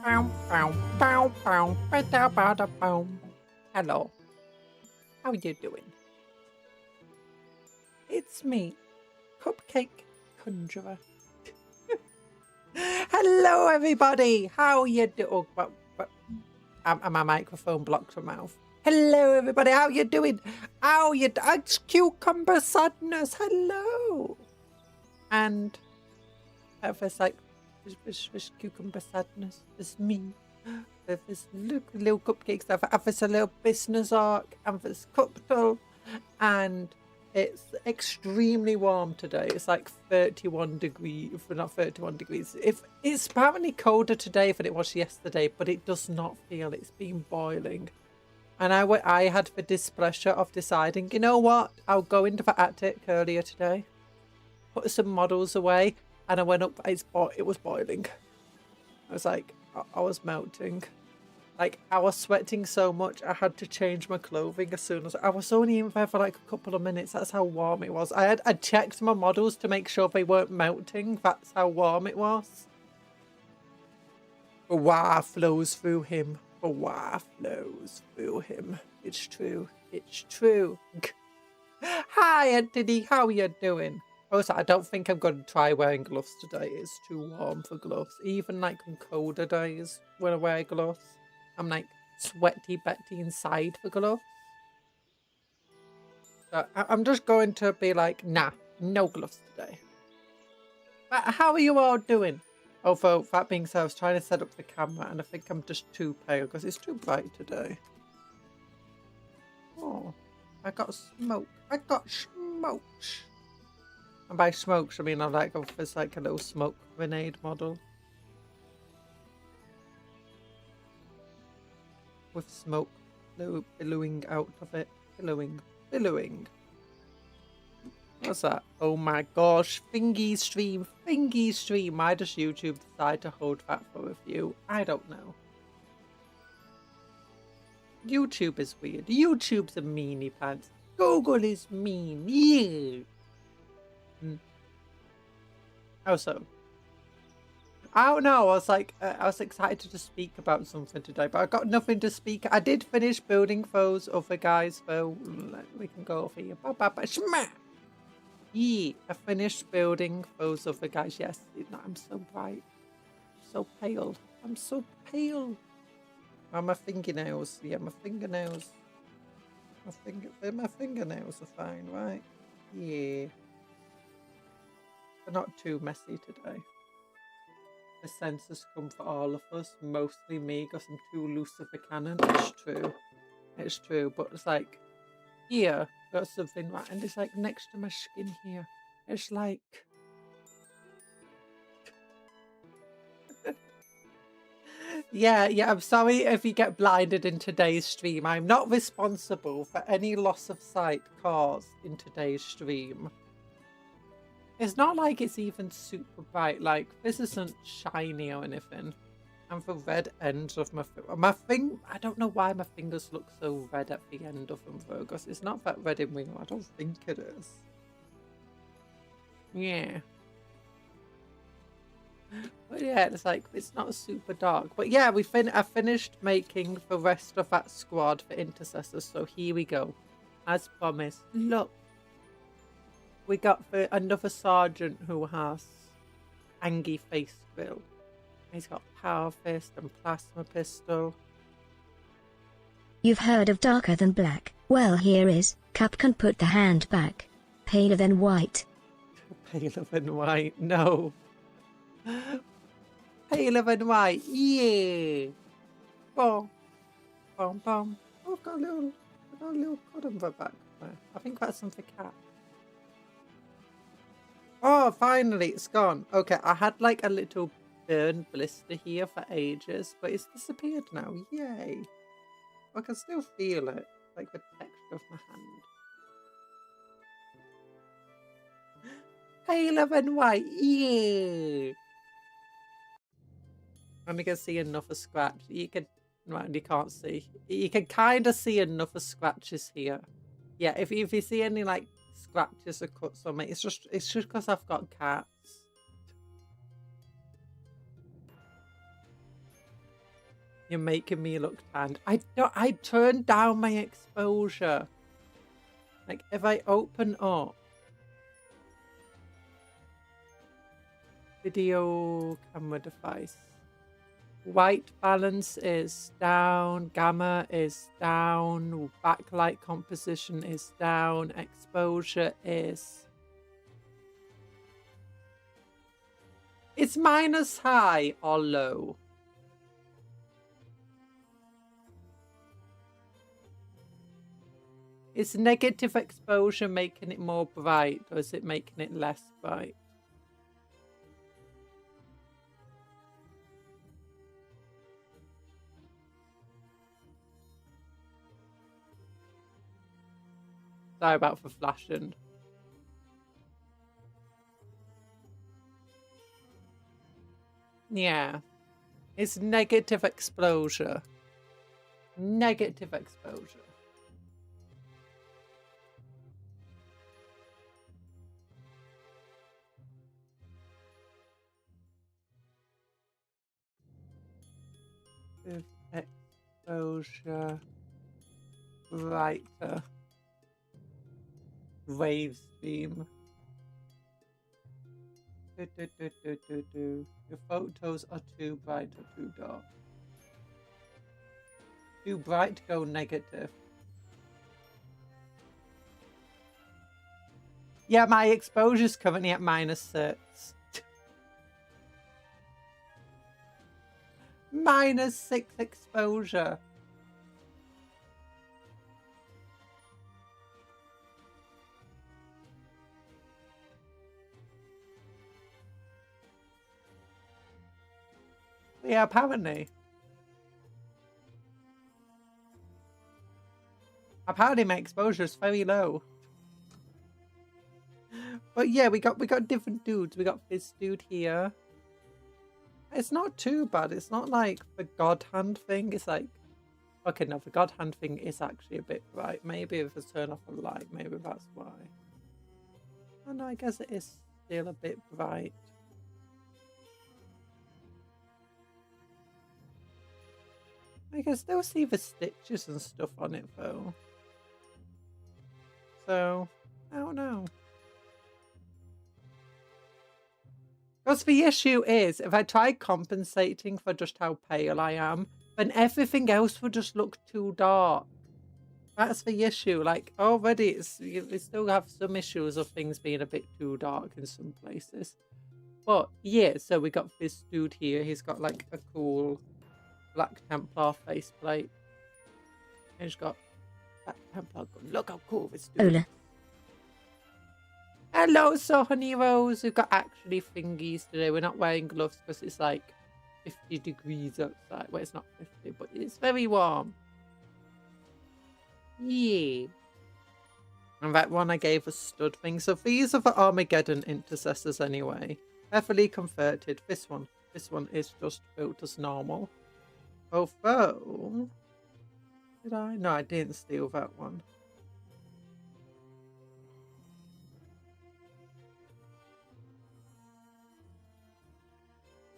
Hello. How you doing? It's me, Cupcake Conjurer. Hello, everybody. How you doing? My microphone blocked my mouth. Hello, everybody. How you doing? How you? It's Cucumber Sadness. Hello. And it's like, this Cucumber Sadness is me. With this little cupcakes, I've this a little business arc, and this Cuptle, and it's extremely warm today. It's like 31 degrees, not 31 degrees. It's apparently colder today than it was yesterday, but it does not feel. It's been boiling. And I had the displeasure of deciding, you know what? I'll go into the attic earlier today, put some models away, and I went up. It was boiling. I was like, I was melting. Like, I was sweating so much, I had to change my clothing as soon as... I was only in there for like a couple of minutes. That's how warm it was. I checked my models to make sure they weren't melting. That's how warm it was. The wire flows through him. The wire flows through him. It's true. It's true. Hi, Anthony. How you doing? Also, I don't think I'm going to try wearing gloves today. It's too warm for gloves. Even like on colder days when I wear gloves, I'm like sweaty Betty inside for gloves. So I'm just going to be like, nah, no gloves today. But how are you all doing? Although, that being said, I was trying to set up the camera and I think I'm just too pale because it's too bright today. Oh, I got smoke. I got smokes. And by smokes, I mean I like there's like a little smoke grenade model. With smoke billowing out of it. Billowing. What's that? Oh my gosh. Thingy stream. Why does YouTube decide to hold that for review? I don't know. YouTube is weird. YouTube's a meanie pants. Google is mean. Yeah. Also, I don't know. I was like, I was excited to speak about something today, but I got nothing to speak. I did finish building those other guys, though. We can go over here. Yeah, I finished building those other guys. Yes, I'm so bright, so pale. I'm so pale. Oh, my fingernails. Yeah, my fingernails. My fingernails are fine, right? Yeah. They're not too messy today. The sensors come for all of us, mostly me because I'm too loose of a cannon. It's true, but it's like here got something right, and it's like next to my skin here. It's like yeah, I'm sorry if you get blinded in today's stream. I'm not responsible for any loss of sight caused in today's stream. It's not like it's even super bright, like this isn't shiny or anything. And the red ends of my I don't know why my fingers look so red at the end of them though, because it's not that red in real. I don't think it is. Yeah. But yeah, it's like, it's not super dark. But yeah, I finished making the rest of that squad for intercessors, so here we go. As promised. Look. We got another sergeant who has Angie face grill. He's got power fist and plasma pistol. You've heard of darker than black. Well, here is. Cup can put the hand back. Paler than white. Paler than white. No. Paler than white. Yeah. Boom. Boom, boom. Oh, I've got a little cotton bud back there. I think that's some for cat. Oh, finally, it's gone. Okay, I had like a little burn blister here for ages, but it's disappeared now. Yay. I can still feel it, like the texture of my hand. Paler than white. Yeah. And you can see another scratch. You can't see. You can kind of see another scratches here. Yeah, if you see any like scratches or cuts on me, it's just because I've got cats. You're making me look tanned. I turned down my exposure. Like, if I open up video camera device, white balance is down, gamma is down, backlight composition is down, exposure is... It's minus high or low. Is negative exposure making it more bright, or is it making it less bright? Sorry about for flashing. Yeah. It's negative exposure. Negative exposure. Exposure brighter. Wave stream. Your photos are too bright or too dark. Too bright, go negative. Yeah, my exposure's currently at -6. -6 exposure. Yeah, apparently. Apparently my exposure is very low. But yeah, we got different dudes. We got this dude here. It's not too bad. It's not like the God Hand thing. It's like, okay, no, the God Hand thing is actually a bit bright. Maybe if I turn off a light, maybe that's why. Oh no, I guess it is still a bit bright. I can still see the stitches and stuff on it though. So, I don't know. Because the issue is, if I try compensating for just how pale I am, then everything else would just look too dark. That's the issue. Like, already we still have some issues of things being a bit too dark in some places. But yeah, so we got this dude here. He's got like a cool Black Templar faceplate. And he's got Black Templar gun. Look how cool this dude is. Hello, so honey rose. We've got actually thingies today. We're not wearing gloves because it's like 50 degrees outside. Well, it's not 50, but it's very warm. Yeah. And that one I gave a stud thing. So these are the Armageddon intercessors anyway. Heavily converted. This one is just built as normal. Although, did I? No, I didn't steal that one.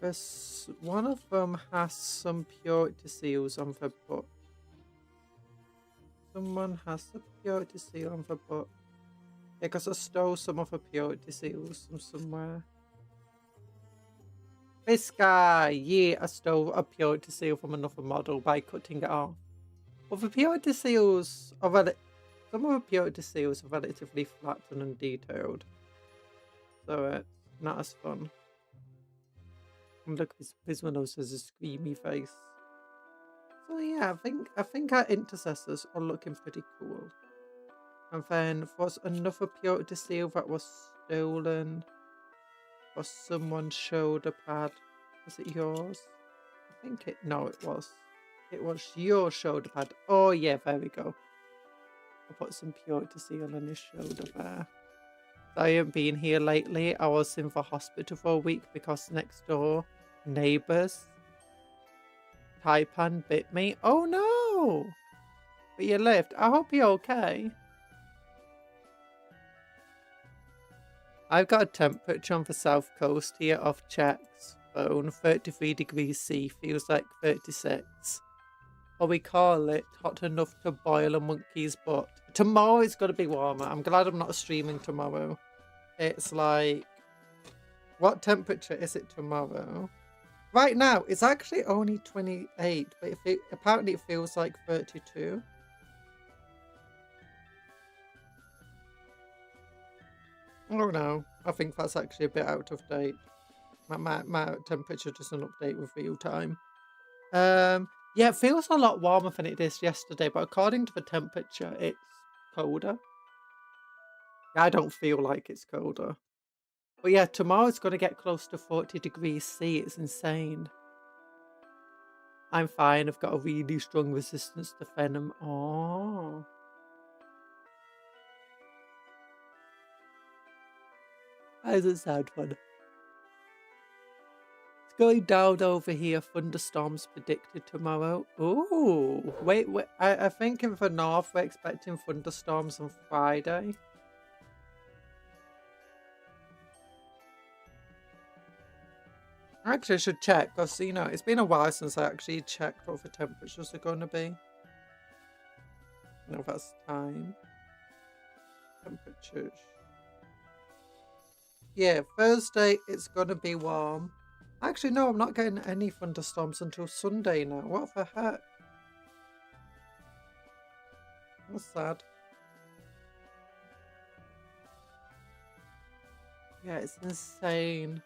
This one of them has some purity seals on the butt. Someone has the purity seal on the butt. Yeah, because I stole some of the purity seals from somewhere. This guy, yeah, I stole a purity seal from another model by cutting it off. But the purity seals are some of the purity seals are relatively flat and undetailed. So it's not as fun. And look, this one also has a screamy face. So yeah, I think our intercessors are looking pretty cool. And then was another purity seal that was stolen for someone's shoulder pad. Was it yours? I think it. No, it was. It was your shoulder pad. Oh yeah, there we go. I put some purity seal on his shoulder there. I haven't been here lately. I was in the hospital for a week because next door neighbours Taipan bit me. Oh no! But you lived. I hope you're okay. I've got a temperature on the south coast here of checks. phone, 33 degrees C feels like 36. Or we call it hot enough to boil a monkey's butt. Tomorrow is going to be warmer. I'm glad I'm not streaming tomorrow. It's like... What temperature is it tomorrow? Right now, it's actually only 28, but apparently it feels like 32. Oh no, I think that's actually a bit out of date. My temperature doesn't update with real time. Yeah, it feels a lot warmer than it did yesterday, but according to the temperature, it's colder. I don't feel like it's colder. But yeah, tomorrow it's going to get close to 40 degrees C. It's insane. I'm fine. I've got a really strong resistance to venom. Oh. That doesn't sound fun. It's going down over here. Thunderstorms predicted tomorrow. Ooh. Wait. I think in the north we're expecting thunderstorms on Friday. Actually, I should check because, you know, it's been a while since I actually checked what the temperatures are going to be. No, that's time. Temperatures. Yeah, Thursday it's going to be warm. Actually, no, I'm not getting any thunderstorms until Sunday now. What the heck? That's sad. Yeah, it's insane.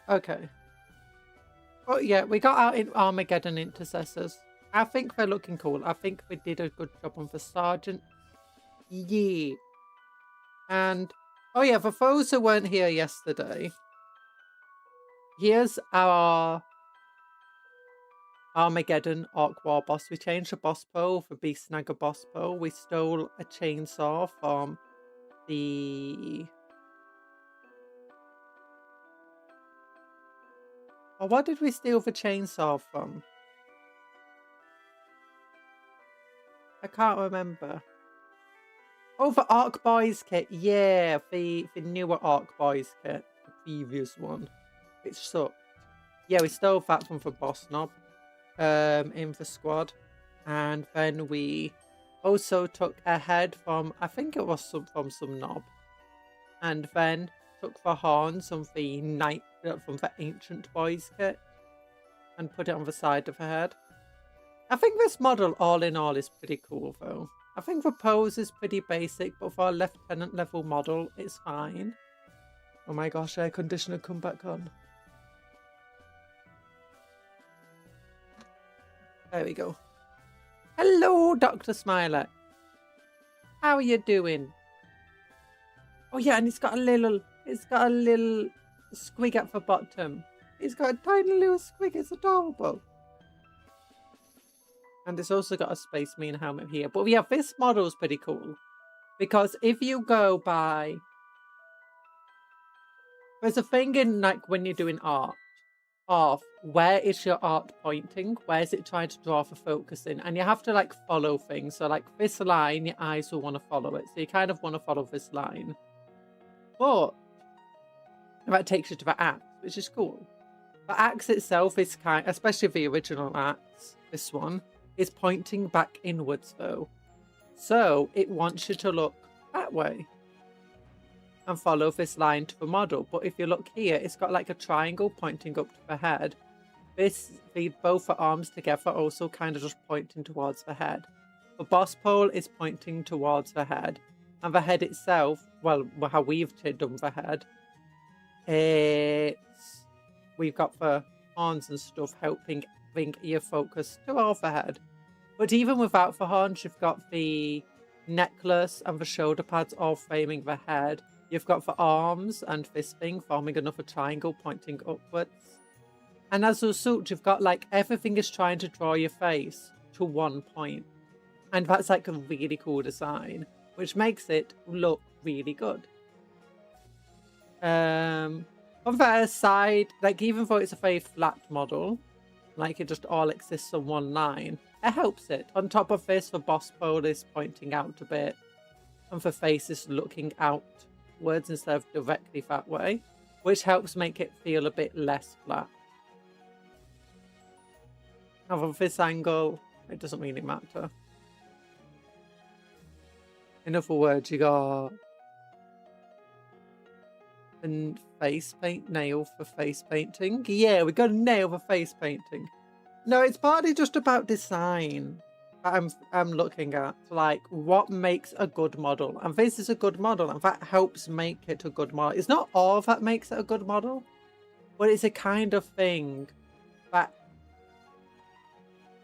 Okay. Oh yeah, we got out in Armageddon Intercessors. I think they're looking cool. I think we did a good job on the Sergeant. Yeah. And, oh yeah, for those who weren't here yesterday, here's our Armageddon Orc War boss. We changed the boss pole for Beast Snagger boss pole. We stole a chainsaw from the... Oh, what did we steal the chainsaw from? I can't remember. Oh, the Orc Boys kit. Yeah, the newer Orc Boys kit. The previous one. It sucked. Yeah, we stole that from the boss knob. In the squad. And then we also took a head from, I think it was from some knob. And then took the horns from the Ancient Boys kit. And put it on the side of the head. I think this model, all in all, is pretty cool, though. I think the pose is pretty basic, but for a lieutenant level model, it's fine. Oh my gosh, air conditioner come back on. There we go. Hello, Dr. Smiler. How are you doing? Oh yeah, and it's got a little squig at the bottom. It's got a tiny little squig. It's adorable. And it's also got a Space Marine helmet here. But yeah, this model is pretty cool. Because if you go by... There's a thing in, like, when you're doing art. Where is your art pointing? Where is it trying to draw for focus in? And you have to, like, follow things. So, like, this line, your eyes will want to follow it. So you kind of want to follow this line. But that takes you to the axe, which is cool. The axe itself is kind... Especially the original axe, this one, is pointing back inwards though. So it wants you to look that way and follow this line to the model. But if you look here, it's got like a triangle pointing up to the head. Both the arms together also kind of just pointing towards the head. The boss pole is pointing towards the head. And the head itself, well, how we've done the head, we've got the horns and stuff helping bring ear focus to our head. But even without the horns, you've got the necklace and the shoulder pads all framing the head. You've got the arms and this thing forming another triangle pointing upwards. And as a result, you've got like everything is trying to draw your face to one point. And that's like a really cool design, which makes it look really good. On the side, like even though it's a very flat model, like it just all exists on one line, it helps it. On top of this, the boss pole is pointing out a bit, and the face is looking outwards instead of directly that way. which helps make it feel a bit less flat. Now from this angle, it doesn't really matter. In other words, you got a face paint nail for face painting. Yeah, we got a nail for face painting. No, it's partly just about design. I'm looking at like what makes a good model, and this is a good model, and that helps make it a good model. It's not all that makes it a good model, but it's a kind of thing that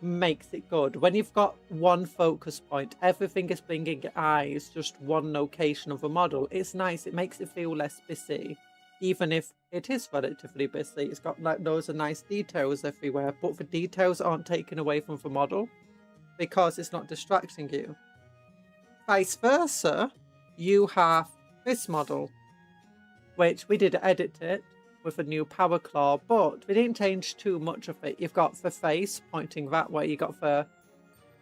makes it good. When you've got one focus point, everything is bringing your eyes just one location of a model. It's nice. It makes it feel less busy, even if it is relatively busy. It's got like those are nice details everywhere, but the details aren't taken away from the model because it's not distracting you. Vice versa, you have this model, which we did edit it with a new power claw, but we didn't change too much of it. You've got the face pointing that way, you got the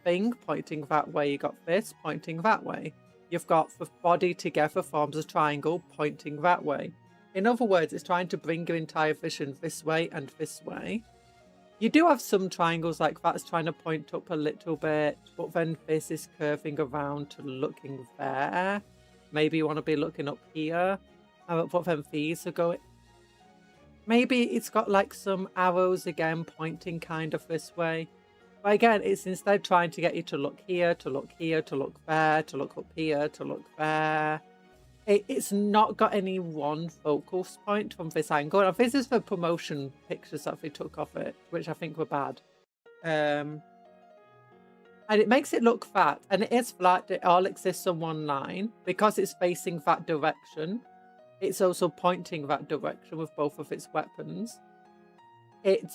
thing pointing that way, you got this pointing that way. You've got the body together forms a triangle pointing that way. In other words, it's trying to bring your entire vision this way and this way. You do have some triangles like that's trying to point up a little bit, but then this is curving around to looking there. Maybe you want to be looking up here, but then these are going. Maybe it's got like some arrows again pointing kind of this way. But again, it's instead trying to get you to look here, to look here, to look there, to look up here, to look there. It's not got any one focal point from this angle. Now, this is the promotion pictures that we took of it, which I think were bad. And it makes it look fat. And it is flat. It all exists on one line. Because it's facing that direction, it's also pointing that direction with both of its weapons. It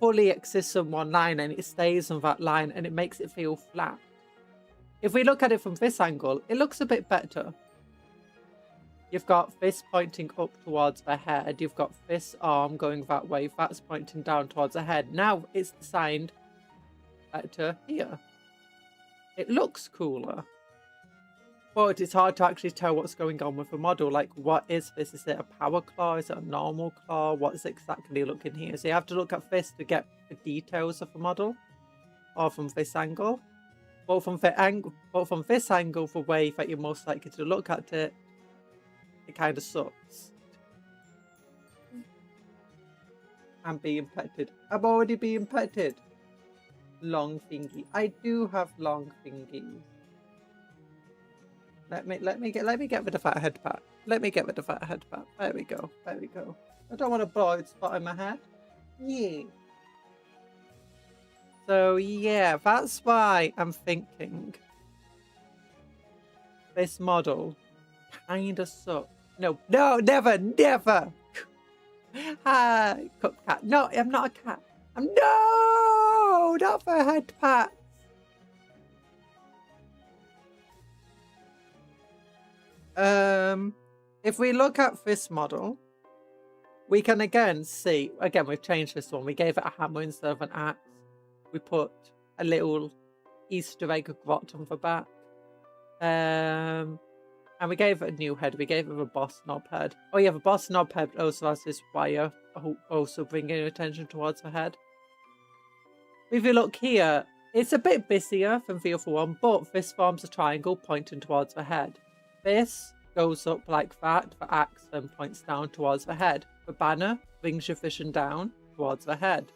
fully exists on one line and it stays on that line and it makes it feel flat. If we look at it from this angle, it looks a bit better. You've got this pointing up towards the head. You've got this arm going that way. That's pointing down towards the head. Now it's designed better here. It looks cooler. But it's hard to actually tell what's going on with the model. Like, what is this? Is it a power claw? Is it a normal claw? What is exactly looking here? So you have to look at this to get the details of the model. Or from this angle. But from this angle, the way that you're most likely to look at it, it kind of sucks. I'm being petted. I'm already being petted. Long thingy. I do have long thingies. Let me get rid of that head pat. Let me get rid of that head pat. There we go. There we go. I don't want a bright spot in my head. Yeah. So yeah, that's why I'm thinking this model kind of sucks. No, never. Hi, cat. No, I'm not a cat. No, not for head pat. If we look at this model, we can again see, we've changed this one. We gave it a hammer instead of an axe. We put a little Easter egg grot on the back. And we gave it a new head. We gave it a boss knob head. Oh yeah, the boss knob head also has this wire, also bringing attention towards the head. If you look here, it's a bit busier than the other one, but this forms a triangle pointing towards the head. This goes up like that. The axe then points down towards the head. The banner brings your vision down towards the head.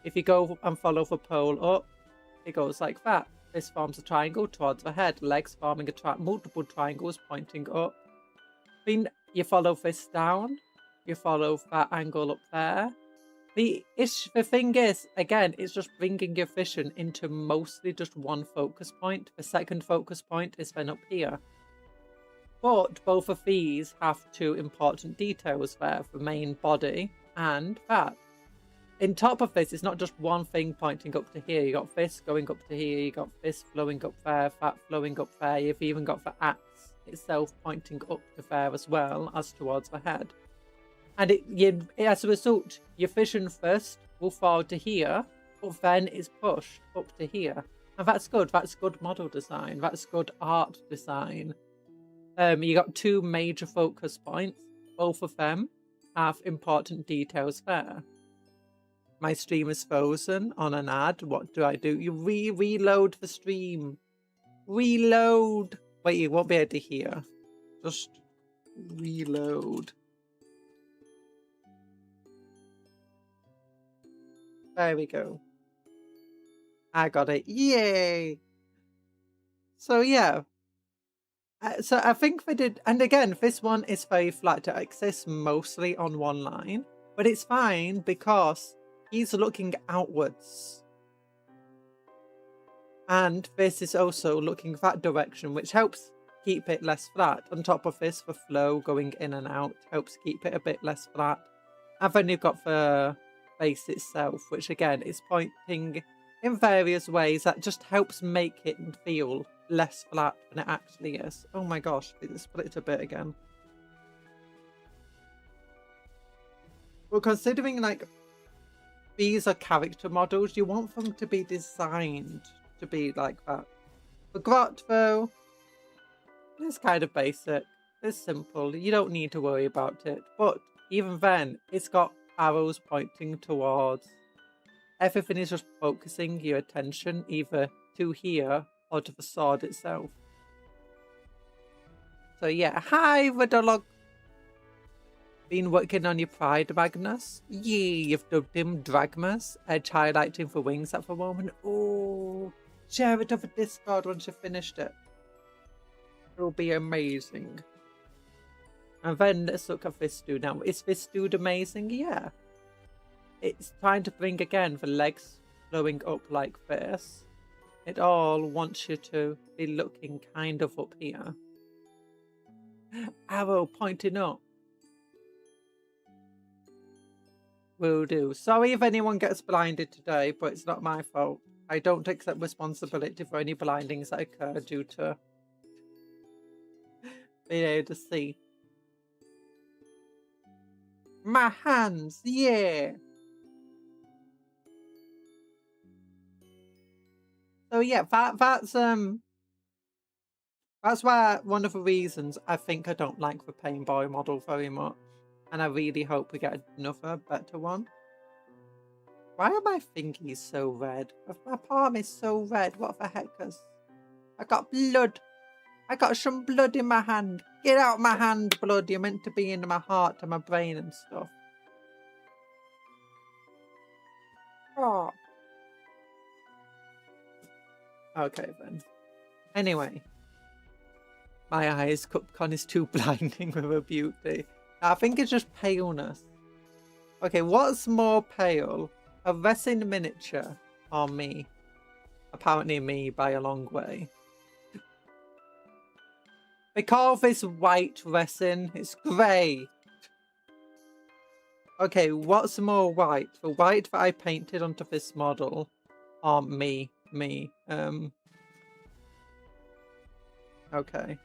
If you go and follow the pole up, it goes like that. This forms a triangle towards the head. Legs forming multiple triangles pointing up. Then you follow this down. You follow that angle up there. The thing is, again, it's just bringing your vision into mostly just one focus point. The second focus point is then up here. But both of these have two important details there, the main body and that. In top of this, it's not just one thing pointing up to here. You got this going up to here. You got this flowing up there, that flowing up there. You've even got the axe itself pointing up to there as well as towards the head. And as a result, your vision first will fall to here, but then it's pushed up to here. And that's good. That's good model design. That's good art design. You got two major focus points. Both of them have important details there. My stream is frozen on an ad. What do? You reload the stream. Reload. Wait, you won't be able to hear. Just reload. There we go. I got it. Yay! So yeah. So I think they did, and again, this one is very flat. It exists mostly on one line, but it's fine because he's looking outwards. And this is also looking that direction, which helps keep it less flat. On top of this, the flow going in and out helps keep it a bit less flat. And then you've got the base itself, which again is pointing in various ways that just helps make it feel less flat than it actually is. Oh my gosh, it split a bit again. Well, considering like these are character models, you want them to be designed to be like that. The grot though, it's kind of basic. It's simple. You don't need to worry about it. But even then, it's got arrows pointing towards. Everything is just focusing your attention either to here or to the sword itself. So yeah, hi Ridolog. Been working on your pride, Magnus? Yeah, you've dubbed him Dragmas, edge highlighting for wings at the moment. Oh, share it over Discord once you've finished it. It'll be amazing. And then let's look at this dude now. Is this dude amazing? Yeah. It's trying to bring again the legs flowing up like this. It all wants you to be looking kind of up here. Arrow pointing up. Will do. Sorry if anyone gets blinded today, but it's not my fault. I don't accept responsibility for any blindings that occur due to being able to see. My hands, yeah. So yeah, that's why one of the reasons I think I don't like the Pain Boy model very much. And I really hope we get another better one. Why are my fingies so red? My palm is so red. What the heck is... I got blood. I got some blood in my hand. Get out my hand, blood. You're meant to be in my heart and my brain and stuff. Oh. Okay then. Anyway. My eyes, Cupcon is too blinding with her beauty. I think it's just paleness. Okay, what's more pale? A resin miniature or me? Apparently me by a long way. They call this white resin. It's grey. Okay, what's more white? The white that I painted onto this model or me? Okay.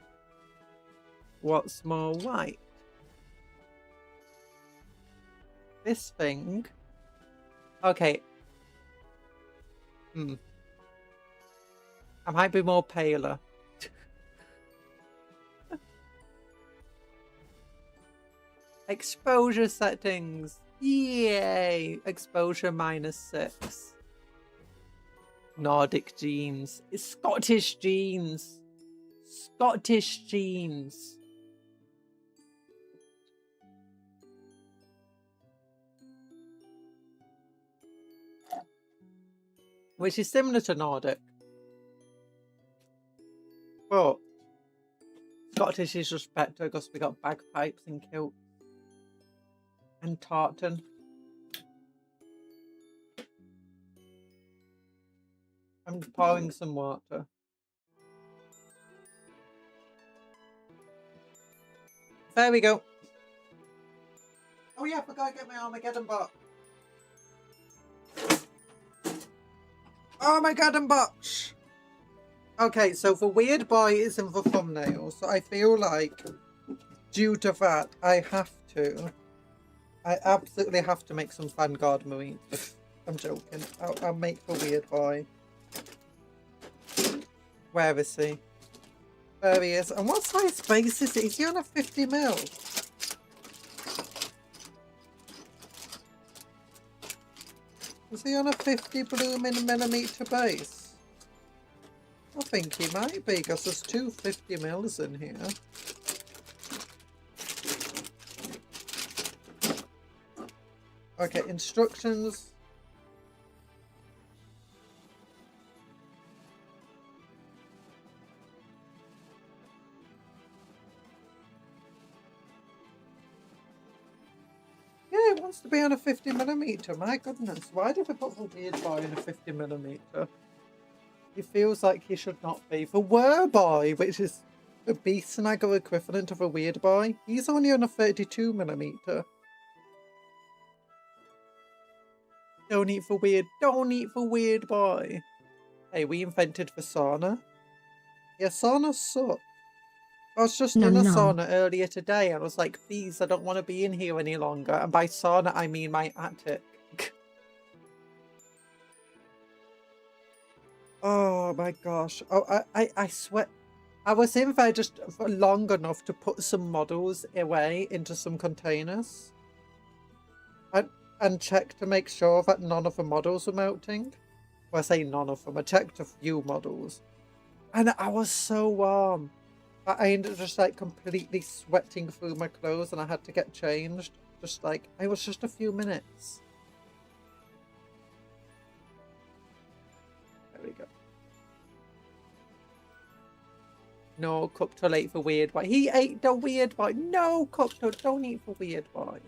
What's more white? This thing. Okay. I might be more paler. Exposure settings. Yay! Exposure -6. Nordic genes. It's Scottish genes. Scottish genes. Which is similar to Nordic. But Scottish is just better because we got bagpipes and kilts. And tartan. I'm pouring some water. There we go. Oh yeah, I forgot to get my Armageddon box. Armageddon box! Okay, so the weird boy is in the thumbnail, so I feel like due to that, I absolutely have to make some Vanguard Marines. I'm joking. I'll make the weird boy. Where is he? There he is. And what size base is it? Is he on a 50 mil? Is he on a 50 blooming millimeter base? I think he might be, because there's two 50 mils in here. Okay, instructions. Yeah, it wants to be on a 50 millimeter. My goodness, why did we put the weird boy in a 50 millimeter? He feels like he should not be. For Werboy, which is the beast snagger equivalent of a weird boy, he's only on a 32 millimeter. Don't eat for weird. Don't eat for weird boy. Hey, we invented the sauna. Yeah, saunas suck. I was just in a sauna earlier today and I was like, please, I don't want to be in here any longer. And by sauna, I mean my attic. Oh my gosh. Oh, I sweat. I was in there just for long enough to put some models away into some containers. And check to make sure that none of the models were melting. Well, I say none of them. I checked a few models. And I was so warm. I ended up just like completely sweating through my clothes and I had to get changed. Just like, it was just a few minutes. There we go. No, Cuptle ate for weird boy. He ate the weird boy. No, Cuptle, don't eat for weird boy.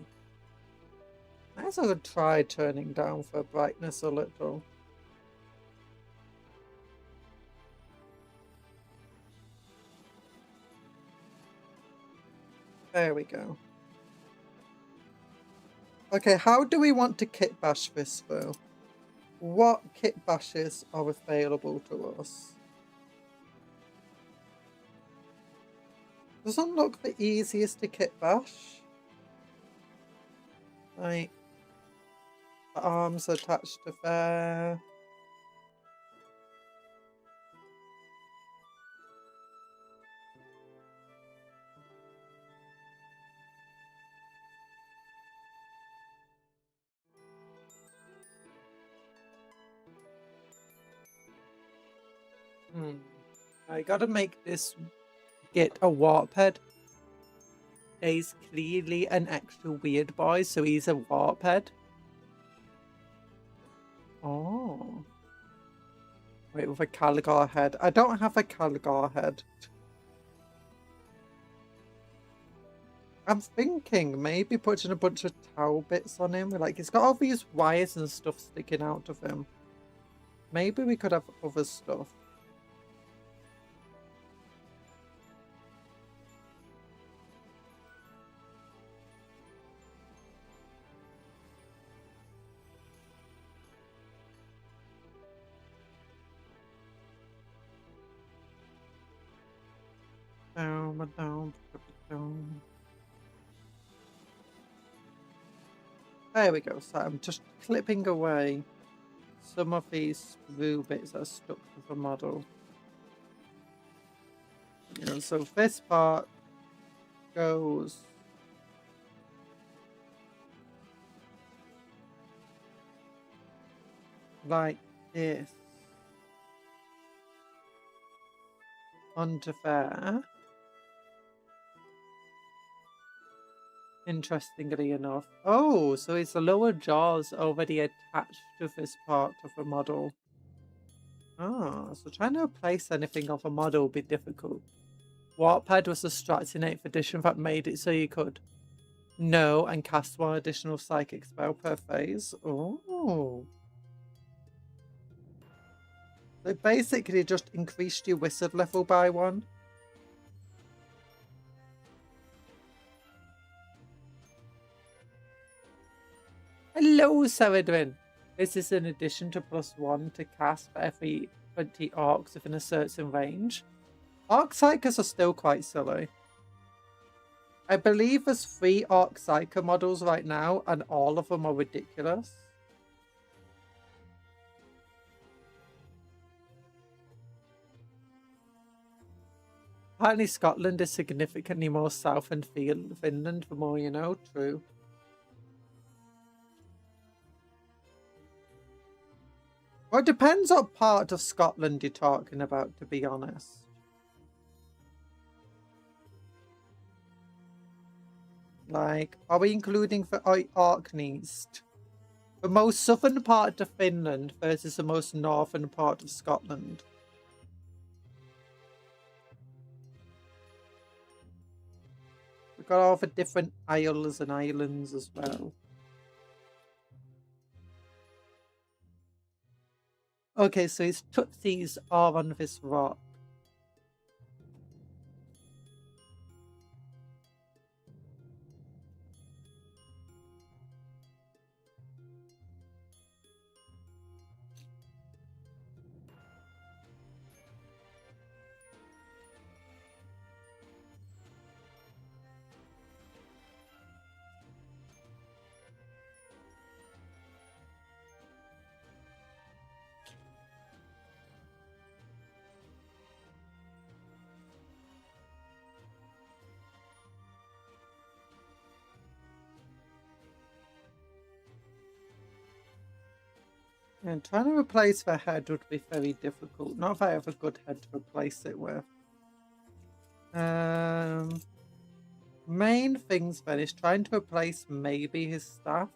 I guess I could try turning down for brightness a little. There we go. Okay, how do we want to kit bash this though? What kit bashes are available to us? Doesn't look the easiest to kit bash. Like, the arms attached to there. I gotta make this get a warp head. He's clearly an extra weird boy, so he's a warp head. Oh. Wait, with a Calgar head. I don't have a Calgar head. I'm thinking maybe putting a bunch of towel bits on him. Like, he's got all these wires and stuff sticking out of him. Maybe we could have other stuff. Down. There we go. So I'm just clipping away some of these blue bits that are stuck to the model. And so this part goes like this onto there. Interestingly enough. Oh, so his lower jaw's already attached to this part of the model. Oh, so trying to replace anything of a model would be difficult. Warphead was the strat in 8th edition that made it so you could know and cast one additional psychic spell per phase. Oh. So it basically just increased your wizard level by 1. Hello, Saradwin. This is in addition to +1 to cast for every 20 orcs within a certain range. Orc Psychers are still quite silly. I believe there's 3 Orc Psyker models right now, and all of them are ridiculous. Apparently Scotland is significantly more south than Finland, the more you know. True. Well, it depends what part of Scotland you're talking about, to be honest. Like, are we including for Orkneys? The most southern part of Finland versus the most northern part of Scotland. We've got all the different isles and islands as well. Okay, so his tootsies are on this rock. And trying to replace the head would be very difficult. Not if I have a good head to replace it with. Main things then is trying to replace maybe his staff.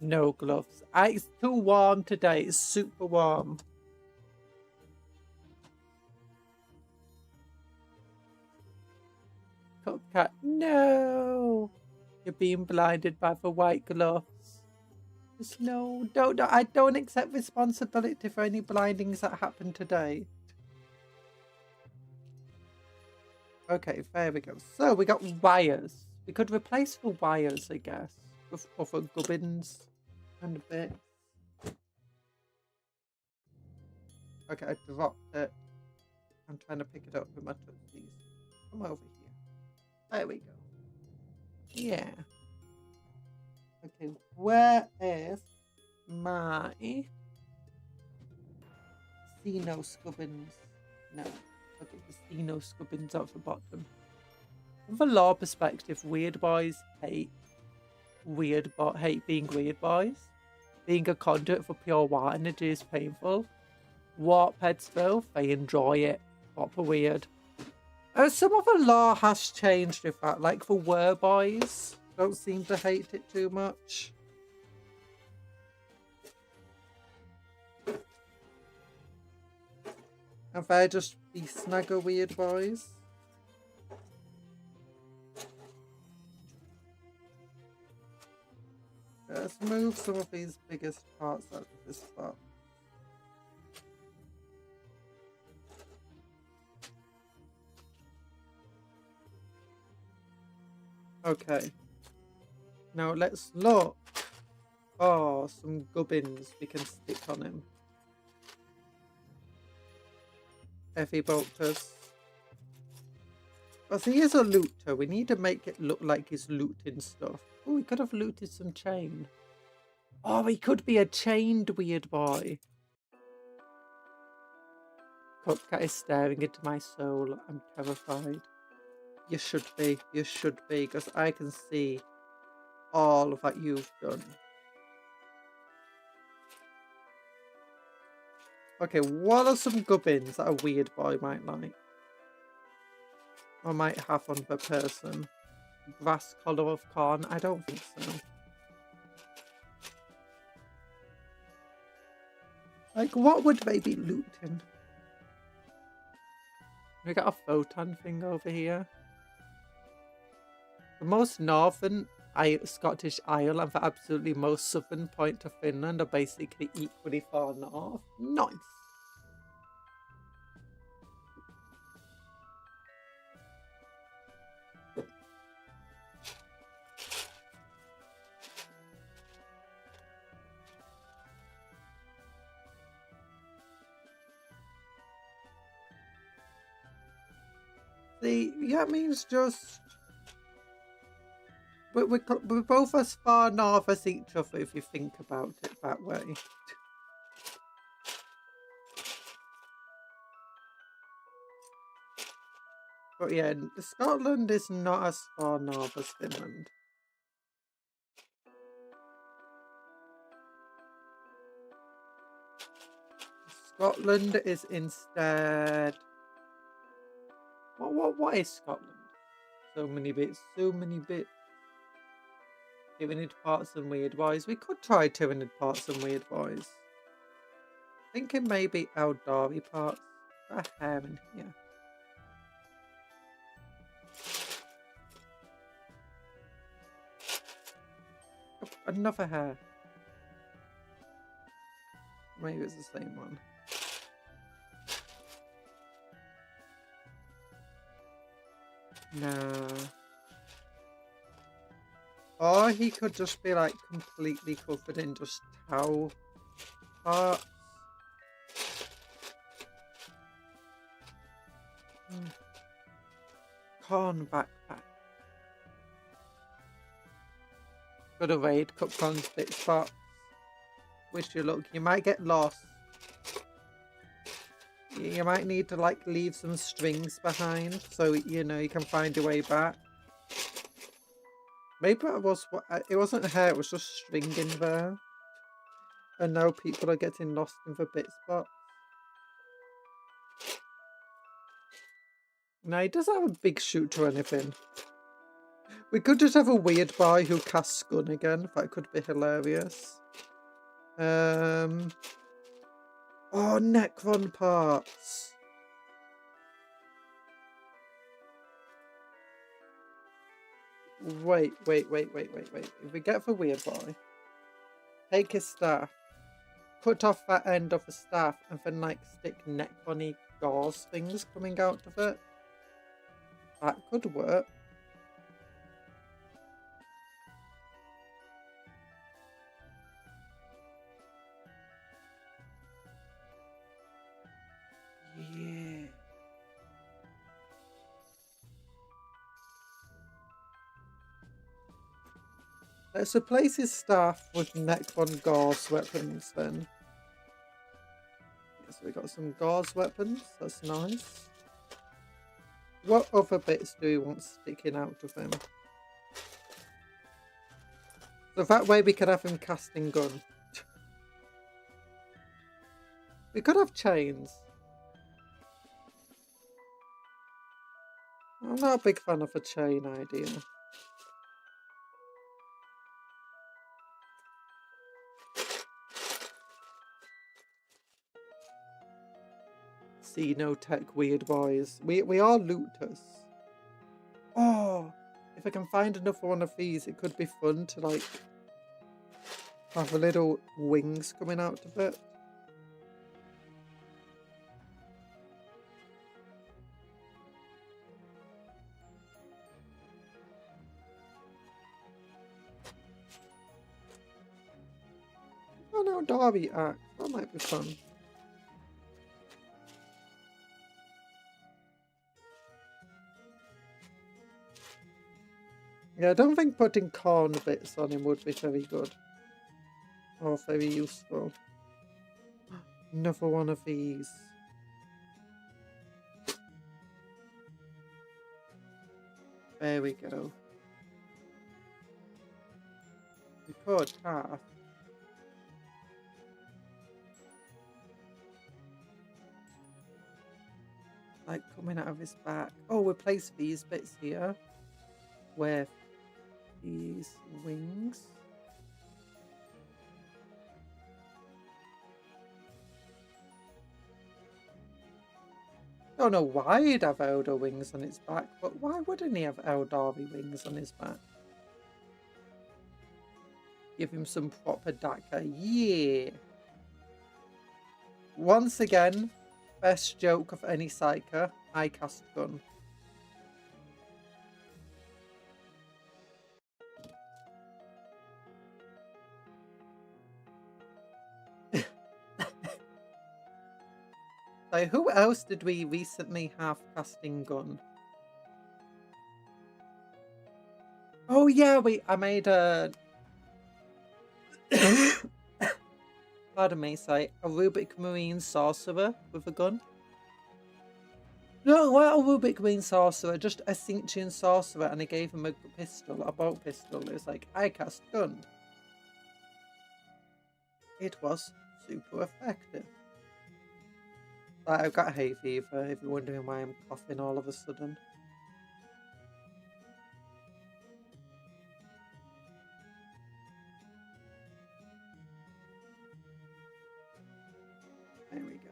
No gloves. It's too warm today. It's super warm. Cupcat, no! You're being blinded by the white gloves. Just no, I don't accept responsibility for any blindings that happened today. Okay, there we go. So we got wires. We could replace the wires, I guess, with other gubbins and bits. Okay, I dropped it. I'm trying to pick it up with my tootsies. Come over here. There we go. Yeah. Okay, where is my Xeno Scubbins? No. Okay, the Xeno Scubbins at the bottom. From the law perspective, weird boys hate being weird boys. Being a conduit for pure war energy is painful. Warpheads though, they enjoy it. Proper weird. Some of the law has changed with that, like the wereboys don't seem to hate it too much. And they're just the snugger weird boys. Let's move some of these biggest parts out of this spot. Okay. Now let's look for some gubbins we can stick on him. Heavy bolters. Because he is a looter, we need to make it look like he's looting stuff. Oh, he could have looted some chain. Oh, he could be a chained weird boy. Cupcat is staring into my soul. I'm terrified. You should be, because I can see all that you've done. Okay, what are some gubbins that a weird boy might like? Or might have on the person? Grass collar of corn? I don't think so. Like, what would they be looting? We got a photon thing over here. The most northern Scottish Isle and the absolutely most southern point of Finland are basically equally far north. Nice. See, yeah, it means just we're both as far north as each other if you think about it that way. But yeah, Scotland is not as far north as Finland. Scotland is instead... What is Scotland? So many bits, so many bits. Tyrannid parts and weird boys. We could try Tyrannid parts and weird boys. Thinking maybe Eldari parts. Got a hair in here. Oh, another hair. Maybe it's the same one. Nah. Or he could just be like completely covered in just towel parts. Corn backpack. Got a raid Cupcron's bits parts. Wish you luck. You might get lost. You might need to like leave some strings behind so you know you can find your way back. Maybe it wasn't hair, it was just string in there. And now people are getting lost in the bit spots. No, he doesn't have a big shoot or anything. We could just have a weird boy who casts gun again. That could be hilarious. Oh, Necron parts. Wait. If we get the weird boy, take his staff, cut off that end of the staff, and then like stick Necron-y gauze things coming out of it. That could work. Yeah. Let's replace his staff with Necron gauze weapons then. Yes, we got some gauze weapons. That's nice. What other bits do we want sticking out of him? So that way we could have him casting gun. We could have chains. I'm not a big fan of a chain idea. See no tech weird boys. We are looters. Oh, if I can find another one of these, it could be fun to like have a little wings coming out of it. Oh no, Derby axe. That might be fun. Yeah, I don't think putting corn bits on him would be very good. Or very useful. Another one of these. There we go. We could have. Like coming out of his back. Oh, replace these bits here with these wings. Don't know why he'd have Eldar wings on his back, but why wouldn't he have Eldari wings on his back? Give him some proper Daka. Yeah! Once again, best joke of any psyker, I cast gun. So who else did we recently have casting gun? Oh yeah, I made a pardon me, sorry, a Rubik Marine sorcerer with a gun. No, what a Rubik Marine sorcerer, just a Cinchian sorcerer, and I gave him a pistol, a bolt pistol. It was like, I cast gun. It was super effective. I've got hay fever, if you're wondering why I'm coughing all of a sudden. There we go.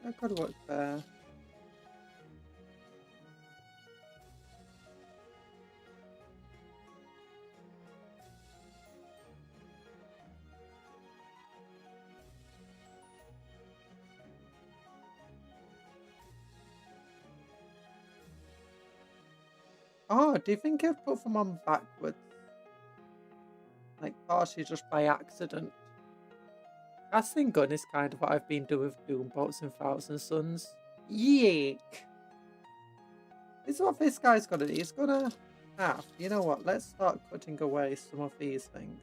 That could work there. Oh, do you think I've put them on backwards? Like partially just by accident? Casting gun is kind of what I've been doing with Doombots and Thousand Suns. Yeek! This is what this guy's gonna do. He's gonna have, you know what, let's start cutting away some of these things.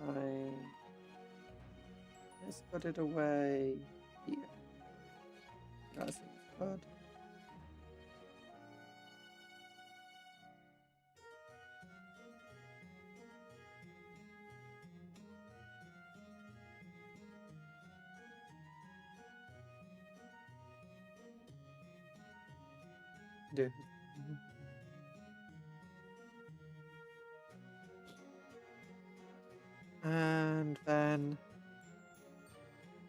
Right. Let's cut it away here. That seems good. Yeah. And then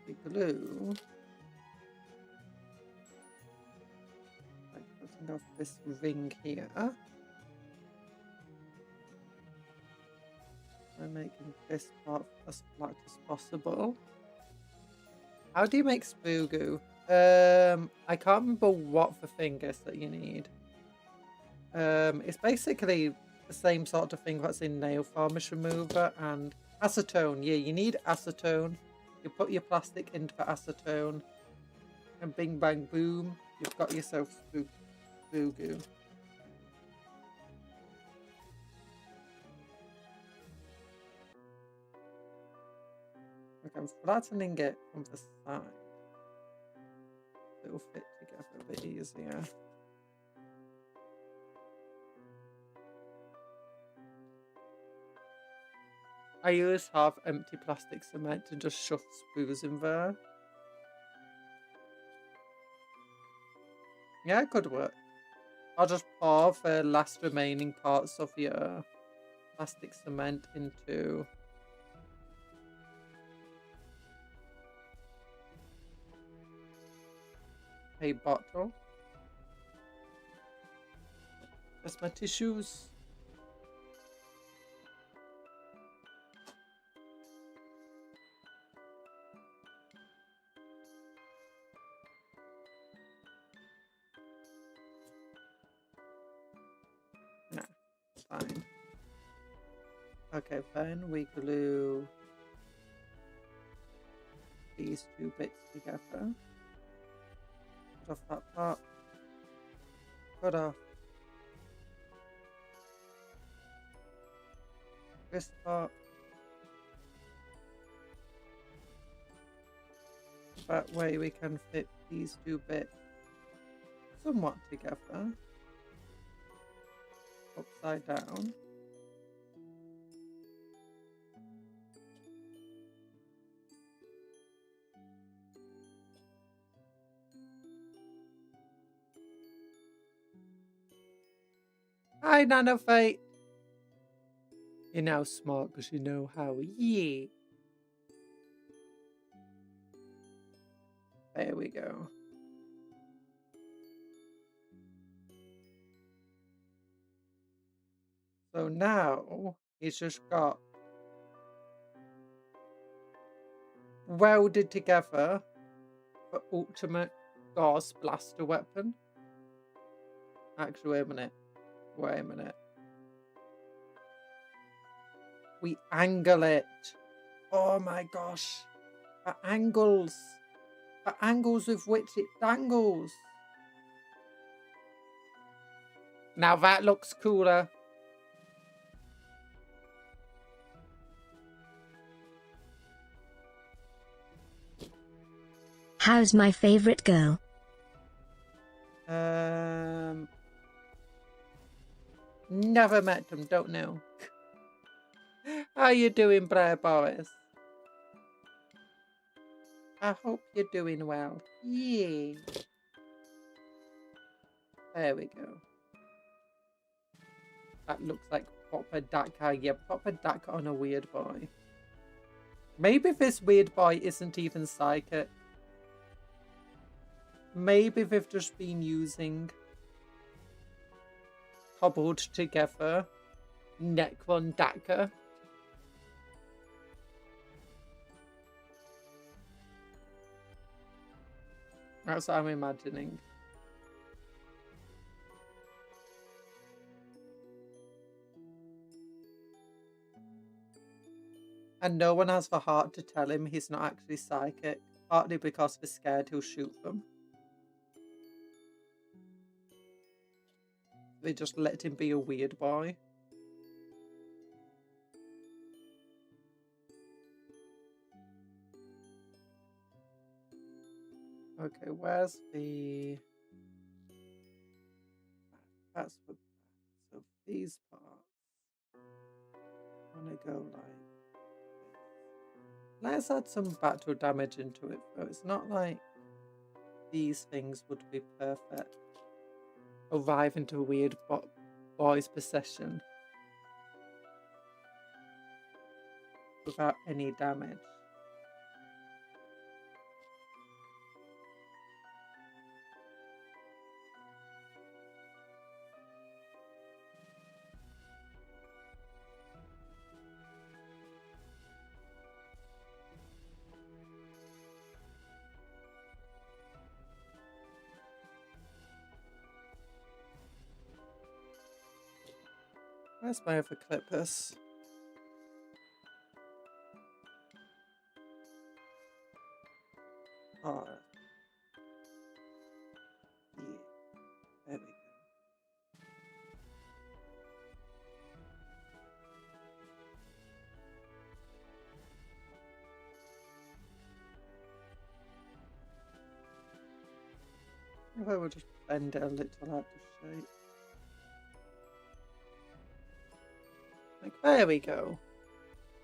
we glue, like cutting off this ring here. I'm making this part as flat as possible. How do you make spoogoo? I can't remember what the thing is that you need. It's basically the same sort of thing that's in nail varnish remover and acetone. Yeah, you need acetone. You put your plastic into the acetone, and bing bang boom, you've got yourself spoogoo. Okay, I'm flattening it from the side. It'll fit together a bit easier. I use half empty plastic cement and just shove spoons in there. Yeah, it could work. I'll just pour the last remaining parts of your plastic cement into a bottle. That's my tissues. Nah, fine. Okay, then we glue these two bits together. Cut off that part. Cut off this part. That way we can fit these two bits somewhat together. Upside down. Hi, Nanofate. You're now smart because you know how. Yeah. There we go. So now he's just got welded together the ultimate Gauss blaster weapon. Actually, wait a minute. Wait a minute. We angle it. Oh my gosh. The angles. The angles with which it dangles. Now that looks cooler. How's my favorite girl? Never met them, don't know. How you doing, Blair Boris? I hope you're doing well. Yeah. There we go. That looks like proper Dakar. Yeah, proper Dakar on a weird boy. Maybe this weird boy isn't even psychic. Maybe they've just been using cobbled together Necron Dakar. That's what I'm imagining. And no one has the heart to tell him he's not actually psychic, partly because they're scared he'll shoot them. They just let him be a weird boy. Okay, where's the... That's what... So these parts... I want to go like... Let's add some battle damage into it, though. It's not like these things would be perfect. Arrive into a weird boy's possession without any damage. Where's my other clippers? Oh. Yeah. There we go. If I will just bend it a little out of shape. Like, there we go.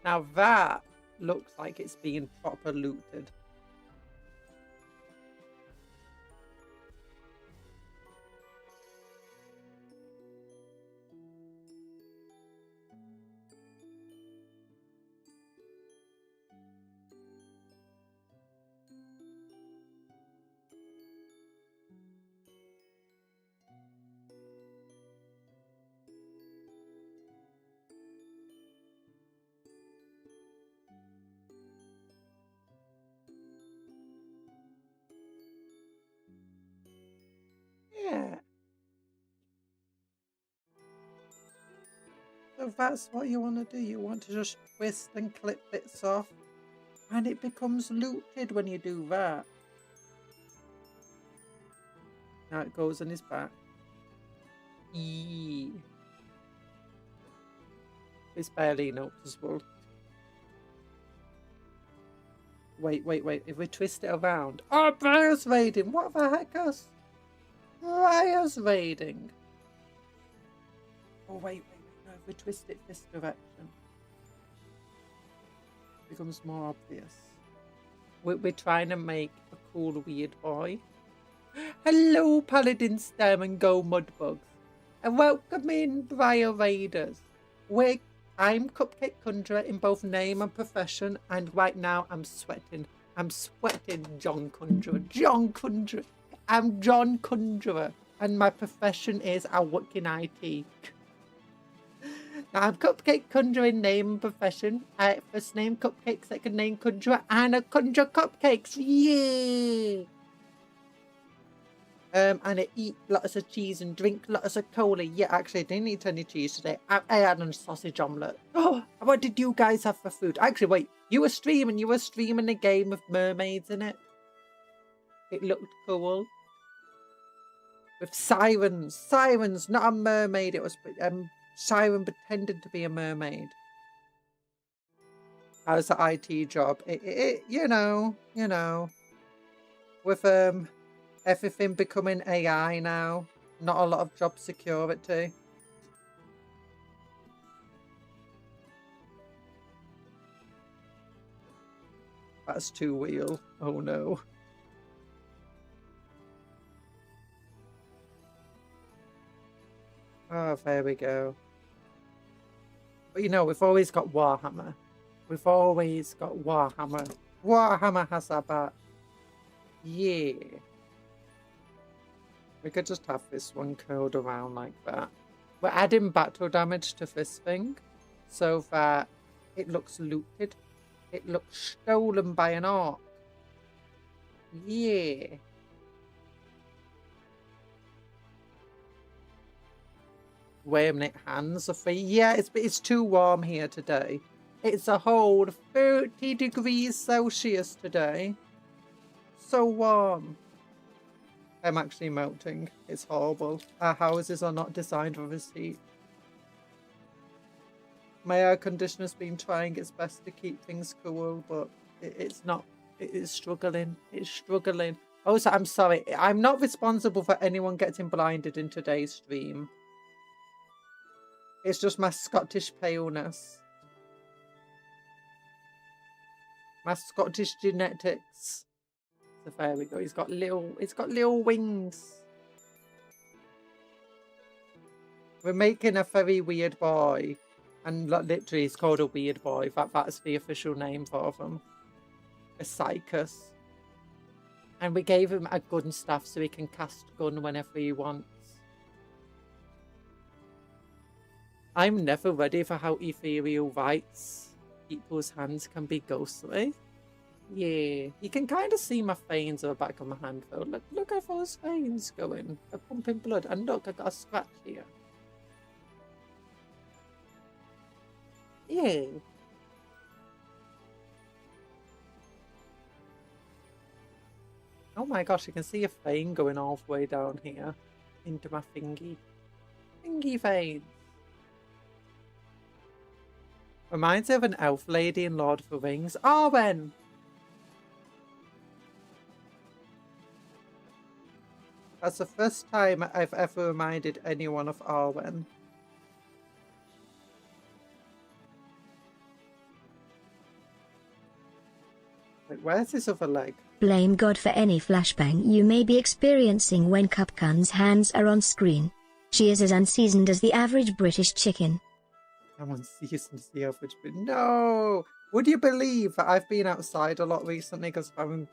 Now that looks like it's being proper looted. Yeah. So that's what you want to do. You want to just twist and clip bits off. And it becomes looted when you do that. Now it goes on his back. Eee. It's barely noticeable. Wait. If we twist it around. Oh, Briar's raiding. What the heck is Briar's raiding? Oh, wait. No, if we twist it this direction, it becomes more obvious. We're trying to make a cool, weird boy. Hello, Paladin Stem and Go Mudbugs. And welcome in, Briar Raiders. I'm Cupcake Conjurer in both name and profession, and right now I'm sweating. I'm sweating, John Conjurer. I'm John Conjurer, and my profession is I work in IT. Now, I'm Cupcake Conjurer in name and profession. First name Cupcake, second name Conjurer, and I conjure cupcakes. Yeah! And I eat lots of cheese and drink lots of cola. Yeah, actually, I didn't eat any cheese today. I had a sausage omelette. Oh, what did you guys have for food? Actually, wait, you were streaming a game with mermaids in it. It looked cool. With sirens. Sirens, not a mermaid. It was siren pretended to be a mermaid. How's the IT job? You know. With everything becoming AI now, not a lot of job security. That's two-wheel. Oh no. Oh, there we go. But you know, we've always got Warhammer. We've always got Warhammer. Warhammer has our back. Yeah. We could just have this one curled around like that. We're adding battle damage to this thing so that it looks looted. It looks stolen by an orc. Yeah. Wait a minute, hands are free. Yeah, it's too warm here today. It's a whole 30 degrees Celsius today. So warm. I'm actually melting. It's horrible. Our houses are not designed for this heat. My air conditioner's been trying its best to keep things cool, but it's not. It is struggling. It's struggling. Also, I'm sorry. I'm not responsible for anyone getting blinded in today's stream. It's just my Scottish paleness. My Scottish genetics. So there we go. It's got little wings. We're making a very weird boy. And literally it's called a weird boy. That's the official name for them. A psychus. And we gave him a gun staff so he can cast gun whenever he wants. I'm never ready for how ethereal rights people's hands can be ghostly. Yeah, you can kind of see my veins at the back of my hand though. Look at those veins going. They're pumping blood. And look, I got a scratch here. Yeah. Oh my gosh, you can see a vein going all the way down here into my thingy. Thingy veins. Reminds me of an elf lady in Lord of the Rings. Arwen! That's the first time I've ever reminded anyone of Arwen. Wait, where's this other leg? Blame God for any flashbang you may be experiencing when Cupcan's hands are on screen. She is as unseasoned as the average British chicken. I'm unseasoned as the average, but no! Would you believe that I've been outside a lot recently because I've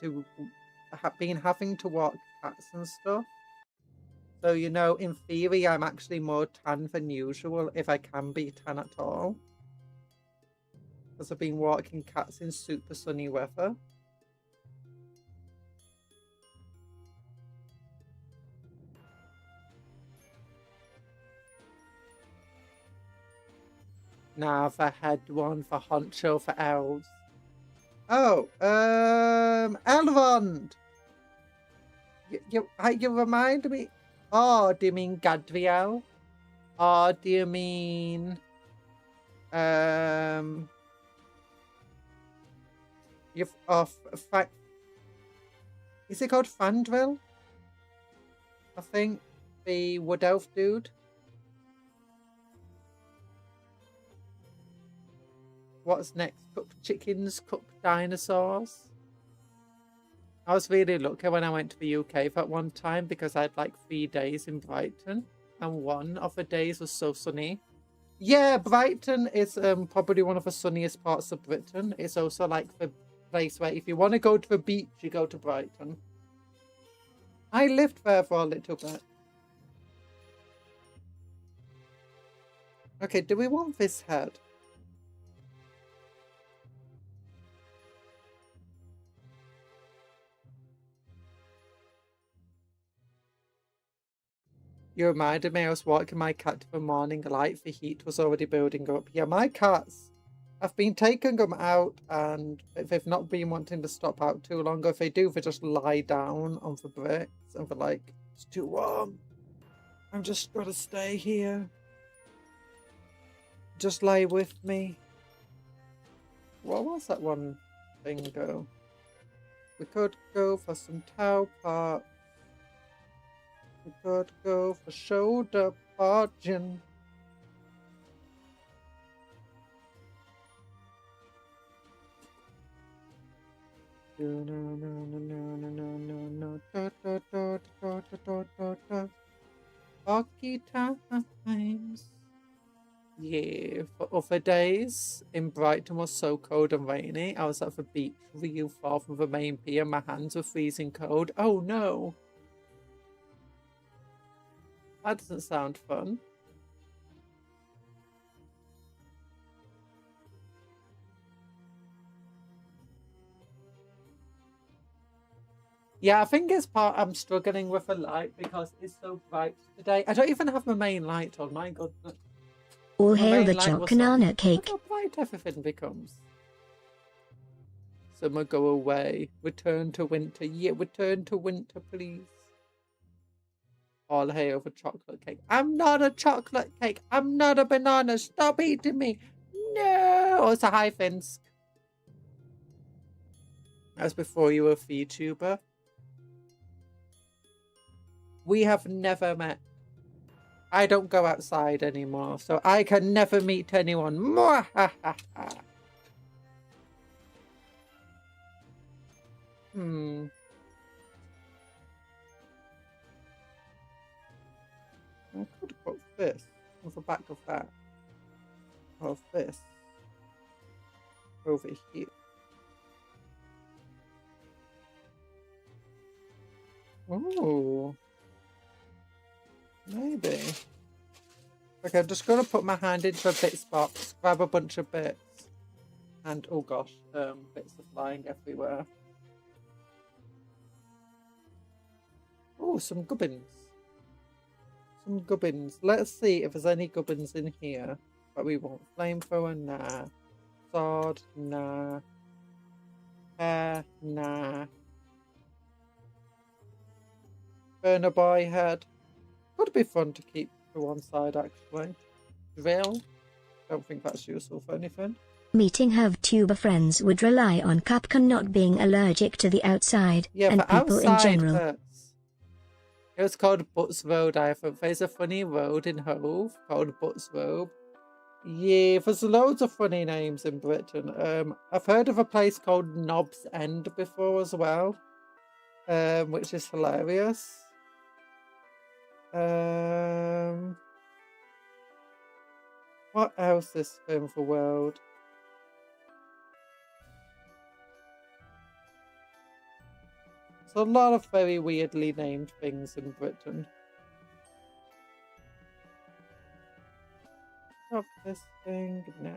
been having to walk cats and stuff? So, you know, in theory, I'm actually more tan than usual, if I can be tan at all. Because I've been walking cats in super sunny weather. Now the head one for honcho for elves. Oh, Elrond! You remind me. Oh, do you mean Gadriel? Or do you mean you've is it called Fandril? I think the wood elf dude. What's next? Cooked chickens, cooked dinosaurs. I was really lucky when I went to the UK for one time because I had like 3 days in Brighton and one of the days was so sunny. Yeah, Brighton is probably one of the sunniest parts of Britain. It's also like the place where if you want to go to the beach, you go to Brighton. I lived there for a little bit. Okay, do we want this head? You reminded me I was walking my cat to the morning light. The heat was already building up. Yeah, my cats, I've been taking them out and they've not been wanting to stop out too long. If they do, they just lie down on the bricks and they're like, it's too warm. I'm just gonna stay here. Just lay with me. What was that one thing go? We could go for some towel parts. We could go for shoulder barging. Hockey times. Yeah, for other days in Brighton was so cold and rainy. I was at the beach real far from the main pier. My hands were freezing cold. Oh no. That doesn't sound fun. Yeah, I think it's part I'm struggling with the light because it's so bright today. I don't even have my main light on, my goodness. All My hail main the light was chocolate on. cake. Look how bright everything becomes. Summer go away. Return to winter. Yeah, return to winter, please. All hail the chocolate cake. I'm not a chocolate cake. I'm not a banana. Stop eating me. No. Oh, it's a high Finsk. That's before you were a VTuber. We have never met. I don't go outside anymore, so I can never meet anyone. Hmm. I could put this on the back of that. Or this. Over here. Oh. Maybe. Okay, I'm just gonna put my hand into a bits box, grab a bunch of bits. And oh gosh, bits are flying everywhere. Oh, some gubbins. Some gubbins. Let's see if there's any gubbins in here. But we want flamethrower, nah. Sword, nah. Hair, nah. Burner boy head. Could be fun to keep to one side actually. Drill. Don't think that's useful for anything. Meeting ENvtuber friends would rely on Capcom not being allergic to the outside and people in general. Hurts. It was called Butts Road, I think. There's a funny road in Hove called Butts Road. Yeah, there's loads of funny names in Britain. I've heard of a place called Knobs End before as well, which is hilarious. What else is in the world? There's a lot of very weirdly named things in Britain. Not this thing, nah.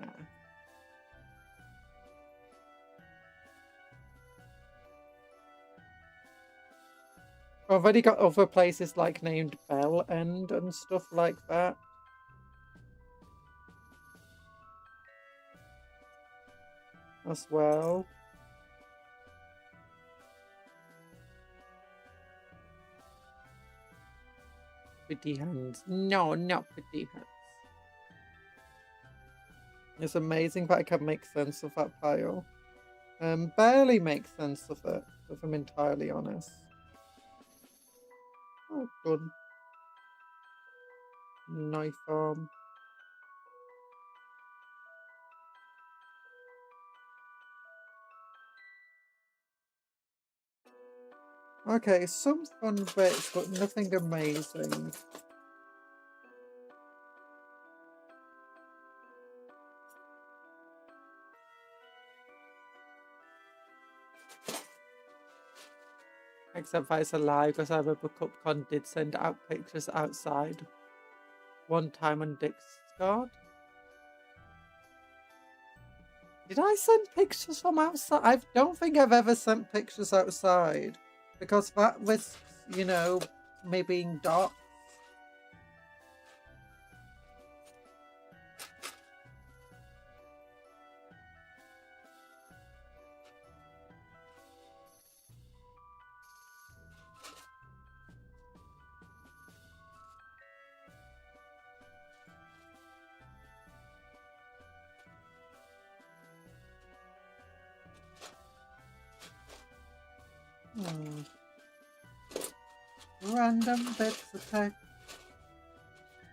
I've already got other places like named Bell End and stuff like that. As well. Pretty hands. No, not pretty hands. It's amazing that I can make sense of that pile. Barely make sense of it, if I'm entirely honest. Oh, good. Knife arm. Okay, some fun bits, but nothing amazing. Except that it's a lie, because I remember Cupcon did send out pictures outside one time on Discord. Did I send pictures from outside? I don't think I've ever sent pictures outside, because that risks, you know, me being doxxed. Random bits of text.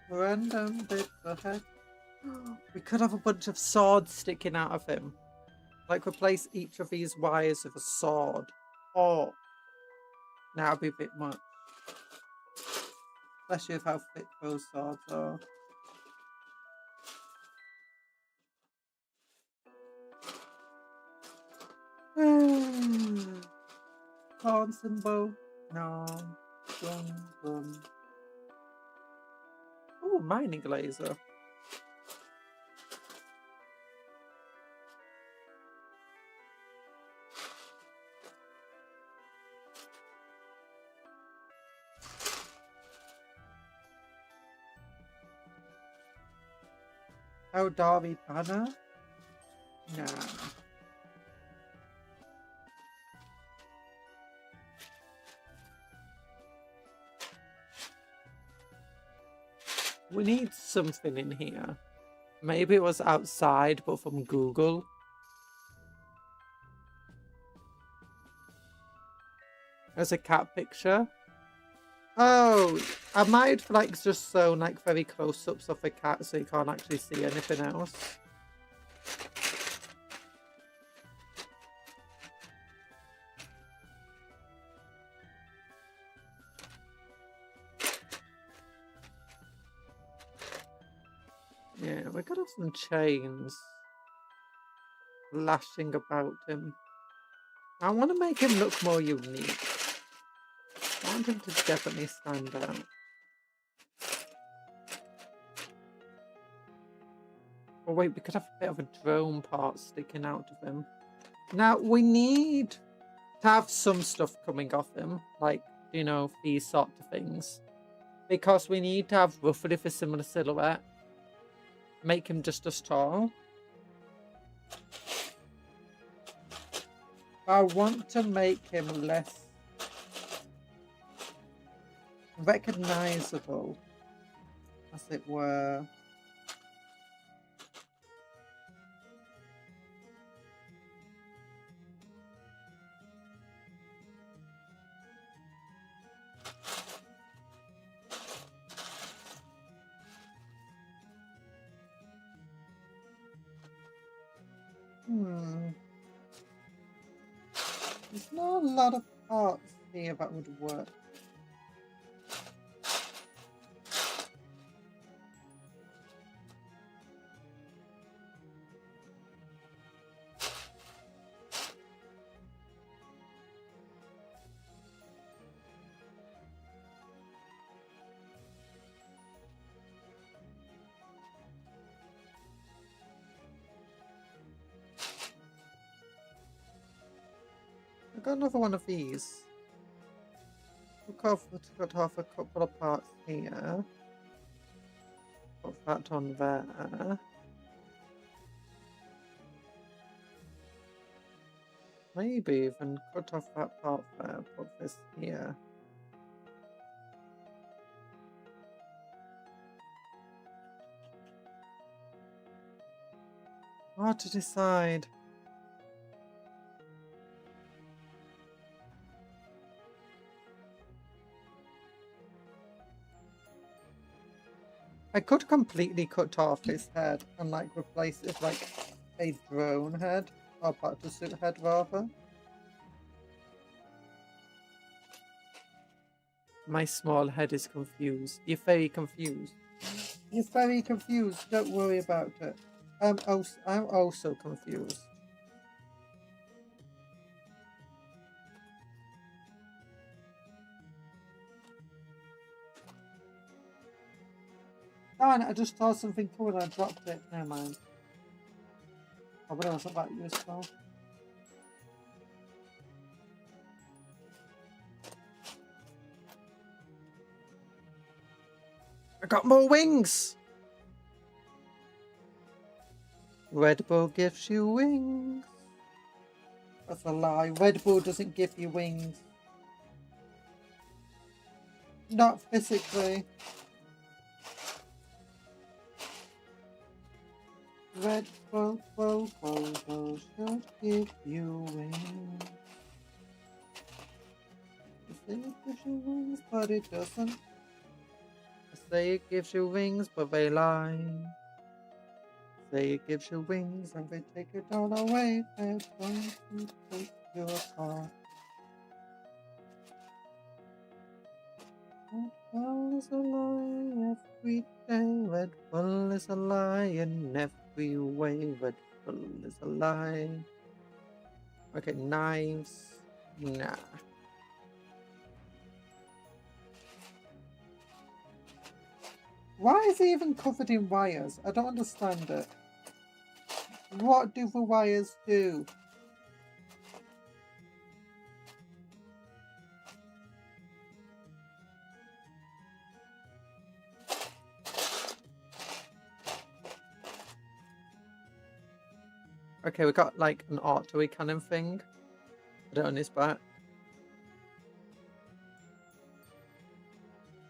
Random bits of text. We could have a bunch of swords sticking out of him. Like replace each of these wires with a sword. Oh, now would be a bit much. Especially with how thick those swords are. Constant bow. No. Dum. Oh, mining laser. Oh, Darby Banner? No. We need something in here. Maybe it was outside, but from Google. There's a cat picture. Oh, I might like just so like very close-ups of a cat so you can't actually see anything else. Yeah, we got some chains lashing about him. I want to make him look more unique. I want him to definitely stand out. Oh wait, we could have a bit of a drone part sticking out of him. Now, we need to have some stuff coming off him, like, you know, these sort of things. Because we need to have roughly a similar silhouette. Make him just as tall. I want to make him less recognizable, as it were. There's not a lot of parts here that would work. I got another one of these. Cut off a couple of parts here. Put that on there. Maybe even cut off that part there. Put this here. Hard to decide. I could completely cut off his head and like replace it with like a drone head or part of suit head rather. My small head is confused. You're very confused. You're very confused. Don't worry about it. I'm also confused. Darn it, I just saw something cool and I dropped it. Never mind. Oh, but it wasn't that useful. I got more wings! Red Bull gives you wings. That's a lie. Red Bull doesn't give you wings. Not physically. Red Bull should give you wings. say it gives you wings, but it doesn't. I say it gives you wings, but they lie. Say it gives you wings, and they take it all away. They're going to take your heart. Red Bull is a lie every day. Red Bull is a lie in every way. Red Bull is a lie. Okay, knives. Nah. Why is he even covered in wires? I don't understand it. What do the wires do? Okay, we got like an artillery cannon thing. Put it on his back.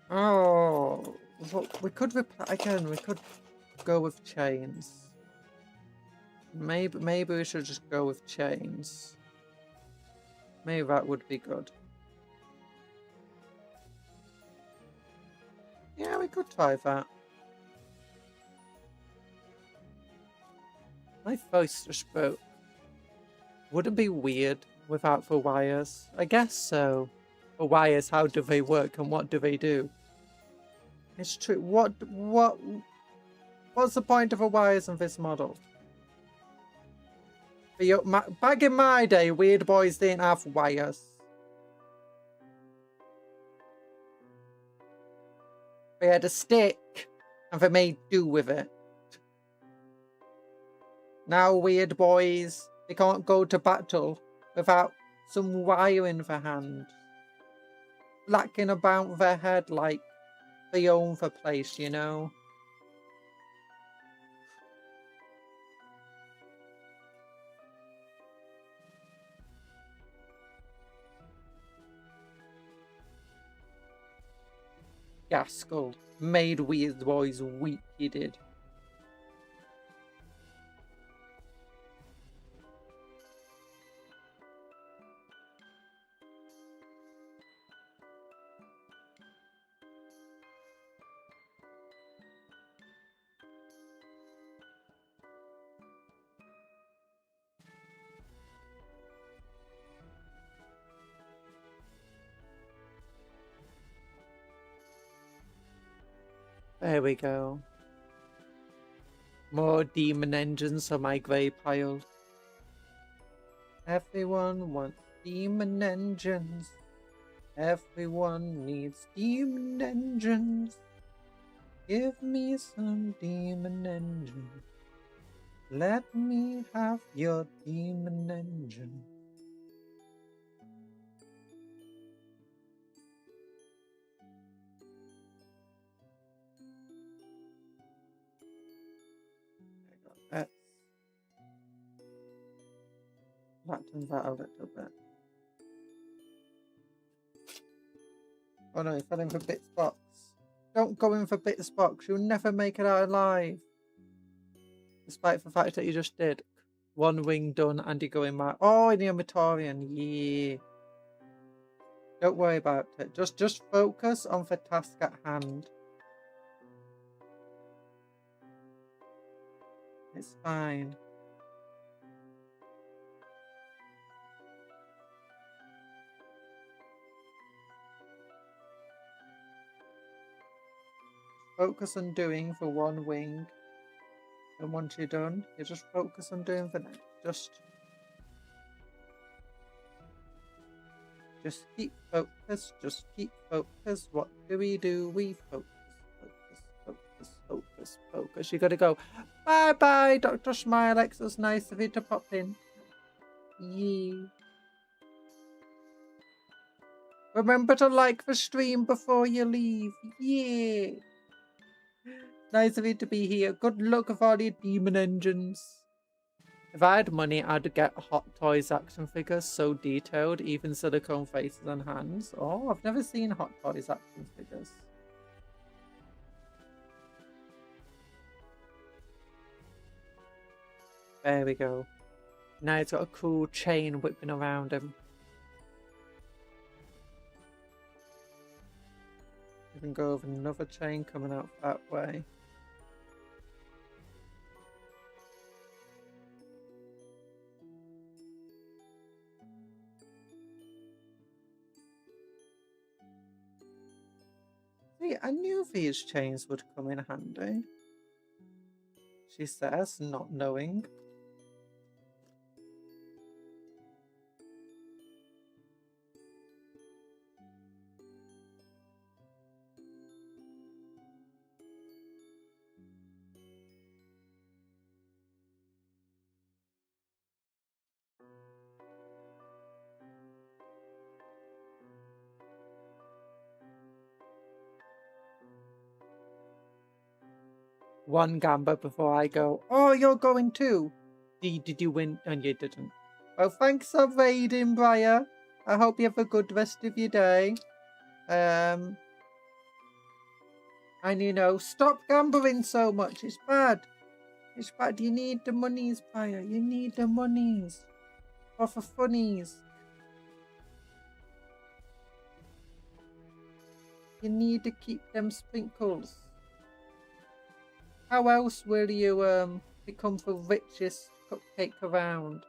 Oh, look, we could again. We could go with chains. Maybe we should just go with chains. Maybe that would be good. Yeah, we could try that. My voice just spoke. Would it be weird without the wires? I guess so. The wires, how do they work and what do they do? It's true. What's the point of the wires in this model? Back in my day, weird boys didn't have wires. They had a stick and they made do with it. Now weird boys, they can't go to battle without some wire in their hand. Lacking about their head like they own the place, you know? Gaskell made weird boys weak, he did. There we go. More demon engines on my grey pile. Everyone wants demon engines. Everyone needs demon engines. Give me some demon engines. Let me have your demon engine. Let's flatten that a little bit. Oh no, he fell in for Bits box. Don't go in for Bits box, you'll never make it out alive. Despite the fact that you just did. One wing done and you're going mad. Oh, in the Amatorian, yeah. Don't worry about it. Just focus on the task at hand. It's fine. Focus on doing the one wing. And once you're done, you just focus on doing the next. Just keep focus. Just keep focus. What do? We focus, focus, focus, focus, focus. You gotta go. Bye bye, Dr. Smilex. It was nice of you to pop in. Yeah. Remember to like the stream before you leave. Yeah. Nice of you to be here. Good luck with all your demon engines. If I had money, I'd get Hot Toys action figures so detailed, even silicone faces and hands. Oh, I've never seen Hot Toys action figures. There we go. Now he's got a cool chain whipping around him. You can go over another chain coming out that way. See, I knew these chains would come in handy. She says, not knowing. One gamba before I go. Oh, you're going too? Did you win? And you didn't. Well, thanks for raiding, Briar. I hope you have a good rest of your day. And you know, stop gambling so much. It's bad. It's bad. You need the monies, Briar. You need the monies. Or for funnies. You need to keep them sprinkles. How else will you become the richest cupcake around?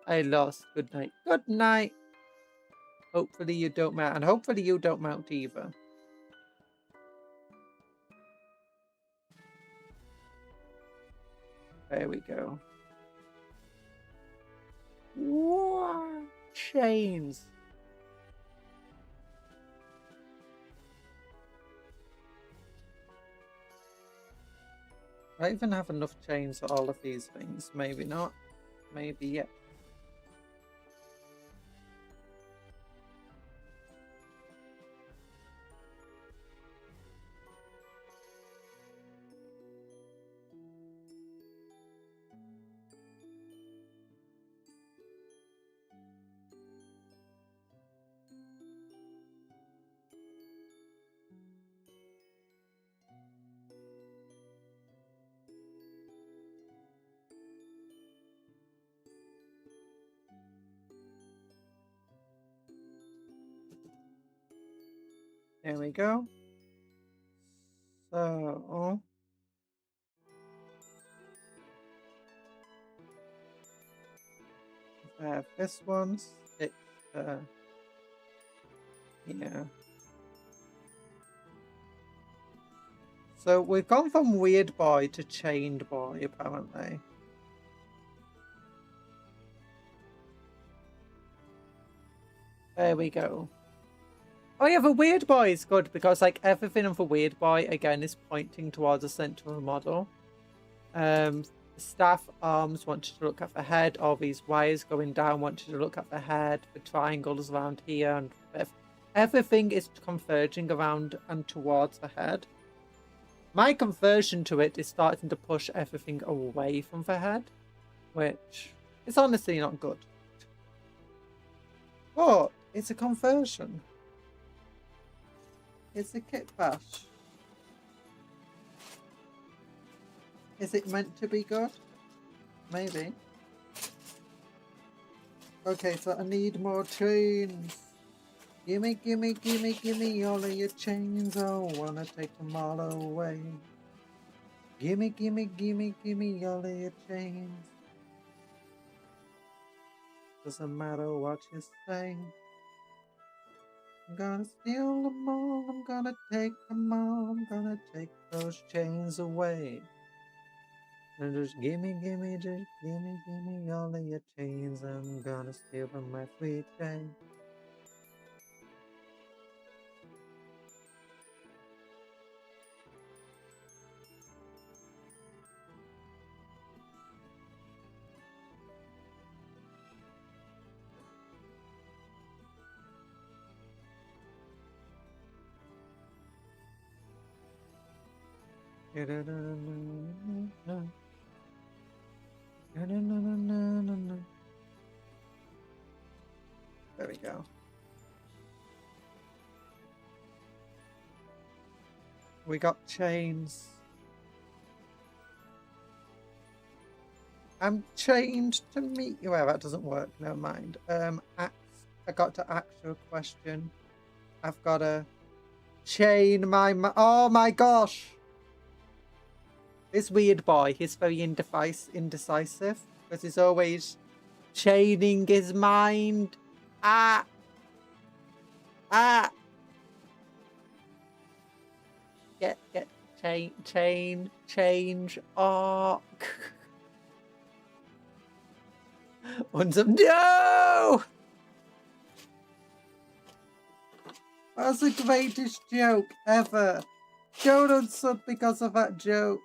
I lost. Good night. Good night. Hopefully you don't mount, and hopefully you don't mount either. There we go. Wow. Chains. I even have enough chains for all of these things. Maybe not. Maybe yeah. There we go. So I have this one stick yeah. So we've gone from weird boy to chained boy apparently. There we go. Oh yeah, the weird boy is good because like everything of the weird boy again is pointing towards the center of the model. Staff arms want you to look at the head. All these wires going down want you to look at the head. The triangles around here and everything is converging around and towards the head. My conversion to it is starting to push everything away from the head, which is honestly not good. But it's a conversion. It's a kit bash. Is it meant to be good? Maybe. Okay, so I need more chains. Gimme, gimme, gimme, gimme all of your chains. I wanna take them all away. Gimme, gimme, gimme, gimme all of your chains. Doesn't matter what you say. I'm gonna steal them all, I'm gonna take them all, I'm gonna take those chains away. And just gimme, gimme, just gimme, gimme all of your chains, I'm gonna steal them every day. There we go. We got chains. I'm chained to meet you. Well, that doesn't work. Never mind. Axe I got to ask you a question. I've got to chain my... Oh my gosh! This weird boy, he's very indecisive. Because he's always chaining his mind. Ah! Ah! Get, change. Oh! No! That's the greatest joke ever. Don't unsub because of that joke.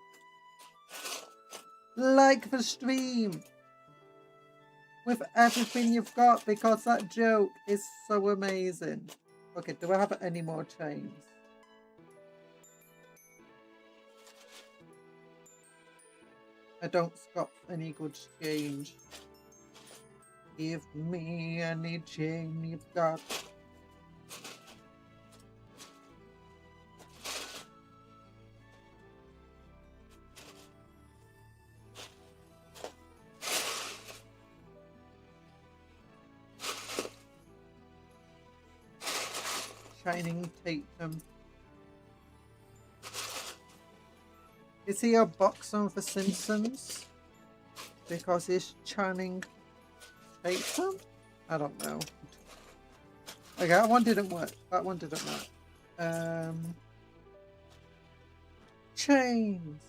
Like the stream with everything you've got because that joke is so amazing. Okay, do I have any more chains? I don't got any good change. Give me any chain you've got. Shining Tatum. Is he a Bossin for Simpsons? Because he's Channing Tatum? I don't know. Okay, that one didn't work. That one didn't work. Chains.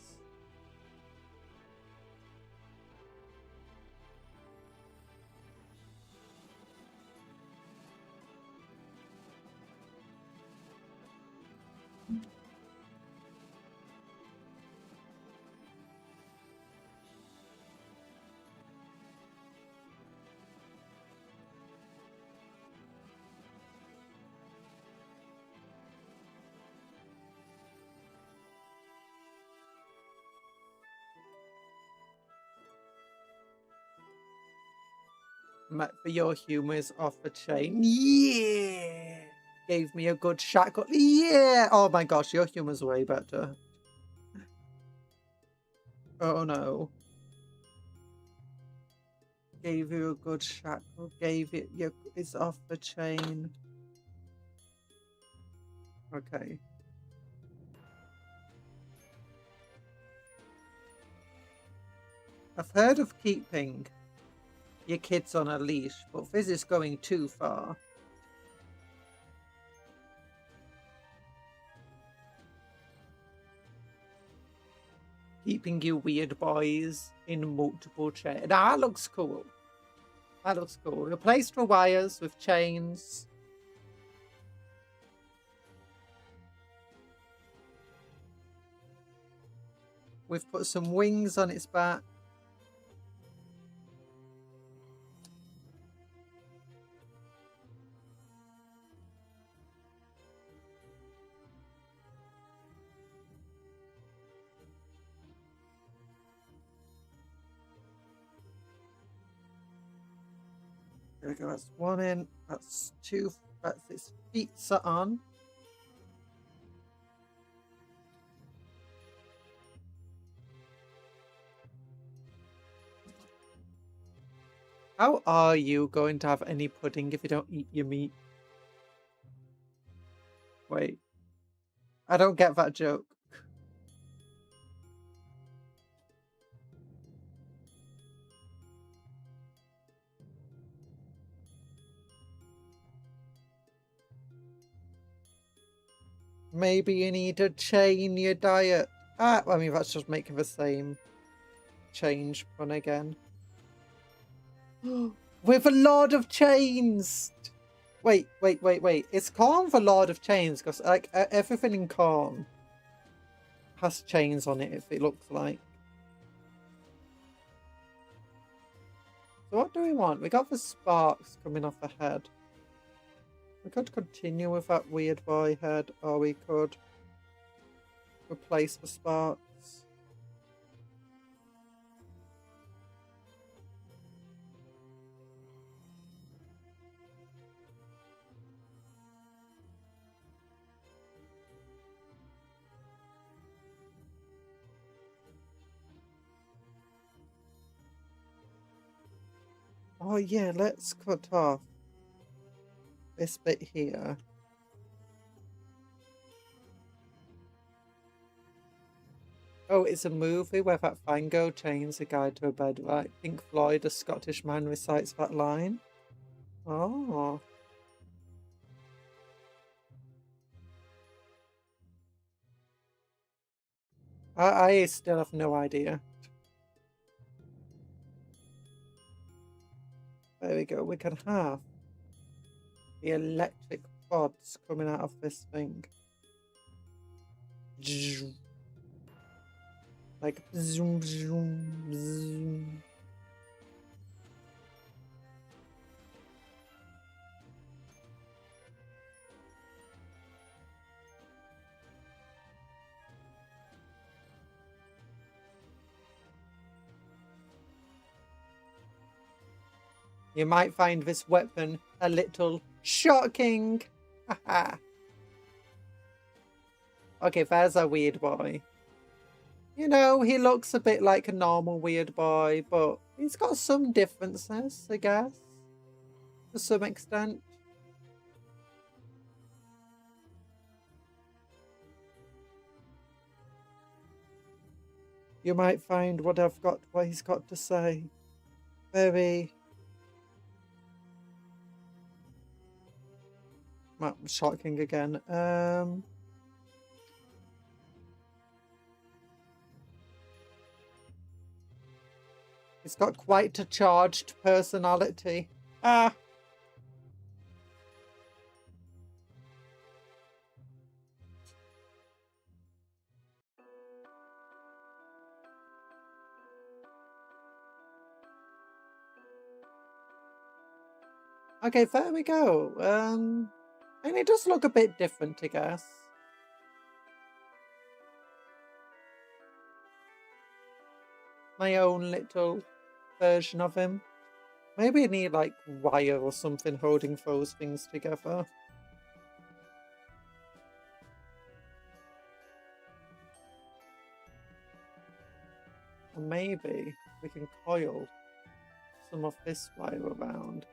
For your humour is off the chain. Yeah! Gave me a good shackle. Yeah! Oh my gosh, your humour's way better. Oh no. Gave you a good shackle. Gave it your... It's off the chain. Okay. I've heard of keeping your kids on a leash, but this is going too far. Keeping you weird boys in multiple chains. That looks cool. That looks cool. Replace the wires with chains. We've put some wings on its back. There we go, that's one in, that's two, that's its feet are on. How are you going to have any pudding if you don't eat your meat? Wait. I don't get that joke. Maybe you need to change your diet. Ah, I mean, that's just making the same change pun again. With a lot of chains! Wait. It's Corn the Lord of Chains, because like everything in Corn has chains on it, if it looks like. So what do we want? We got the sparks coming off the head. We could continue with that weird boy head, or we could replace the sparks. Oh yeah, let's cut off this bit here. Oh, it's a movie where that Fango chains a guy to a bed, right? Pink Floyd, a Scottish man, recites that line. Oh. I still have no idea. There we go. We can have the electric pods coming out of this thing. Like zoom, zoom, zoom. You might find this weapon a little shocking. Okay, there's a weird boy. You know, he looks a bit like a normal weird boy, but he's got some differences, I guess. To some extent. You might find what he's got to say very shocking again. He's got quite a charged personality. Ah. Okay, there we go. And it does look a bit different, I guess. My own little version of him. Maybe I need like wire or something holding those things together. Or maybe we can coil some of this wire around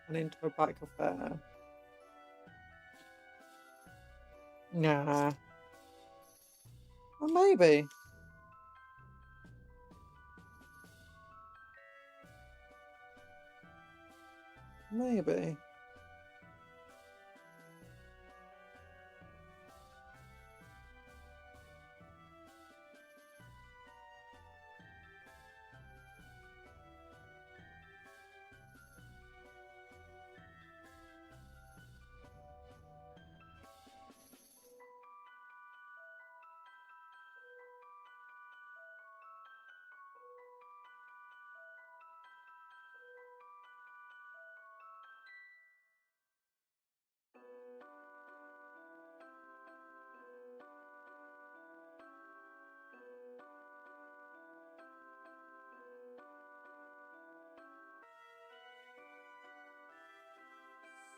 and into the back of there. Nah. Or maybe. Maybe.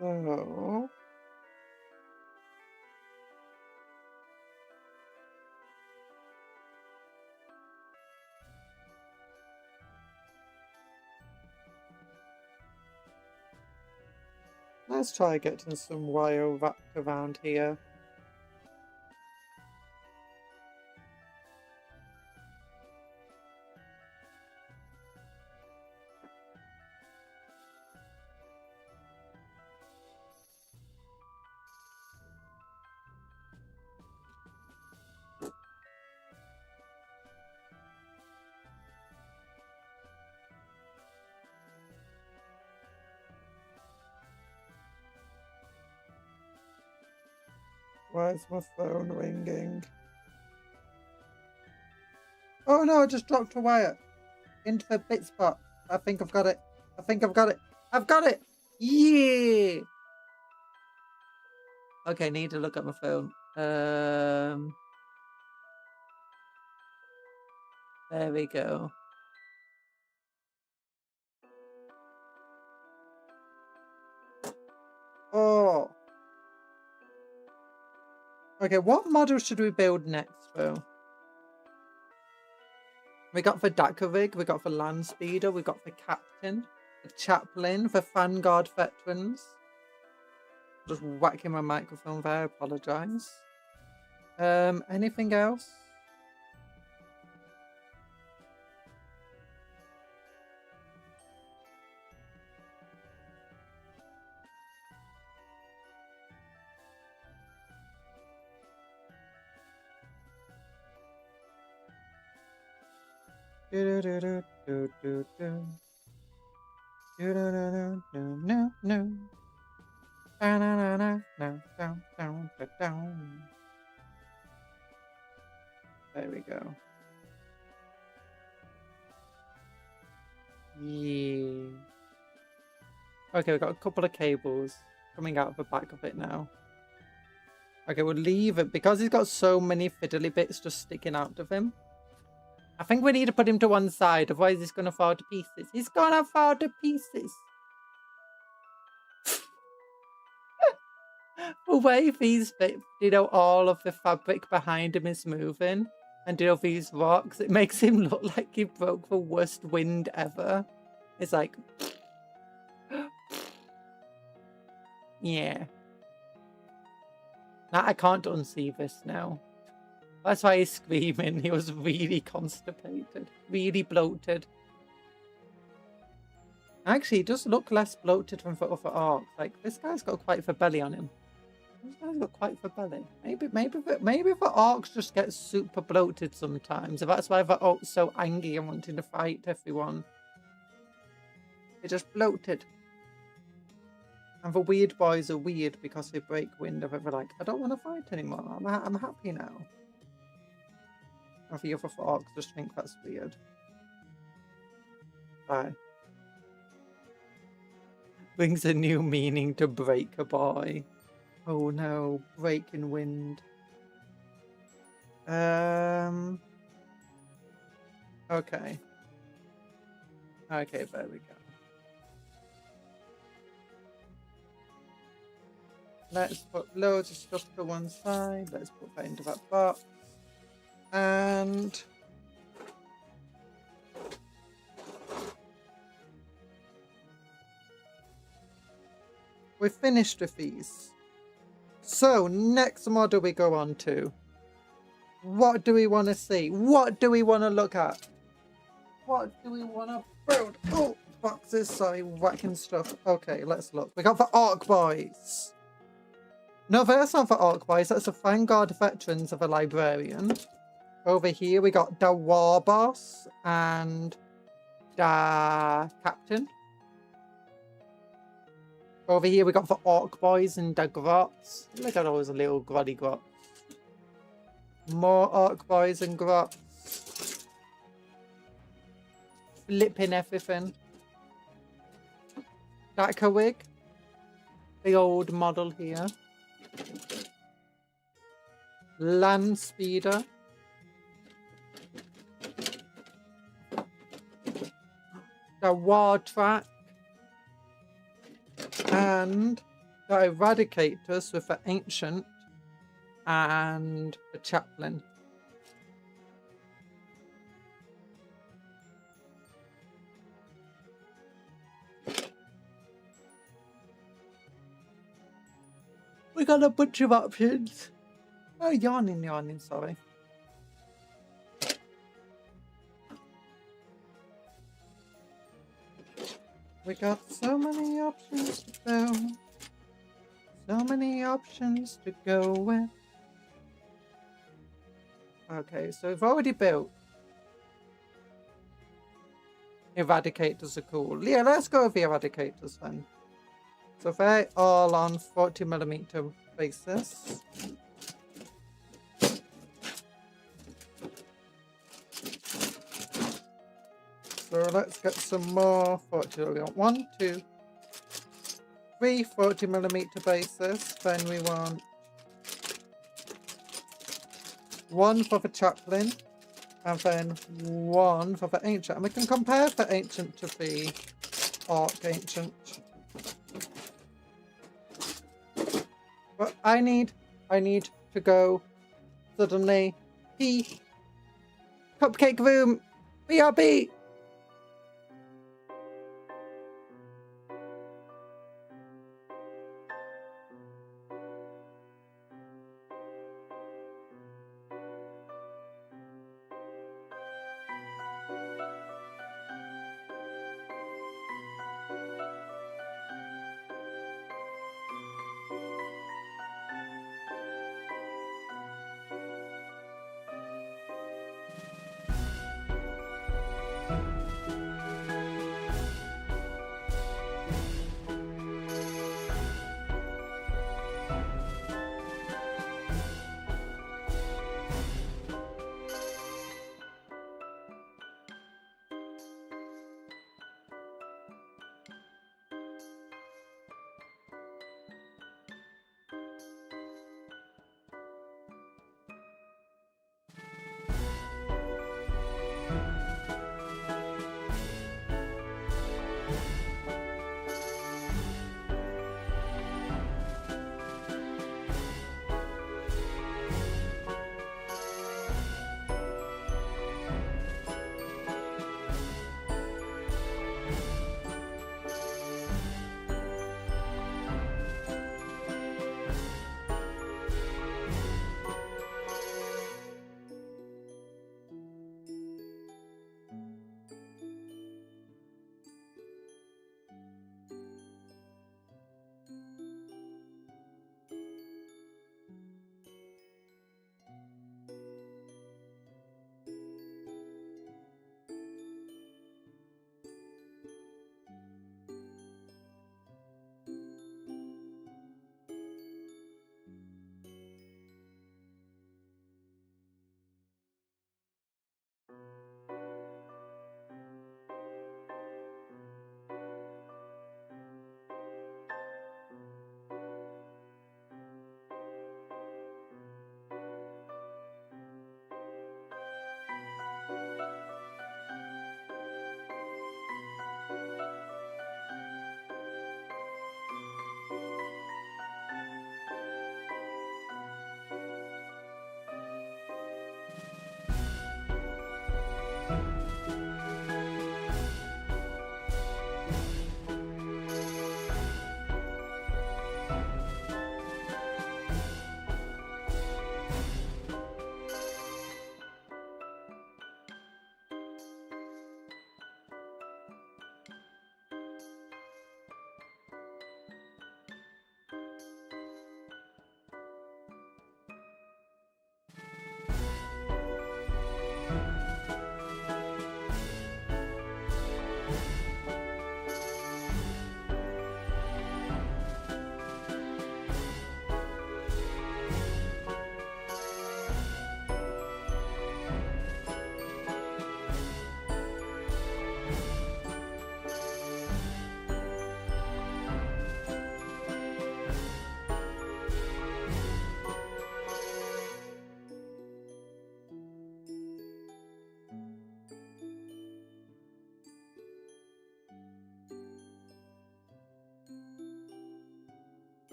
So let's try getting some wire wrapped around here. Why is my phone ringing? Oh no, I just dropped a wire into the bit spot. I think I've got it. I think I've got it. I've got it! Yeah! Okay, need to look at my phone. There we go. Oh. Okay, what model should we build next, though? We got the Dakarig, we got the Land Speeder, we got the Captain, the Chaplain, the Vanguard Veterans. Just whacking my microphone there, I apologise. Anything else? There we go. Yeah. Okay, we've got a couple of cables coming out of the back of it now. Okay, we'll leave it because he's got so many fiddly bits just sticking out of him. I think we need to put him to one side, otherwise he's going to fall to pieces. He's going to fall to pieces. The way these bits, all of the fabric behind him is moving, and these rocks, it makes him look like he broke the worst wind ever. It's like, yeah. Now I can't unsee this now. That's why he's screaming. He was really constipated, really bloated. Actually, he does look less bloated than the other orcs. Like, this guy's got quite the belly on him. This guy's got quite the belly. Maybe the orcs just get super bloated sometimes. And that's why the orcs so angry and wanting to fight everyone. They're just bloated. And the weird boys are weird because they break wind and they're like, I don't want to fight anymore. I'm happy now. And the other orcs just think that's weird. Bye. Brings a new meaning to break a boy. Oh no, breaking wind. Okay. Okay, there we go. Let's put loads of stuff to one side. Let's put that into that box. And we're finished with these. So next model we go on to. What do we want to see? What do we want to look at? What do we want to build? Oh, boxes, sorry, whacking stuff. Okay, let's look. We got the Orc Boys. No, that's not the Orc Boys. That's the Vanguard Veterans of a Librarian. Over here we got the War Boss and the Captain. Over here we got the Orc Boys and the Grots. Look at those little grotty grots. More Orc Boys and Grots. Flipping everything. Darker wig. The old model here. Land Speeder. The War Track. And the Eradicators with the Ancient and the Chaplain. We got a bunch of options. Oh, yawning, sorry. We got so many options to go. So many options to go with. Okay, so we've already built. Eradicators are cool. Yeah, let's go with the Eradicators then. So they're all on 40mm basis. So let's get some more 40. We want 1, 2, 3 40mm bases. Then we want 1 for the Chaplain. And then 1 for the Ancient. And we can compare the Ancient to the Orc Ancient. But I need to go suddenly. Cupcake room. BRB.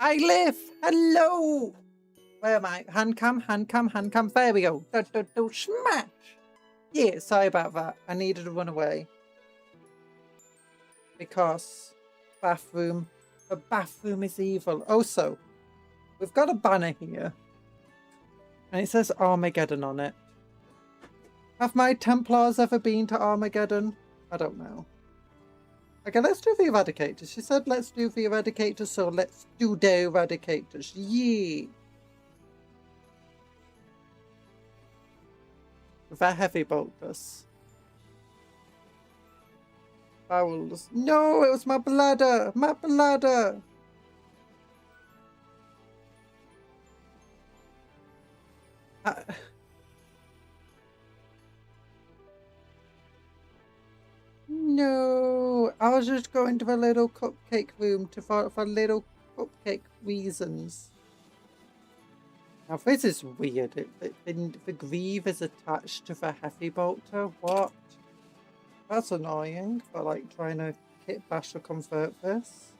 I live. Hello. Where am I? Hand cam, hand cam, hand cam. There we go. Smash. Yeah, sorry about that. I needed to run away. Because bathroom. The bathroom is evil. Also, we've got a banner here. And it says Armageddon on it. Have my Templars ever been to Armageddon? I don't know. Okay, let's do the Eradicators. She said let's do the Eradicators, so let's do the Eradicators. Yee! The heavy bolters. Bowels. No, it was my bladder! My bladder! No, I was just going to the little cupcake room for little cupcake reasons. Now this is weird. The greave is attached to the heavy bolter. What? That's annoying for like trying to kit bash or convert this.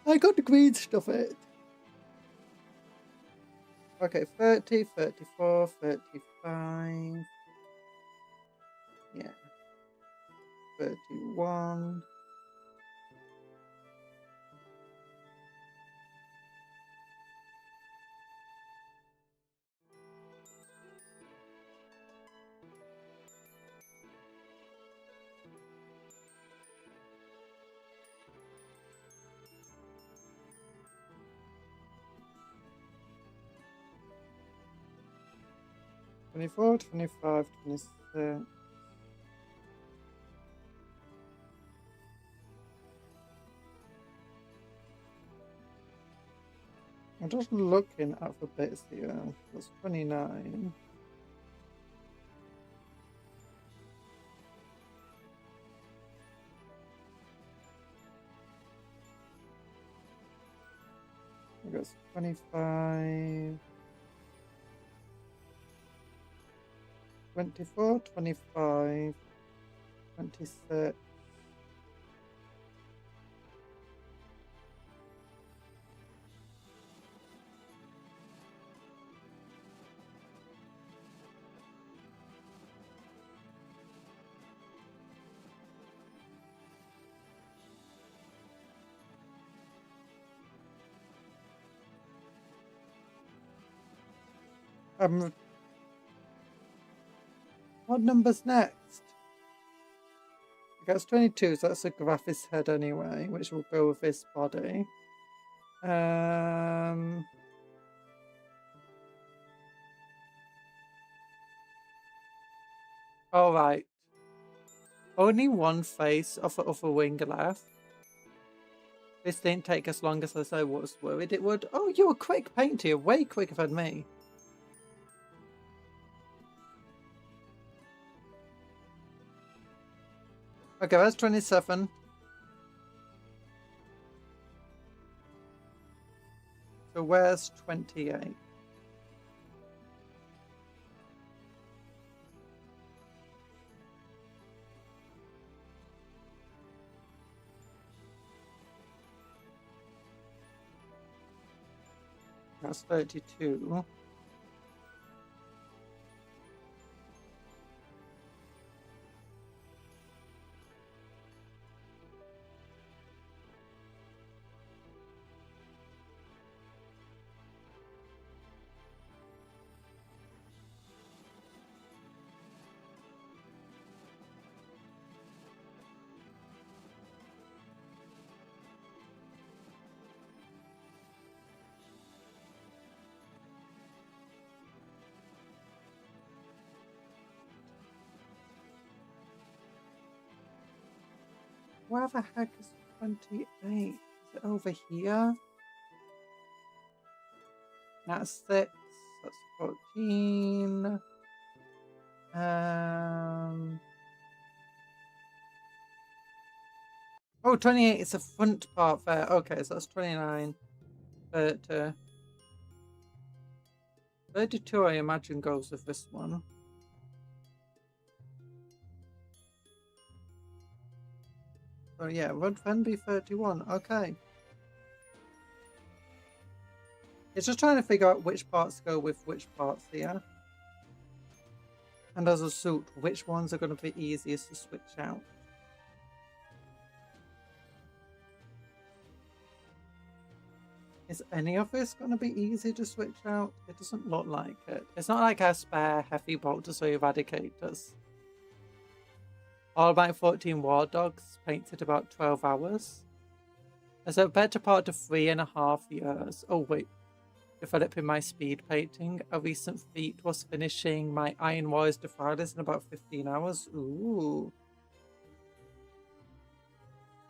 I got the green stuff it. Okay, 30, 34, 35. Yeah. 31. $24, $25, $26. I'm just looking at the bits here. That's 29. I guess 25. 24, 25, 26. What number's next? I guess 22, so that's a Graphis head anyway, which will go with this body. Alright. Only one face of the other wing left. This didn't take as long as I was worried it would. Oh, you're a quick painter. You're way quicker than me. Okay, that's 27. So where's 28? That's 32. Where the heck is 28? Is it over here? That's 6. That's 14. Oh, 28 is the front part there. Okay, so that's 29. 30. 32, I imagine, goes with this one. Oh yeah, would then be 31. Okay. It's just trying to figure out which parts go with which parts here. And as a suit, which ones are going to be easiest to switch out. Is any of this going to be easy to switch out? It doesn't look like it. It's not like a spare heavy bolters or eradicators. All my 14 war dogs painted about 12 hours. As a better part of 3.5 years. Oh wait. Developing my speed painting. A recent feat was finishing my Iron Warriors Defilers in about 15 hours. Ooh.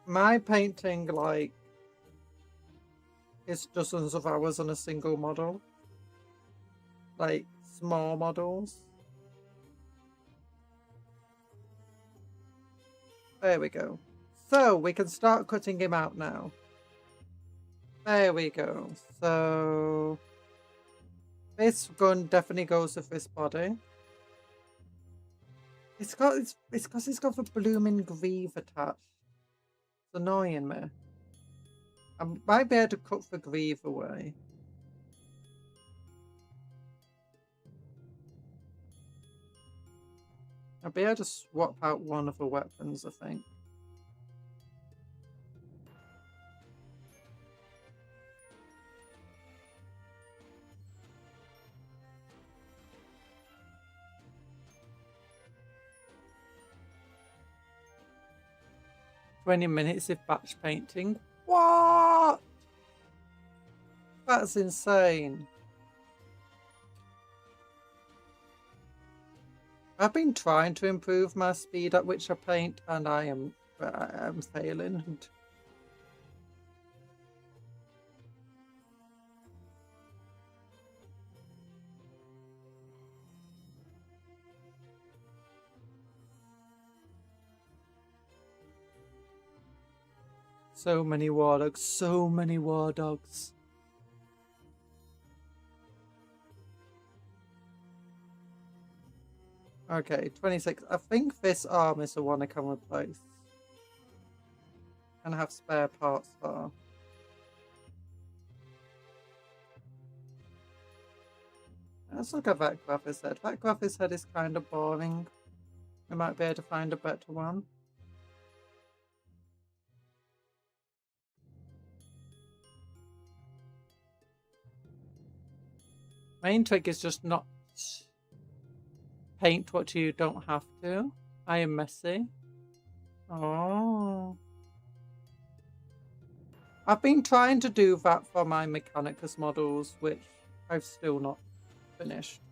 My painting, like, is dozens of hours on a single model. Like, small models. There we go. So, we can start cutting him out now. There we go. So, this gun definitely goes with this body. It's because it's got the blooming greave attached. It's annoying me. I might be able to cut the greave away. I'll be able to swap out one of the weapons, I think. "20 minutes of batch painting." What? That's insane. I've been trying to improve my speed at which I paint, and I am failing. So many war dogs, so many war dogs. Okay, 26. I think this arm is the one I can replace. And have spare parts for. Let's look at that graphics head. That graphics head is kind of boring. We might be able to find a better one. Main trick is just not paint what you don't have to. I am messy. Oh. I've been trying to do that for my Mechanicus models, which I've still not finished.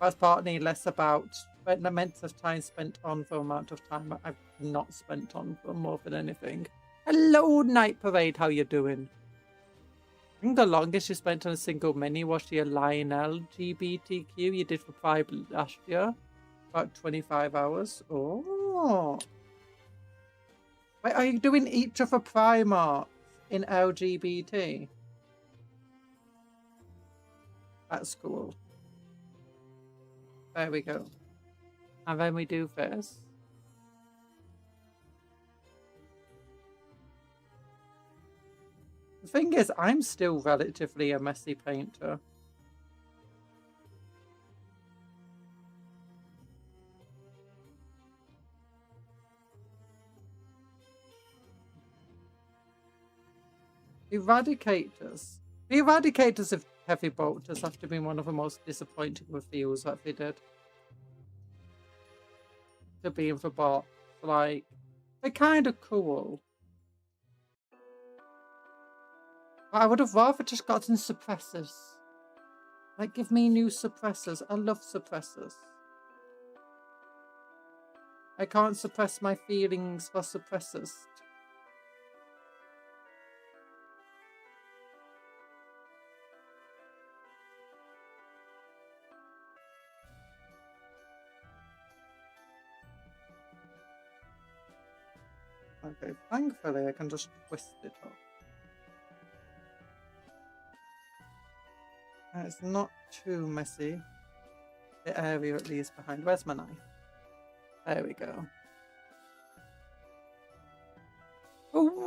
That's partly less about the amount of time spent on the amount of time I've not spent on them more than anything. Hello, Night Parade, how you doing? I think the longest you spent on a single mini was your Lionel GBTQ you did for Pride last year. About 25 hours. Oh. Wait, are you doing each of the Primarchs in LGBT? That's cool. There we go. And then we do this. The thing is, I'm still relatively a messy painter. Eradicators. The Eradicators of Heavy Bolters have to be one of the most disappointing reveals that they did. To be in the box. Like, they're kind of cool. But I would have rather just gotten suppressors. Like, give me new suppressors. I love suppressors. I can't suppress my feelings for suppressors. Okay, thankfully I can just twist it up. And it's not too messy. The area at least behind. Where's my knife? There we go.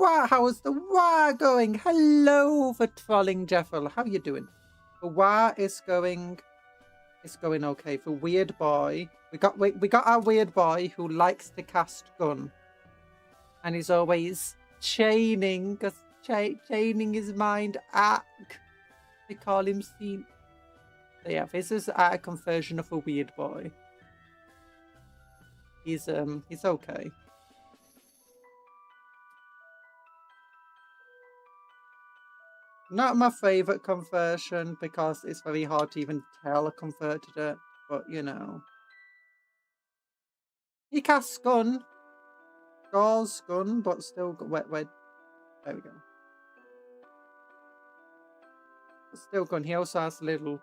war. How's the war going? Hello, for trolling Jeffel. How you doing? The war is going. It's going okay. For weird boy, we got our weird boy who likes to cast gun, and he's always chaining his mind. They call him scene. So yeah, this is our conversion of a weird boy. He's okay. Not my favorite conversion because it's very hard to even tell I converted it, but you know. He casts gun. Scores gun, but still wet. There we go. But still gun. He also has little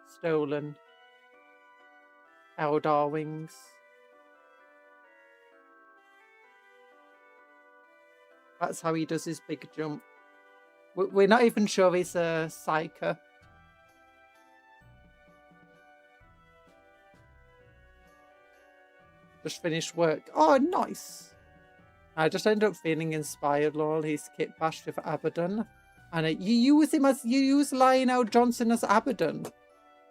stolen Eldar wings. That's how he does his big jump. We're not even sure he's a psyker. Just finished work. Oh, nice. I just end up feeling inspired, lol. He's kit bashed with Abaddon. And you use Lionel Johnson as Abaddon.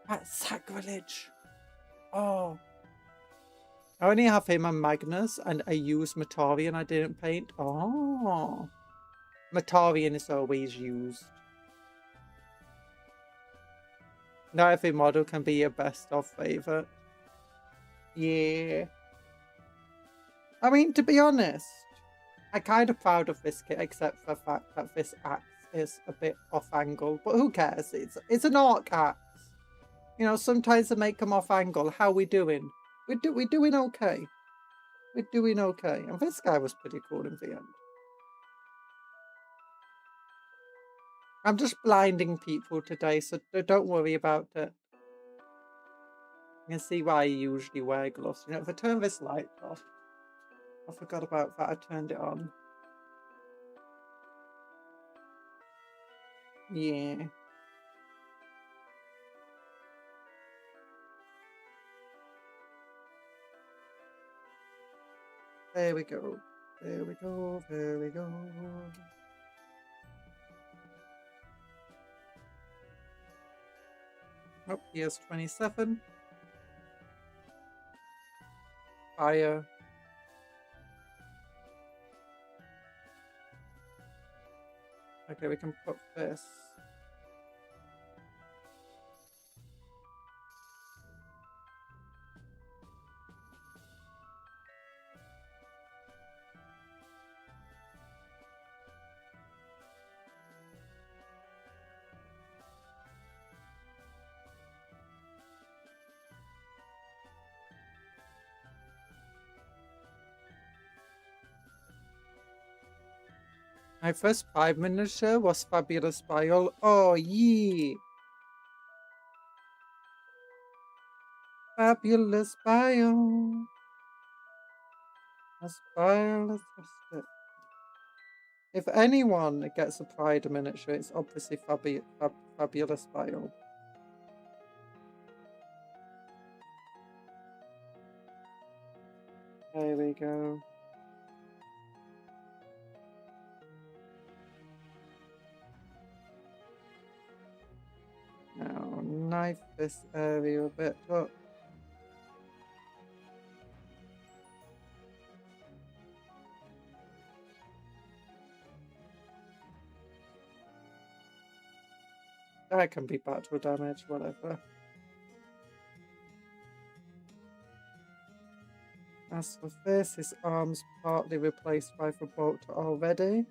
That's sacrilege. Oh. I only have him and Magnus, and I use Matarian I didn't paint. Oh. Matarian is always used. Not every model can be your best of favourite. Yeah. I mean, to be honest, I'm kind of proud of this kit, except for the fact that this axe is a bit off angle. But who cares? It's an orc axe. You know, sometimes they make them off angle. How we doing? We're doing okay. We're doing okay. And this guy was pretty cool in the end. I'm just blinding people today, so don't worry about it. You can see why I usually wear gloves. You know, if I turn this light off, I forgot about that. I turned it on. Yeah. There we go. There we go. There we go. Oh, here's 27. Fire. Okay, we can put this. My first 5 miniature was Fabulous Bile. Oh, yeah. Fabulous Bile. As Bile as it. If anyone gets a Pride miniature, it's obviously Fabulous Bile. There we go. Now, knife this area a bit up. That can be battle damage, whatever. As for this, his arm's partly replaced by the bolt already.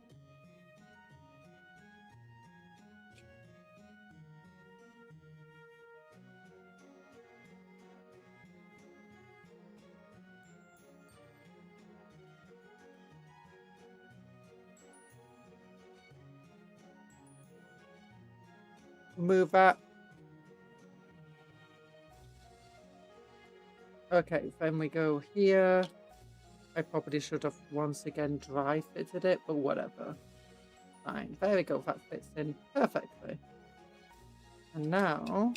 Move that. Okay, then we go here. I probably should have once again dry fitted it, but whatever. Fine. There we go. That fits in perfectly. And now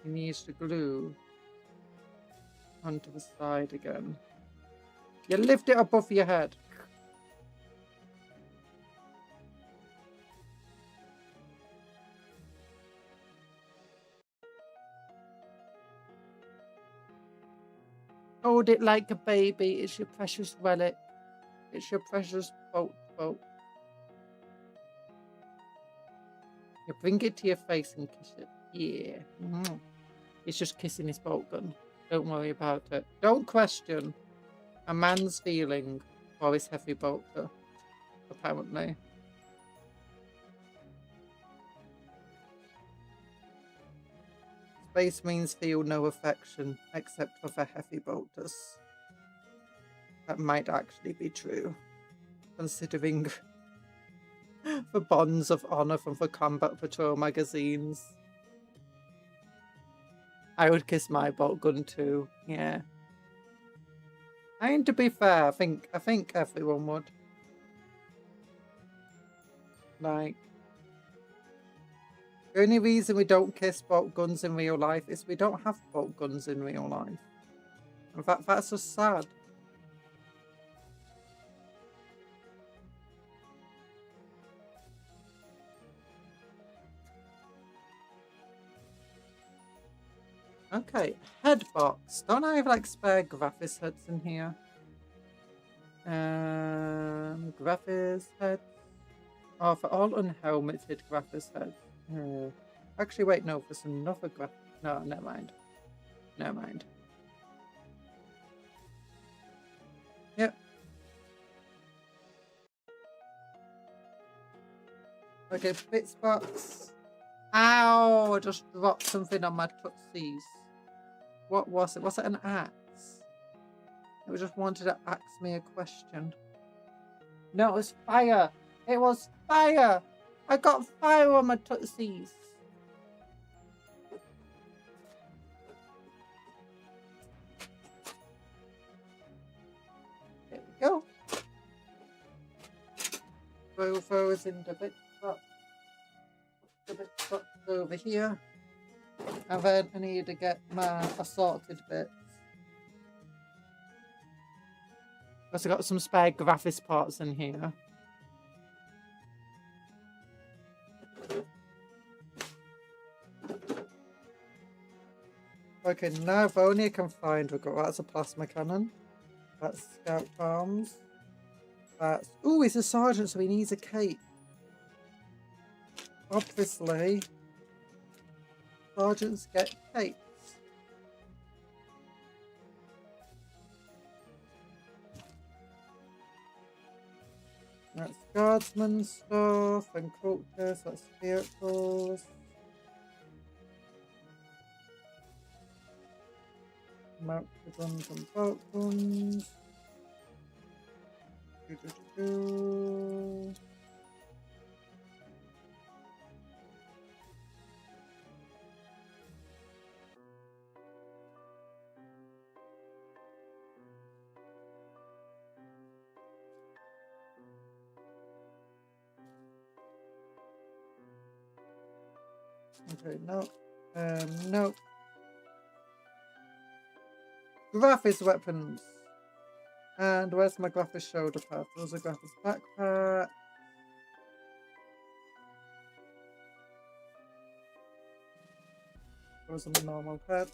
he needs to glue onto the side again. You lift it above your head. Hold it like a baby. It's your precious relic. It's your precious boat. You bring it to your face and kiss it. Yeah. He's just kissing his bolt gun. Don't worry about it. Don't question a man's feeling for his heavy bolter, apparently. Space Marines feel no affection except for the heavy bolters. That might actually be true, considering the bonds of honor from the Combat Patrol magazines. I would kiss my bolt gun too, yeah. I mean, to be fair, I think everyone would. Like, the only reason we don't kiss bolt guns in real life is we don't have bolt guns in real life. In fact, that's just sad. Okay, head box. Don't I have like spare Graphis heads in here? Graphis heads. Oh, for all unhelmeted Graphis heads. Actually, wait, no, there's another Graphis. No, never mind. Never mind. Yep. Okay, bits box. Ow! I just dropped something on my tootsies. What was it? Was it an axe? It just wanted to ask me a question. No, it was fire. It was fire. I got fire on my tootsies. There we go. Throw us in the bit box. The bit box over here. And then I need to get my assorted bits. Also got some spare Graphis parts in here. Okay, now if only I can find, we've got that's a plasma cannon. That's scout arms. That's, ooh, he's a sergeant, so he needs a cape. Obviously, sergeants get capes. That's guardsman stuff and cultures, that's vehicles. Mount guns and bolt guns. Okay, no. No. Graphis weapons. And where's my Graphis shoulder pad? There's a Graphis backpack. Those are the normal pads.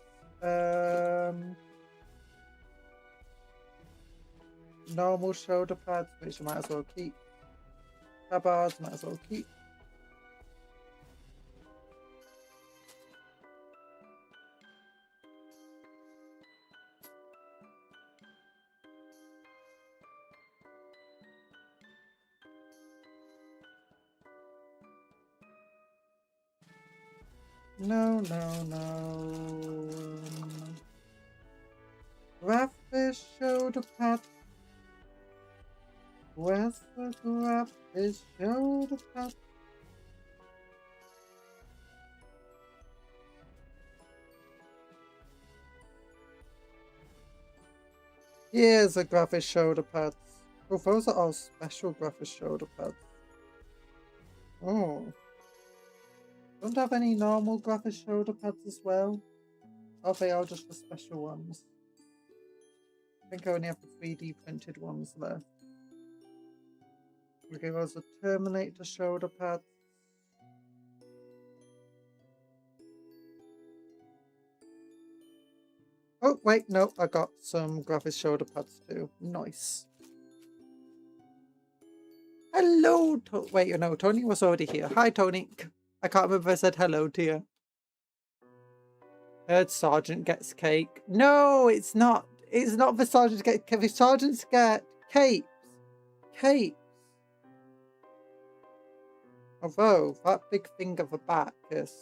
Normal shoulder pads, which you might as well keep. Tabards, might as well keep. No. Graphis shoulder pad. Where's the Graphis shoulder pad? Here's a Graphis shoulder pads. Oh, those are all special Graphis shoulder pads. Oh. Don't have any normal Graphis shoulder pads as well? Or are they all just the special ones? think I only have the 3D printed ones left. We'll give us a Terminator shoulder pad. Oh, wait, no, I got some graphics shoulder pads too. Nice. Hello, wait, you know, Tony was already here. Hi, Tony. I can't remember if I said hello to you. Heard Sergeant gets cake. No, it's not. It's not the Sergeants get cake. The Sergeants get capes. Capes. Although, that big thing at the back is...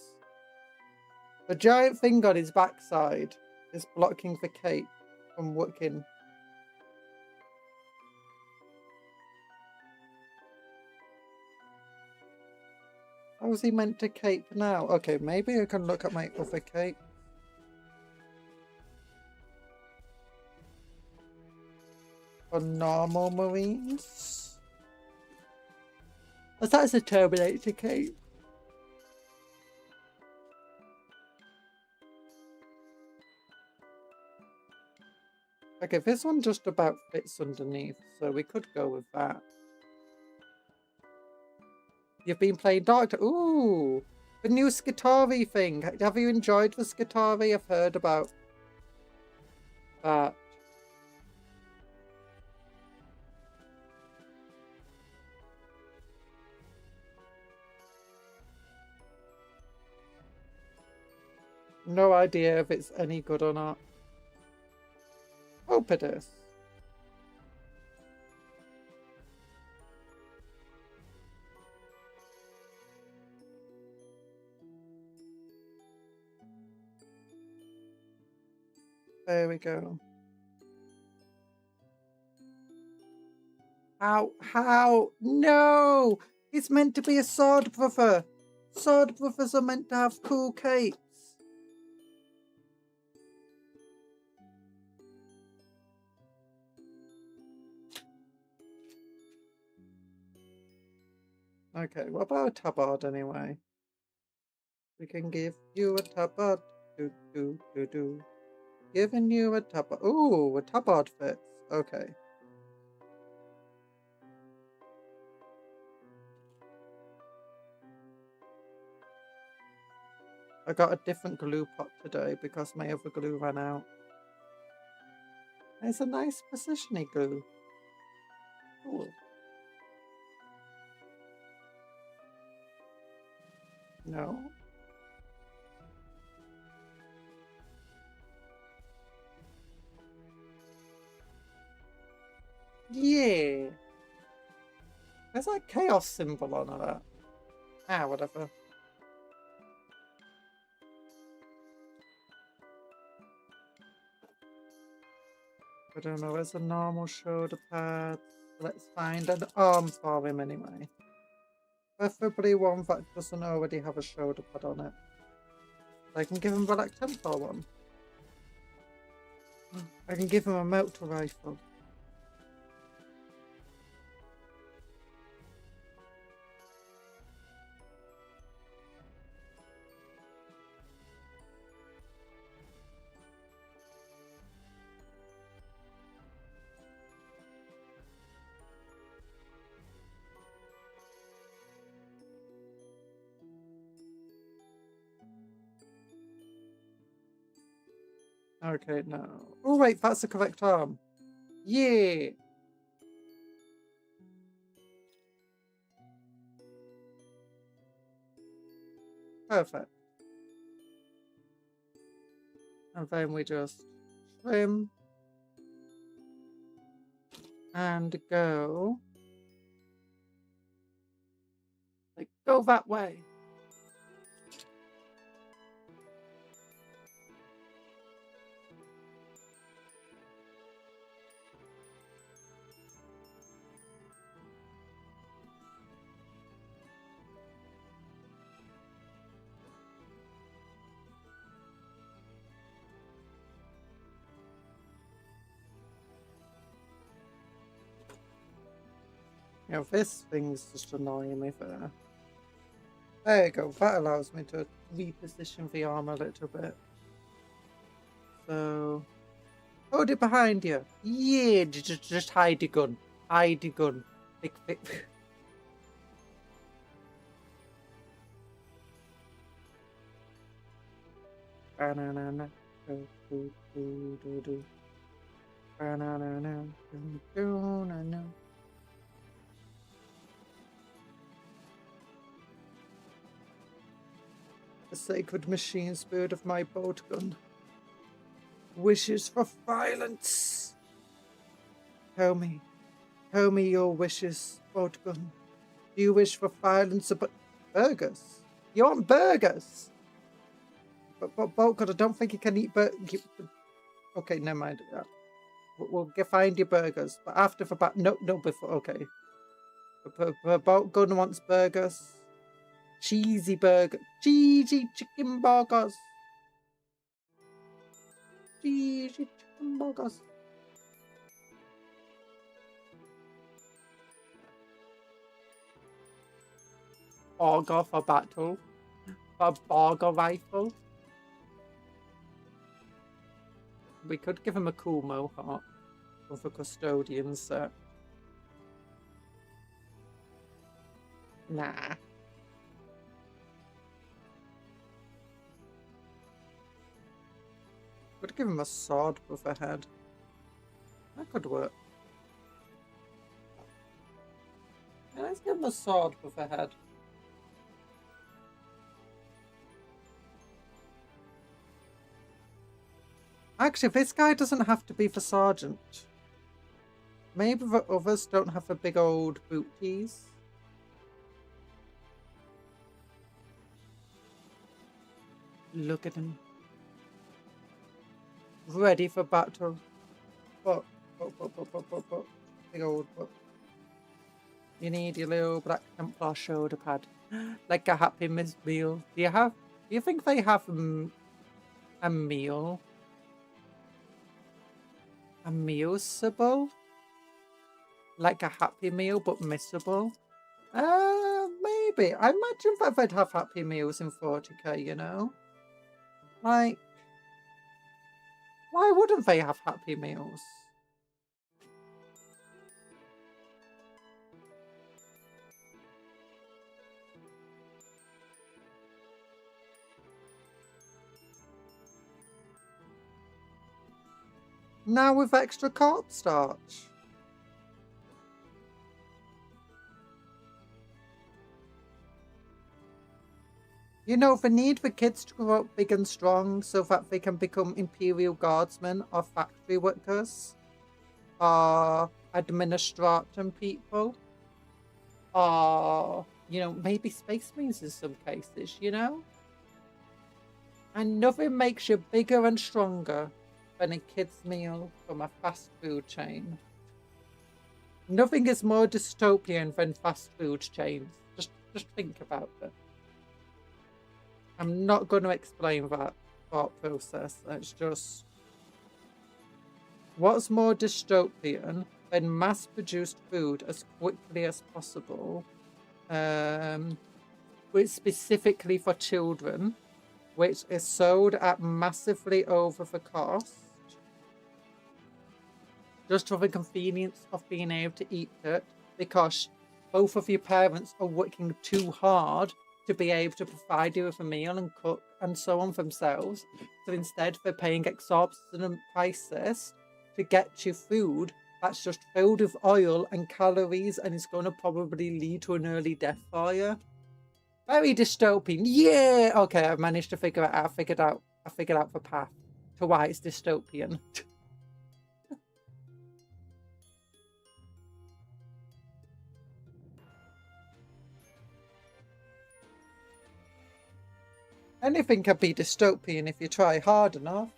The giant thing on his backside is blocking the cape from working. How is he meant to cape now? Okay, maybe I can look at my other cape. For normal Marines. Oh, that's a Terminator cape. Okay, this one just about fits underneath, so we could go with that. You've been playing Doctor. Ooh, the new Skitarii thing. Have you enjoyed the Skitarii? I've heard about that. No idea if it's any good or not. Hope it is. There we go. How? No! It's meant to be a sword brother. Sword brothers are meant to have cool capes. Okay, what about a tabard anyway? We can give you a tabard. Do. Giving you a tabard. Ooh, a tabard fits. Okay. I got a different glue pot today because my other glue ran out. It's a nice precision-y glue. Cool. No. Yeah. There's like chaos symbol on that. Ah, whatever. I don't know, there's a normal shoulder pad. Let's find an arm for him anyway. Preferably one that doesn't already have a shoulder pad on it. I can give him the Black Templar one. I can give him a motor rifle. Okay, no. Oh wait, that's the correct arm. Yeah. Perfect. And then we just trim and go. Like, go that way. You know, this thing's just annoying me there. There you go, that allows me to reposition the arm a little bit. So, Hold it behind you. Yeah, just hide your gun. Hide your gun. Big. Banana. Banana. The sacred machine spirit of my bolt gun wishes for violence. Tell me your wishes, bolt gun. Do you wish for violence about burgers? You want burgers? But bolt gun, I don't think you can eat burgers. Okay, never mind. We'll find your burgers, but after for back. No, before. Okay. Bolt gun wants burgers. Cheesy burger. Cheesy chicken burgers. Cheesy chicken burgers. Auger for battle. For auger rifle. We could give him a cool mohawk with a custodian set. Nah. Could give him a sword with a head. That could work. Yeah, let's give him a sword with a head. Actually, this guy doesn't have to be for sergeant. Maybe the others don't have the big old booties. Look at him. Ready for battle. But. Big old but. You need your little black Templar shoulder pad. Like a Happy Meal. Do you think they have a meal? A meal-sable? Like a Happy Meal but missable? Maybe. I imagine that they'd have Happy Meals in 40k, you know? Like, why wouldn't they have Happy Meals? Now with extra cornstarch. You know, they need the kids to grow up big and strong so that they can become Imperial Guardsmen or factory workers or administratum people or, you know, maybe Space Marines in some cases, you know? And nothing makes you bigger and stronger than a kid's meal from a fast food chain. Nothing is more dystopian than fast food chains. Just think about it. I'm not going to explain that thought process. It's just... What's more dystopian than mass-produced food as quickly as possible, which specifically for children, which is sold at massively over the cost, just for the convenience of being able to eat it, because both of your parents are working too hard to be able to provide you with a meal and cook and so on themselves. So instead they're paying exorbitant prices to get you food that's just filled with oil and calories and is going to probably lead to an early death for you. Very dystopian. Yeah! Okay, I've managed to figure it out. I figured out the path to why it's dystopian. Anything can be dystopian if you try hard enough.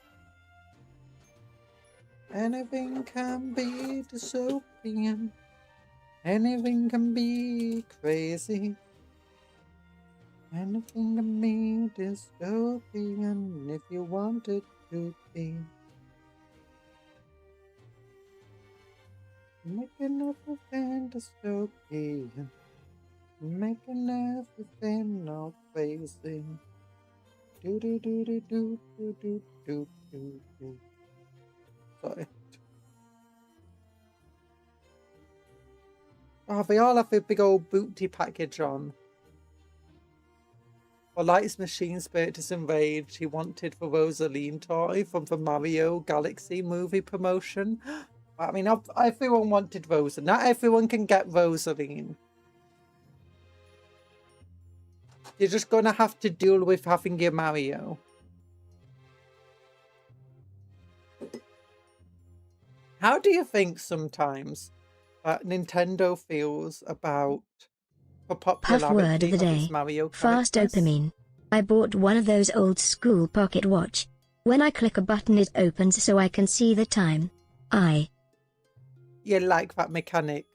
Anything can be dystopian. Anything can be crazy. Anything can be dystopian if you want it to be. Making everything dystopian. Making everything all crazy. Do do do do do do do do do do. Sorry. Oh, they all have a big old booty package on. For Light's Machine Spirit is enraged. He wanted the Rosaline toy from the Mario Galaxy movie promotion. I mean, everyone wanted Rosaline. Not everyone can get Rosaline. You're just going to have to deal with having your Mario. How do you think sometimes that Nintendo feels about the Puff word popularity of the of its day. Mario Fast characters? dopamine. I bought one of those old school pocket watch. When I click a button it opens so I can see the time. You like that mechanic.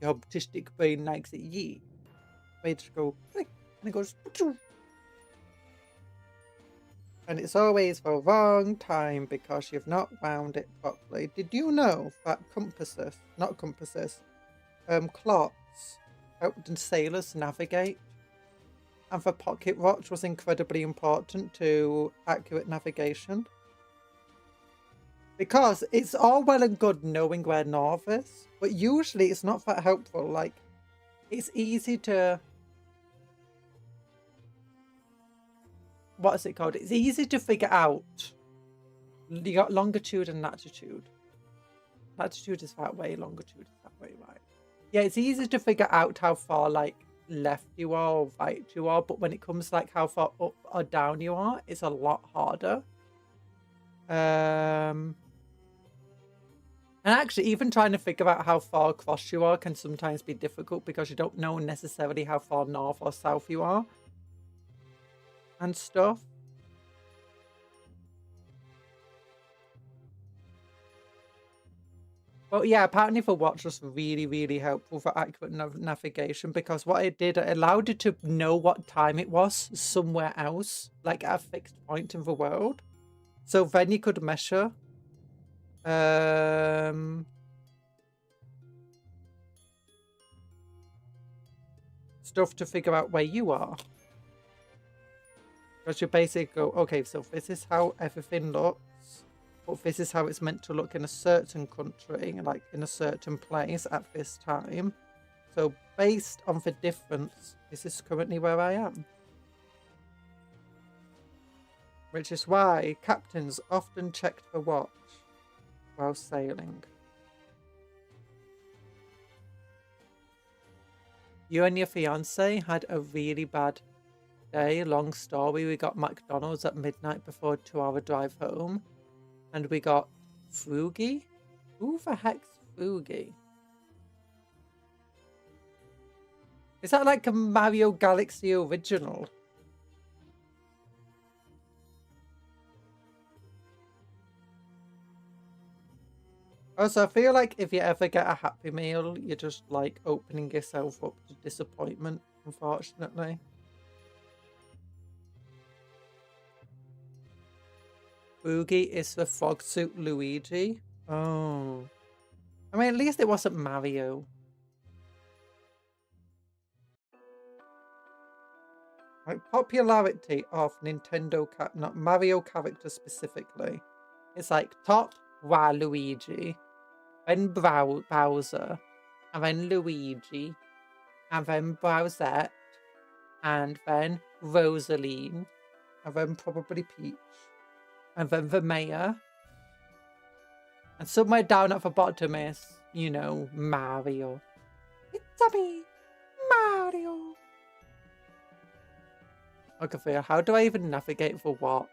Your autistic brain likes it. Yeet. Wait to go click and it goes. And it's always the wrong time because you've not wound it properly. Did you know that clocks helped sailors navigate? And the pocket watch was incredibly important to accurate navigation. Because it's all well and good knowing where north is, but usually it's not that helpful. Like, it's easy to... What is it called? It's easy to figure out. You got longitude and latitude. Latitude is that way, longitude is that way, right? Yeah, it's easy to figure out how far, like, left you are or right you are, but when it comes to, like, how far up or down you are, it's a lot harder. And actually, even trying to figure out how far across you are can sometimes be difficult because you don't know necessarily how far north or south you are. And stuff. But yeah, apparently the watch was really, really helpful for accurate navigation because what it did, it allowed you to know what time it was somewhere else, like at a fixed point in the world. So then you could measure stuff to figure out where you are. Because you basically go, okay, so this is how everything looks, but this is how it's meant to look in a certain country, like in a certain place at this time. So based on the difference, this is currently where I am. Which is why captains often checked the watch while sailing. You and your fiance had a really bad day. Long story. We got McDonald's at midnight before a 2-hour drive home. And we got Frugy? Who the heck's Frugy? Is that like a Mario Galaxy original? Also, I feel like if you ever get a Happy Meal, you're just like opening yourself up to disappointment, unfortunately. Boogie is the frog suit Luigi. Oh. I mean, at least it wasn't Mario. Like, popularity of Nintendo, not Mario characters specifically. It's like top Waluigi, then Bowser, and then Luigi, and then Bowsette, and then Rosaline, and then probably Peach, and then the mayor. And somewhere down at the bottom is, you know, Mario. It's me, Mario. Okay, how do I even navigate the watch?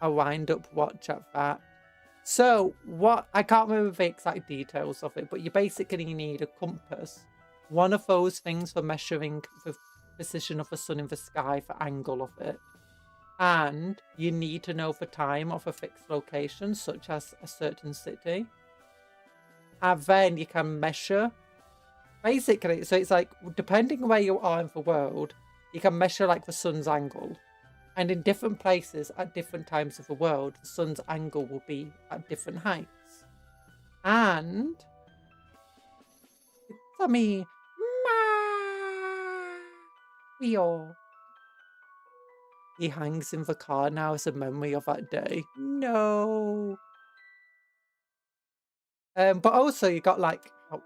A wind-up watch at that. So, I can't remember the exact details of it, but you basically need a compass. One of those things for measuring the position of the sun in the sky, the angle of it. And you need to know the time of a fixed location, such as a certain city. And then you can measure. Basically, so it's like, depending where you are in the world, you can measure like the sun's angle. And in different places at different times of the world, the sun's angle will be at different heights. And it's me, Mario. He hangs in the car now as a memory of that day. No. But also you got like, oh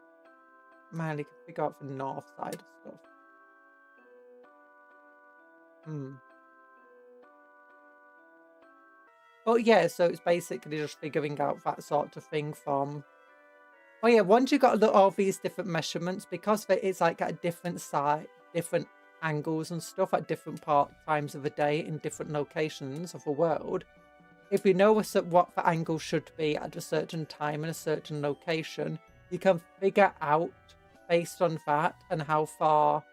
man, you can figure out the north side of stuff. But yeah, so it's basically just figuring out that sort of thing from. Oh yeah, once you got all these different measurements, because it's like at a different side, different angles and stuff at different times of the day in different locations of the world. If you know what the angle should be at a certain time in a certain location, you can figure out based on that and how far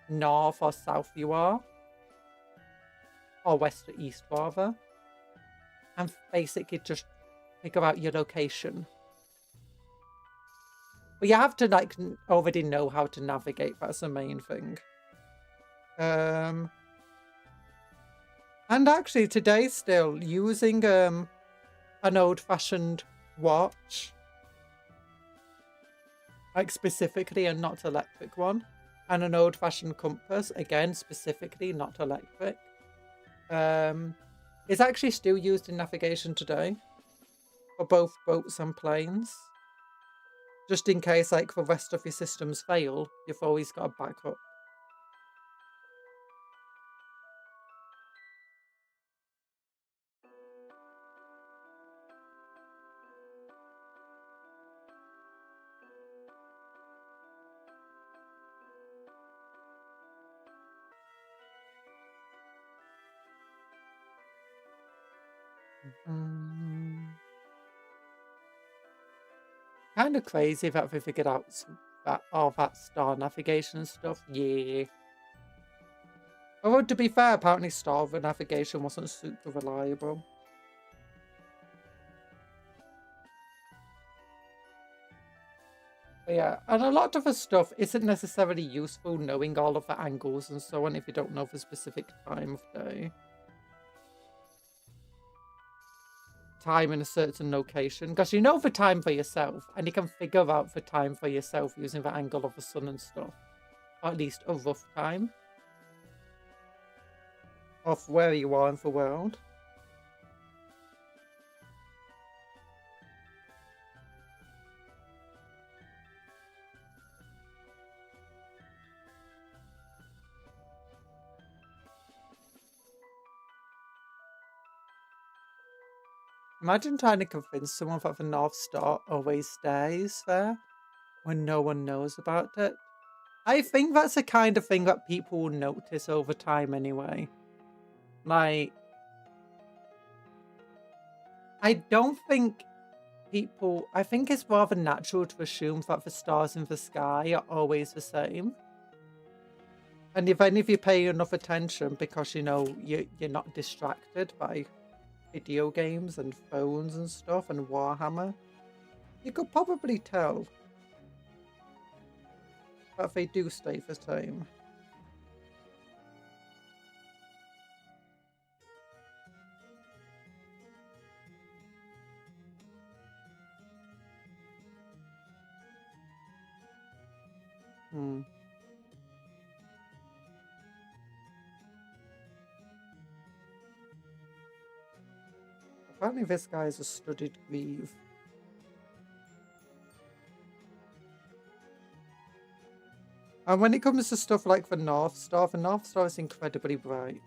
north or south you are, or west or east rather, and basically just figure out your location. But you have to like already know how to navigate. That's the main thing. And actually today still using an old-fashioned watch, like specifically a not electric one, and an old-fashioned compass, again specifically not electric, is actually still used in navigation today for both boats and planes. Just in case like the rest of your systems fail, you've always got a backup. Kind of crazy that they figured out that all that star navigation stuff. Yeah. Although to be fair, apparently star navigation wasn't super reliable. But yeah, and a lot of the stuff isn't necessarily useful knowing all of the angles and so on if you don't know the specific time of day. Time in a certain location, because you know the time for yourself and you can figure out the time for yourself using the angle of the sun and stuff, or at least a rough time of where you are in the world. Imagine trying to convince someone that the North Star always stays there when no one knows about it. I think that's the kind of thing that people will notice over time anyway. Like, I don't think people... I think it's rather natural to assume that the stars in the sky are always the same. And even if you pay enough attention because, you know, you're not distracted by video games and phones and stuff and Warhammer, you could probably tell that they do stay the same. Apparently this guy is a studied grieve. And when it comes to stuff like the North Star is incredibly bright.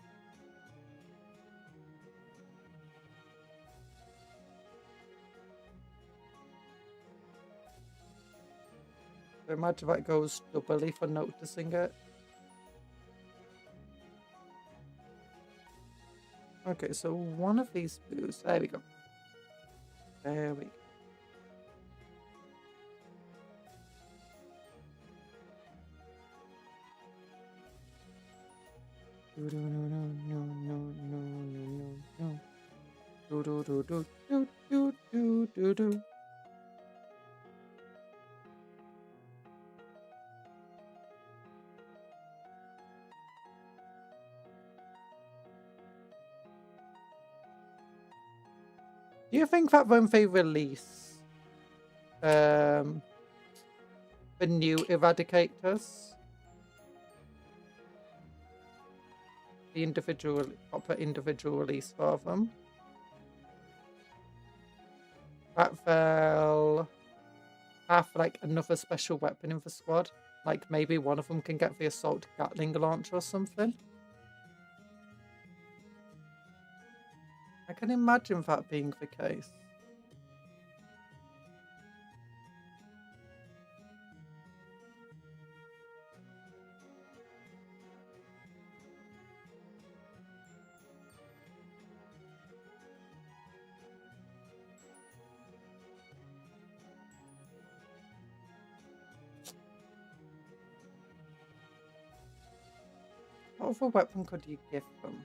So imagine that goes doubly for noticing it. Okay, so one of these boosts. There we go. There we go. Do you think that when they release the new Eradicators, the proper individual release for them, that they'll have like another special weapon in the squad. Like maybe one of them can get the assault Gatling launcher or something. I can imagine that being the case. What other weapon could you give them?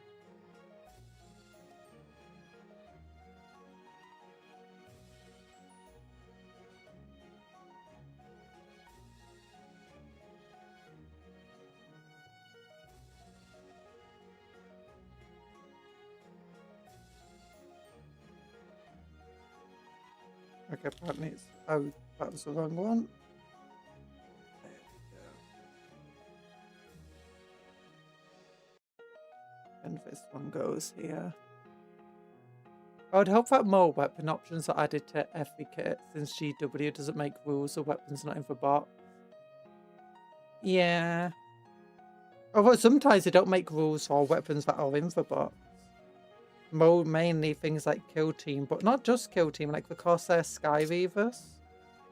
Okay, apparently it's... Oh, that was the wrong one. And this one goes here. I would hope that more weapon options are added to every kit, since GW doesn't make rules of weapons not in the box. Yeah. Although sometimes they don't make rules for weapons that are in the box. Mainly things like Kill Team, but not just Kill Team, like the Corsair Sky Reavers.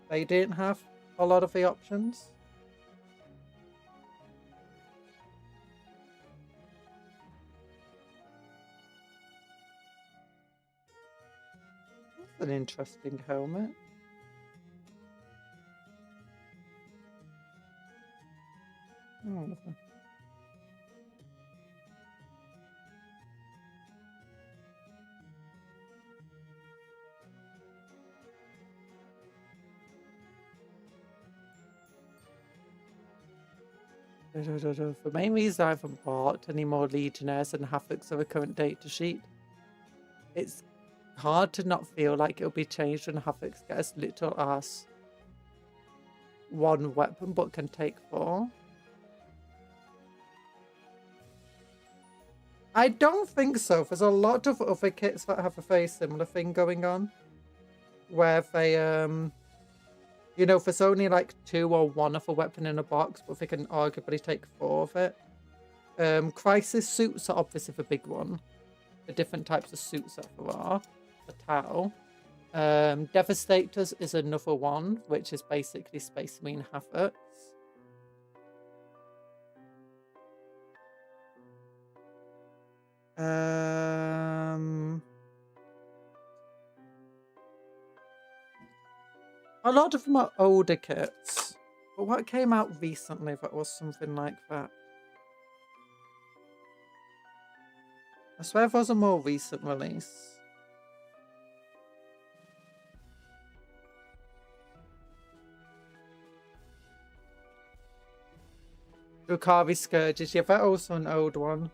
They didn't have a lot of the options. That's an interesting helmet. Oh. The main reason I haven't bought any more Legionnaires and Havocs of a current data sheet, it's hard to not feel like it'll be changed when Havocs get as little as one weapon but can take 4. I don't think so. There's a lot of other kits that have a very similar thing going on, where they you know, there's only like 2 or 1 of a weapon in a box, but they can arguably take 4 of it. Crisis suits are obviously the big one. The different types of suits that there are. The Tau. Devastators is another one, which is basically Space Marine Havocs. A lot of them are older kits, but what came out recently that was something like that? I swear there was a more recent release. Drukhari Scourges, yeah, that's also an old one.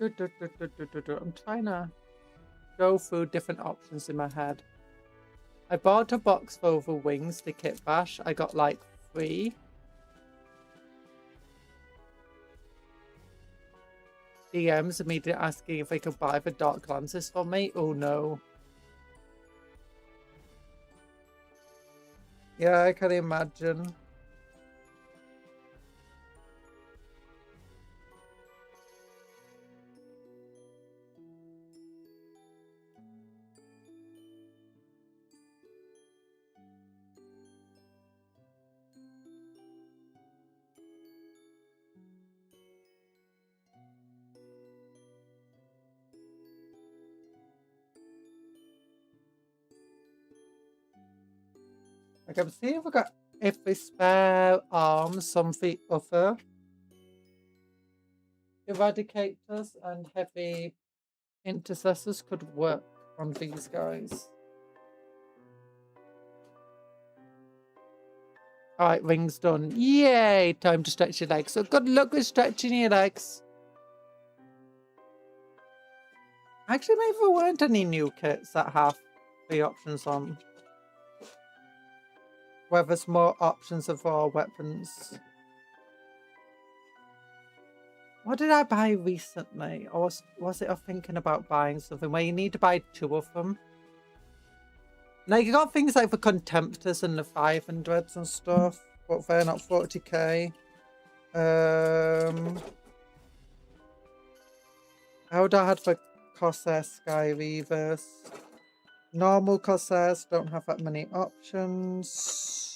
I'm trying to go through different options in my head. I bought a box full of the wings to kit bash. I got like 3. DMs immediately asking if they could buy the Dark Lances for me. Oh no. Yeah, I can imagine. I can see if we spare arms, some the other eradicators and heavy intercessors could work on these guys. Alright, ring's done. Yay! Time to stretch your legs. So good luck with stretching your legs. Actually, maybe there weren't any new kits that have 3 options on. Whether there's more options of raw weapons. What did I buy recently? Or was it I thinking about buying something where you need to buy 2 of them? Like, you got things like the Contemptors and the 500s and stuff, but they're not 40k. I would have had the Corsair Sky Reavers. Normal Corsairs don't have that many options.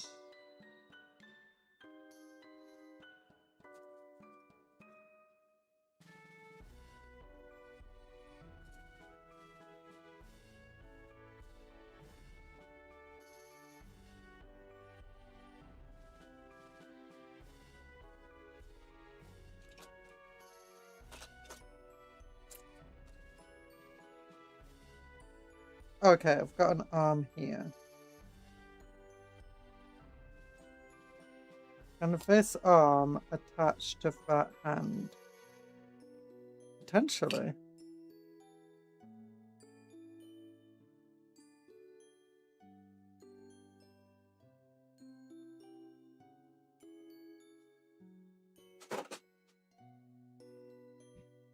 Okay, I've got an arm here. And this arm attached to that hand? Potentially.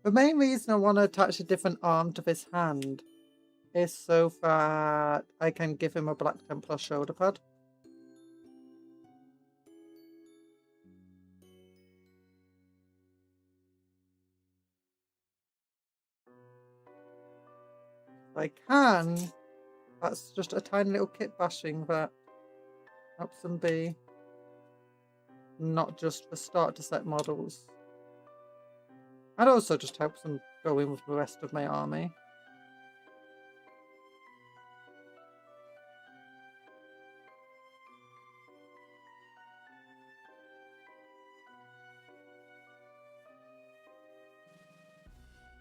The main reason I want to attach a different arm to this hand is so that I can give him a Black Templar shoulder pad. I can. That's just a tiny little kit bashing that helps them be not just for starter set models. And also just helps them go in with the rest of my army.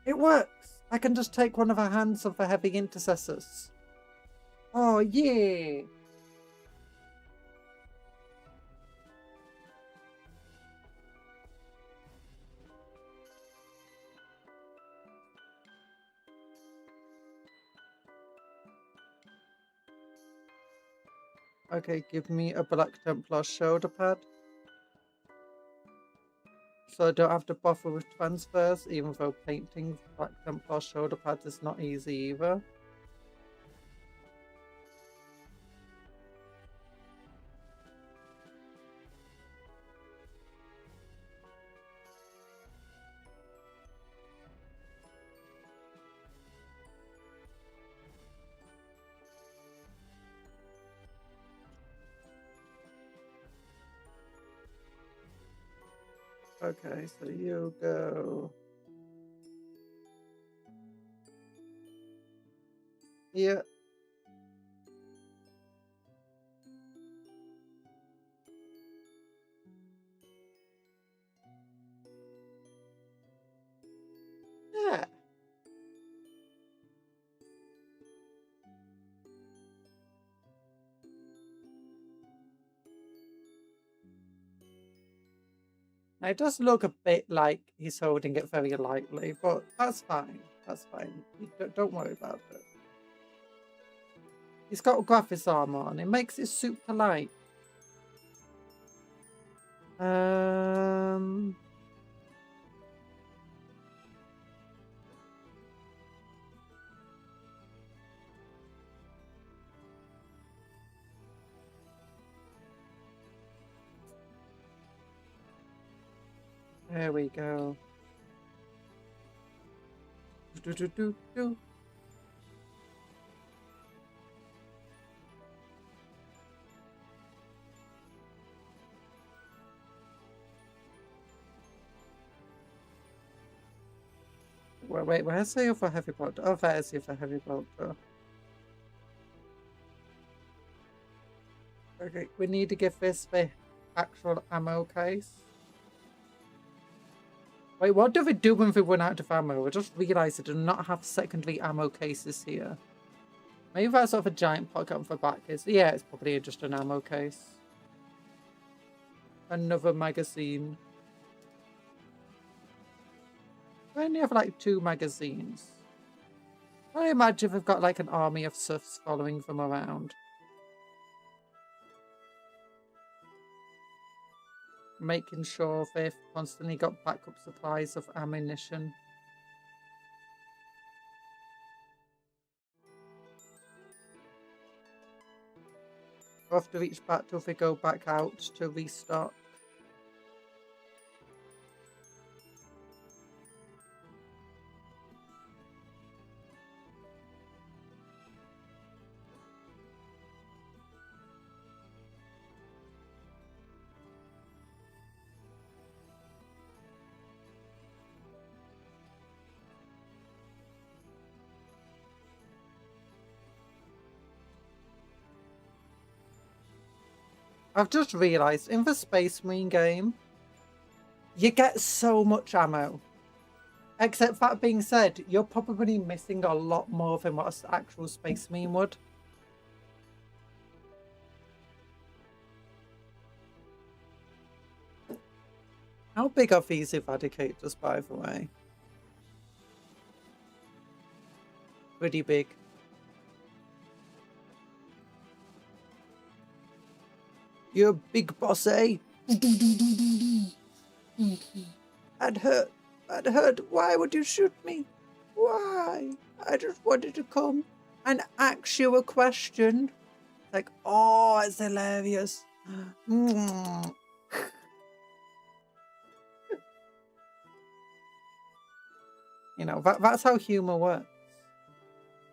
It works! I can just take one of the hands of the heavy intercessors. Oh, yeah! Okay, give me a Black Templar shoulder pad. So I don't have to bother with transfers, even though painting Black Templar shoulder pads is not easy either. Okay, so you go here. Yeah. Now, it does look a bit like he's holding it very lightly, but that's fine. That's fine. Don't worry about it. He's got Graphis armor on. It makes it super light. There we go. Do. Wait, where's the other heavy bolter? Oh, there's the other heavy bolter. Okay, we need to give this the actual ammo case. Wait, what do we do when we run out of ammo? I just realised I do not have secondary ammo cases here. Maybe that's sort of a giant pocket on the back is. Yeah, it's probably just an ammo case. Another magazine. I only have like 2 magazines. I imagine we've got like an army of Siths following them around. Making sure they've constantly got backup supplies of ammunition. After each battle, they go back out to restart. I've just realised, in the Space Marine game, you get so much ammo. Except that being said, you're probably missing a lot more than what an actual Space Marine would. How big are these Eradicators, by the way? Pretty big. You're a big boss, eh? That hurt. That hurt. Why would you shoot me? Why? I just wanted to come and ask you a question. Like, oh, it's hilarious. You know, that's how humour works.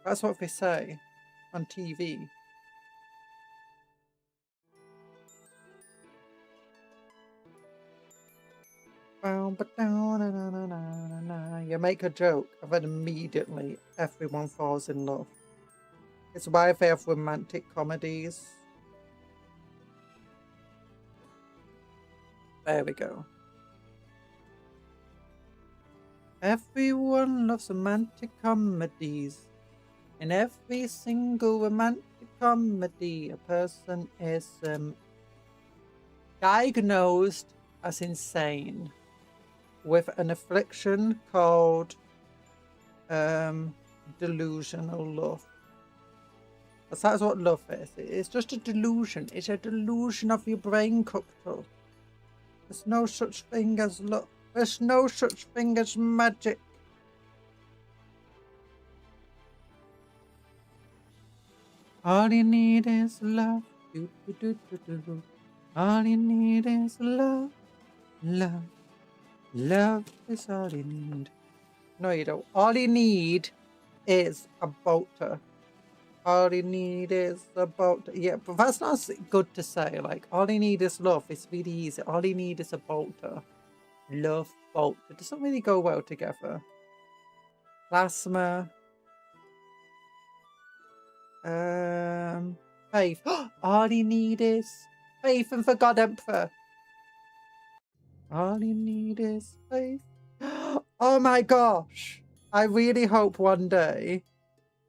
That's what they say on TV. You make a joke and then immediately everyone falls in love. It's why they have romantic comedies. There we go. Everyone loves romantic comedies. In every single romantic comedy, a person is diagnosed as insane with an affliction called delusional love. That's what love is. It's just a delusion. It's a delusion of your brain, Cuptle. There's no such thing as love. There's no such thing as magic. All you need is love. Do, do, do, do, do. All you need is love. Love. Love is all you need. No, you don't. All you need is a bolter. All you need is a bolter. Yeah, but that's not good to say. Like, all you need is love. It's really easy. All you need is a bolter. Love, bolter. It doesn't really go well together. Plasma. Faith. All you need is faith and for God Emperor. All you need is faith. Oh my gosh. I really hope one day,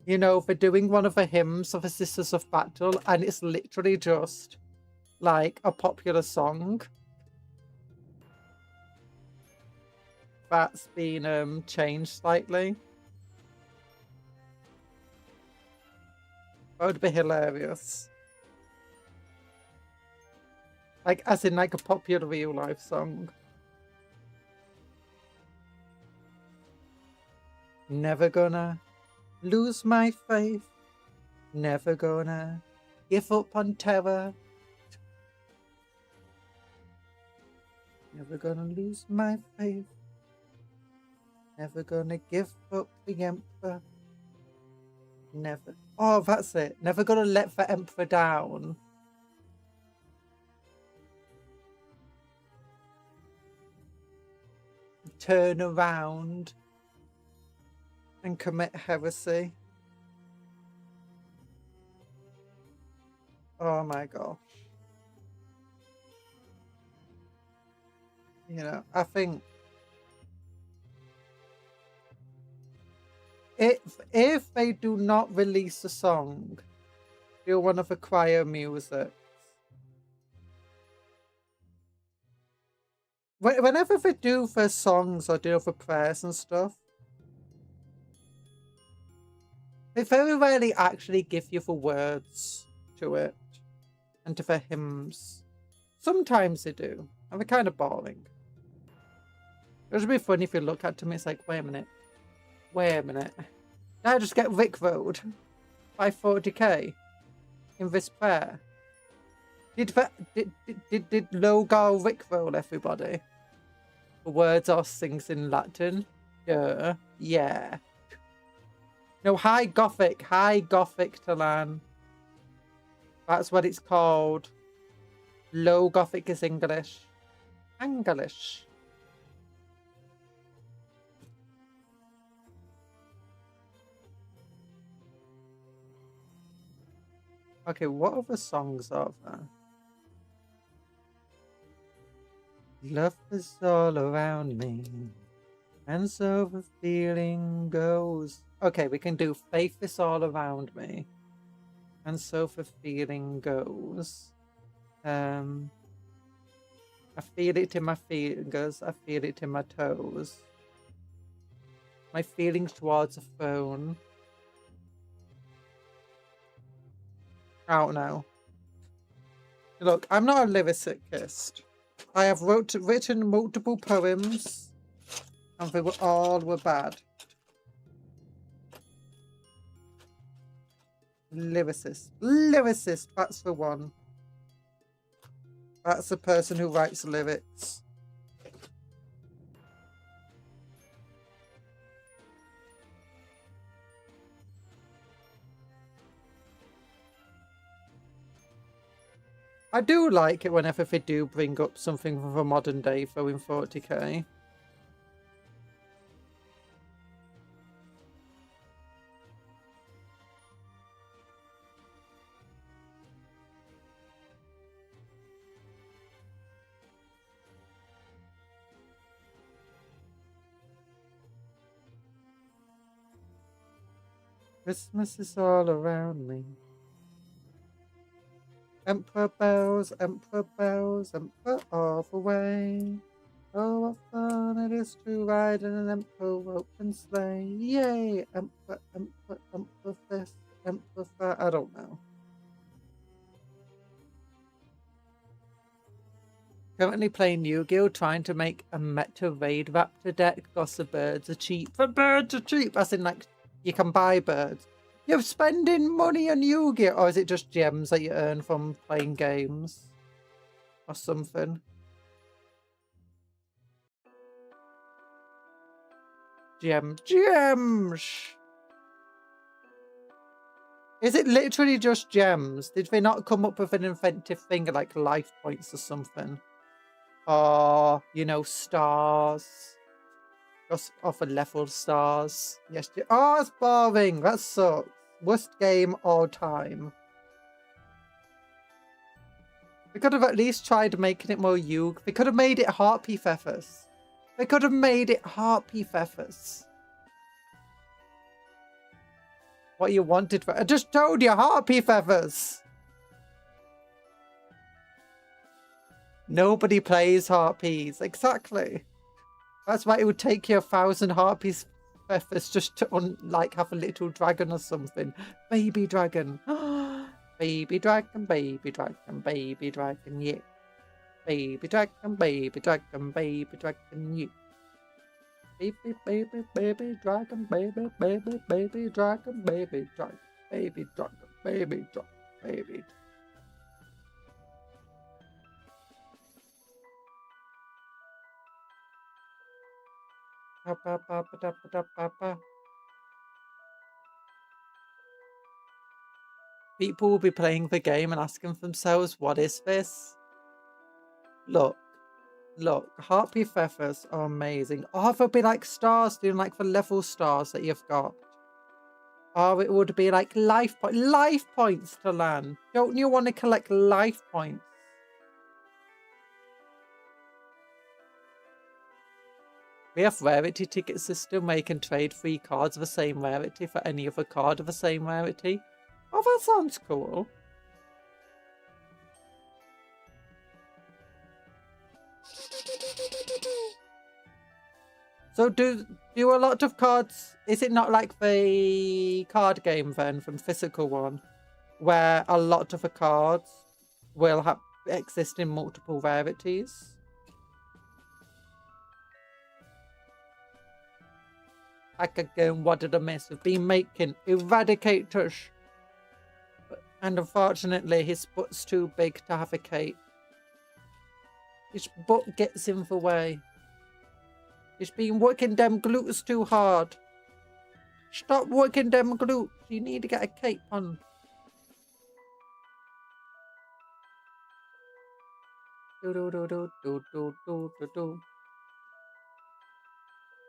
you know, for doing one of the hymns of the Sisters of Battle and it's literally just like a popular song that's been changed slightly. That would be hilarious. Like, as in like a popular real life song. Never gonna lose my faith. Never gonna give up on terror. Never gonna lose my faith. Never gonna give up the Emperor. Never. Oh, that's it. Never gonna let the Emperor down. Turn around and commit heresy. Oh my gosh. You know, I think if they do not release a song, do one of the choir music. Whenever they do their songs or do the prayers and stuff, They very rarely actually give you the words to it and to the hymns. Sometimes they do, and they're kind of boring. It would be funny if you look at them, it's like, wait a minute. Wait a minute. Did I just get rickrolled by 40k in this prayer? Did Logar rickroll everybody? The words are things in Latin. Yeah. No, High Gothic to learn. That's what it's called. Low Gothic is English. English. Okay, what other songs are there? Love is all around me, and so the feeling goes. Okay, we can do Faith is all around me, and so the feeling goes. I feel it in my fingers, I feel it in my toes. My feelings towards a phone. I don't know. Look, I'm not a lyricist. I have written multiple poems, and they all were bad. Lyricist, that's the one. That's the person who writes lyrics. I do like it whenever they do bring up something from the modern day though in 40k. Christmas is all around me. Emperor bells, emperor all the way. Oh, what fun it is to ride in an emperor open sleigh. Yay! Emperor this, emperor that. I don't know. Currently playing Yu-Gi-Oh! Trying to make a meta raid raptor deck because the birds are cheap. The birds are cheap! As in, like, you can buy birds. You're spending money on Yu-Gi-Oh! Or is it just gems that you earn from playing games? Or something? Gems! Is it literally just gems? Did they not come up with an inventive thing like life points or something? Or, you know, stars? Just offer level stars. Yes. Oh, it's boring. That sucks. Worst game all time. They could have at least tried making it more Yug. They could have made it Harpy Feathers. They could have made it Harpy Feathers. What you wanted for... I just told you, Harpy Feathers. Nobody plays Harpies. Exactly. That's why it would take you 1,000 Harpies feathers just to like have a little dragon or something. Baby dragon. Baby dragon, baby dragon, baby dragon, yeah. Baby dragon, baby dragon, baby dragon, yeah. Baby, baby, baby dragon, baby, baby, baby dragon, baby dragon, baby dragon, baby dragon, baby. People will be playing the game and asking themselves, what is this? Look, Harpy Feathers are amazing. Or they'll be like stars, doing like the level stars that you've got. Or it would be like life points to learn. Don't you want to collect life points? We have rarity ticket system where you can trade 3 cards of the same rarity for any other card of the same rarity. Oh, that sounds cool. So do a lot of cards, is it not like the card game then from physical one, where a lot of the cards will exist in multiple rarities? Like again, what did I miss? We've been making eradicators. And unfortunately, his butt's too big to have a cape. His butt gets in the way. He's been working them glutes too hard. Stop working them glutes. You need to get a cape on. Do do do do do do do do do.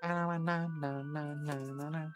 Na na na na na na na.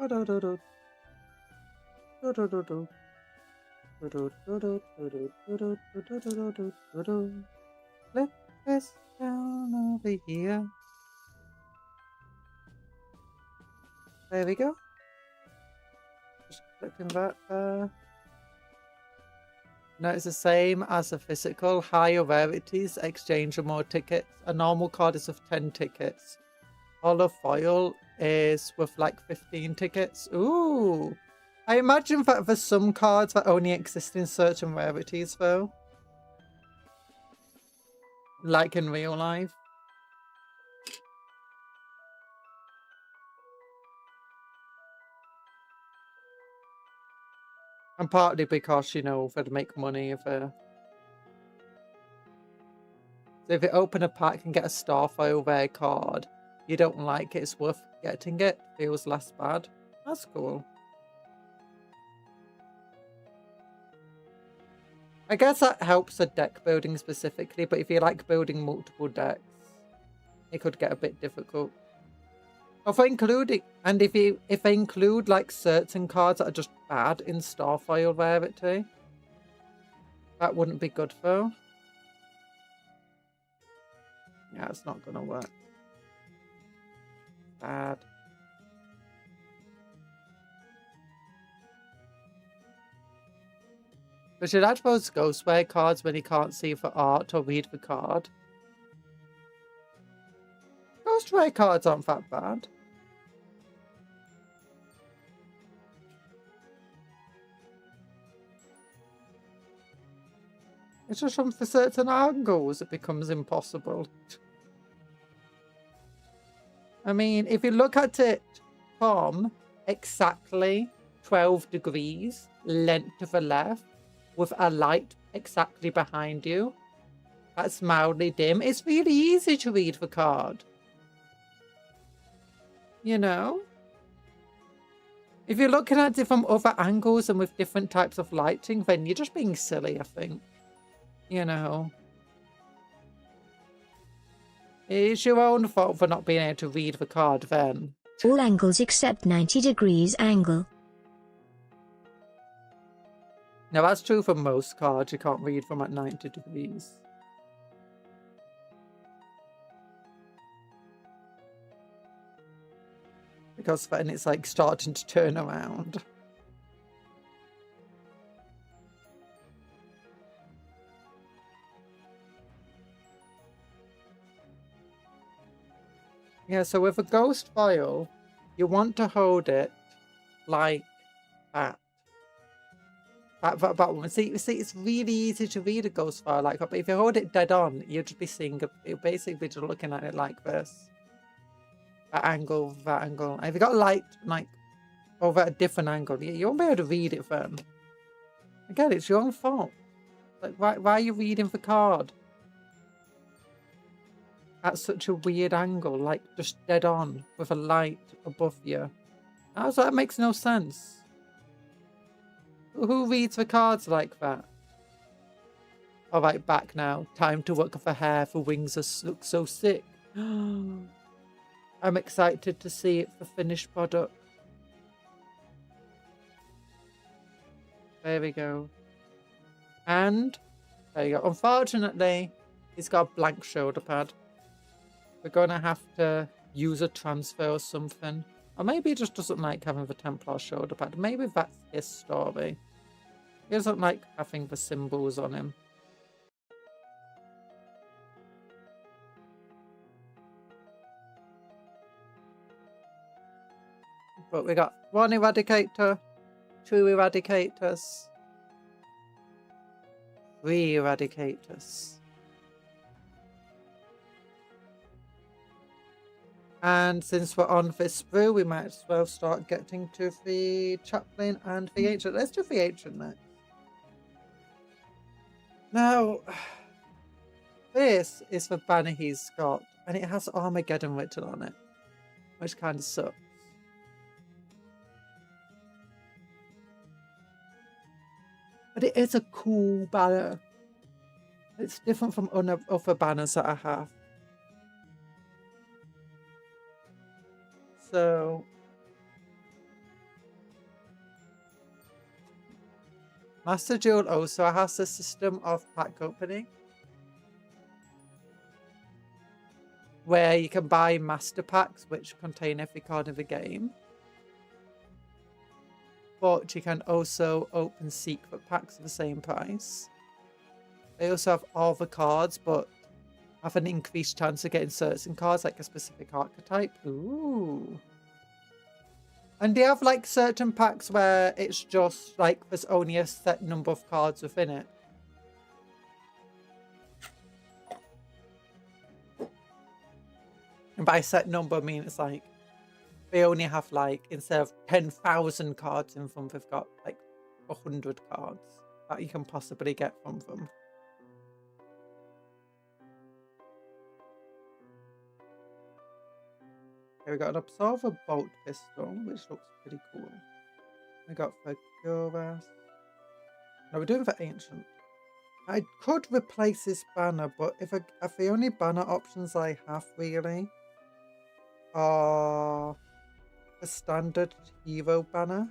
Do do do do. Do do do do. Do do do do do do do do do do do do. Flip this down over here. There we go. Just flipping that there. No, it's the same as the physical. Higher rarities exchange for more tickets. A normal card is of 10 tickets. Hollow foil is with like 15 tickets. Ooh. I imagine that there's some cards that only exist in certain rarities though. Like in real life. And partly because, you know, they'd make money if so if you open a pack and get a Starfoil rare card, you don't like it, it's worth getting it. Feels less bad. That's cool. I guess that helps the deck building specifically, but if you like building multiple decks, it could get a bit difficult. If they include like certain cards that are just bad in Starfoil rarity, that wouldn't be good though. Yeah, it's not gonna work. Bad. We should add those Ghostware cards when you can't see for art or read the card. Ghostware cards aren't that bad. It's just from certain angles it becomes impossible. I mean, if you look at it from exactly 12 degrees length to the left, with a light exactly behind you, that's mildly dim, it's really easy to read the card. You know? If you're looking at it from other angles and with different types of lighting, then you're just being silly, I think. You know? It's your own fault for not being able to read the card then. All angles except 90 degrees angle. Now that's true for most cards, you can't read them at 90 degrees. Because then it's like starting to turn around. Yeah, so with a ghost file, you want to hold it like that. That one. See, it's really easy to read a ghost file like that, but if you hold it dead on, you'll just be seeing it. You'll basically just looking at it like this. That angle, that angle. And if you got light like over at a different angle, you won't be able to read it then. Again, it's your own fault. Like, why are you reading the card at such a weird angle, like just dead on with a light above you? That makes no sense. Who reads the cards like that? All right, back now. Time to work off her hair. For wings look so sick. I'm excited to see it for finished product. There we go. And there you go. Unfortunately, he's got a blank shoulder pad. We're going to have to use a transfer or something. Or maybe he just doesn't like having the Templar shoulder pad. Maybe that's his story. He doesn't like having the symbols on him. But we got 1 Eradicator, 2 Eradicators, 3 Eradicators. And since we're on this brew, we might as well start getting to the Chaplain and the Ancient. Let's do the Ancient next. Now, this is the banner he's got, and it has Armageddon written on it, which kind of sucks. But it is a cool banner. It's different from other banners that I have. So, Master Duel also has a system of pack opening where you can buy master packs which contain every card of the game. But you can also open secret packs for the same price. They also have all the cards, but have an increased chance of getting certain cards, like a specific archetype. Ooh. And they have like certain packs where it's just like there's only a set number of cards within it. And by set number, I mean it's like they only have like, instead of 10,000 cards in them, they've got like 100 cards that you can possibly get from them. Okay, we got an Absolver Bolt Pistol, which looks pretty cool. We got for Curas. No, we're doing for Ancient. I could replace this banner, but if the only banner options I have really are the standard hero banner,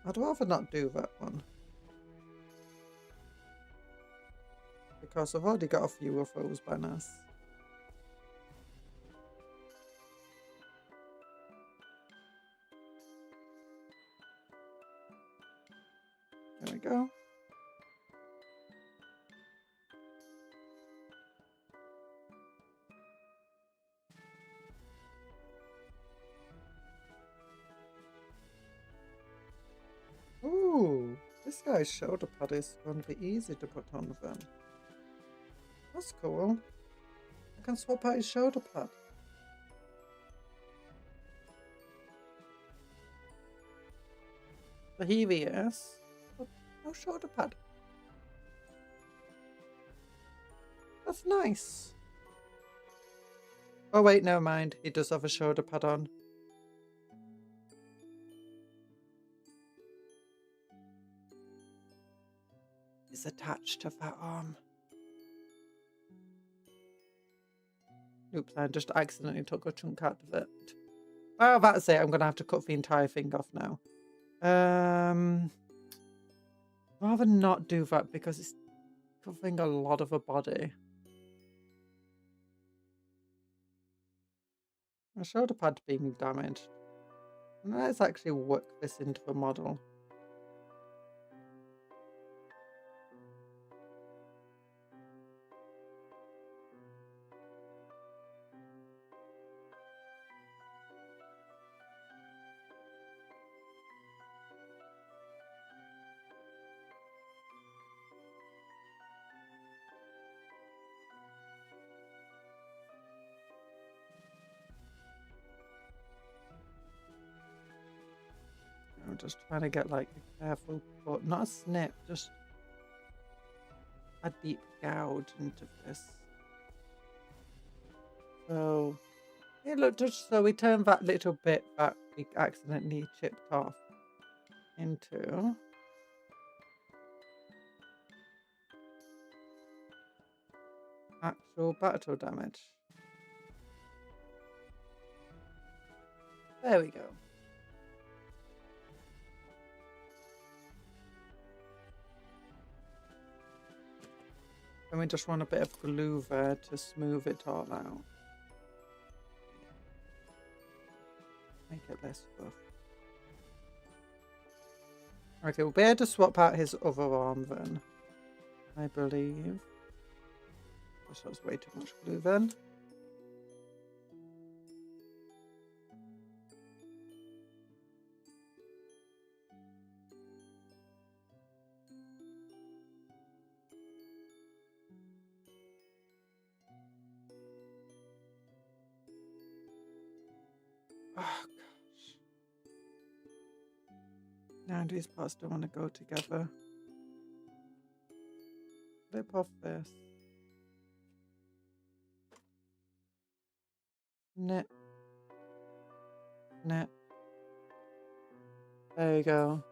I'd rather not do that one. Because I've already got a few of those banners. There we go. Ooh, this guy's shoulder pad is going to be easy to put on then. That's cool. I can swap out his shoulder pad. So here he is. But no shoulder pad. That's nice. Oh wait, never mind. He does have a shoulder pad on. It's attached to that arm. Oops, I just accidentally took a chunk out of it. Well, that's it. I'm going to have to cut the entire thing off now. Rather not do that because it's covering a lot of a body. My shoulder pad being damaged. Let's actually work this into the model. I'm just trying to get like a careful, but not a snip, just a deep gouge into this. So, yeah, look, just so we turn that little bit that we accidentally chipped off into actual battle damage. There we go. And we just want a bit of glue there to smooth it all out. Make it less rough. Okay, we'll be able to swap out his other arm then. I believe. That was way too much glue then. Oh gosh. Now these parts don't want to go together. Flip off this. Knit. Knit. There you go.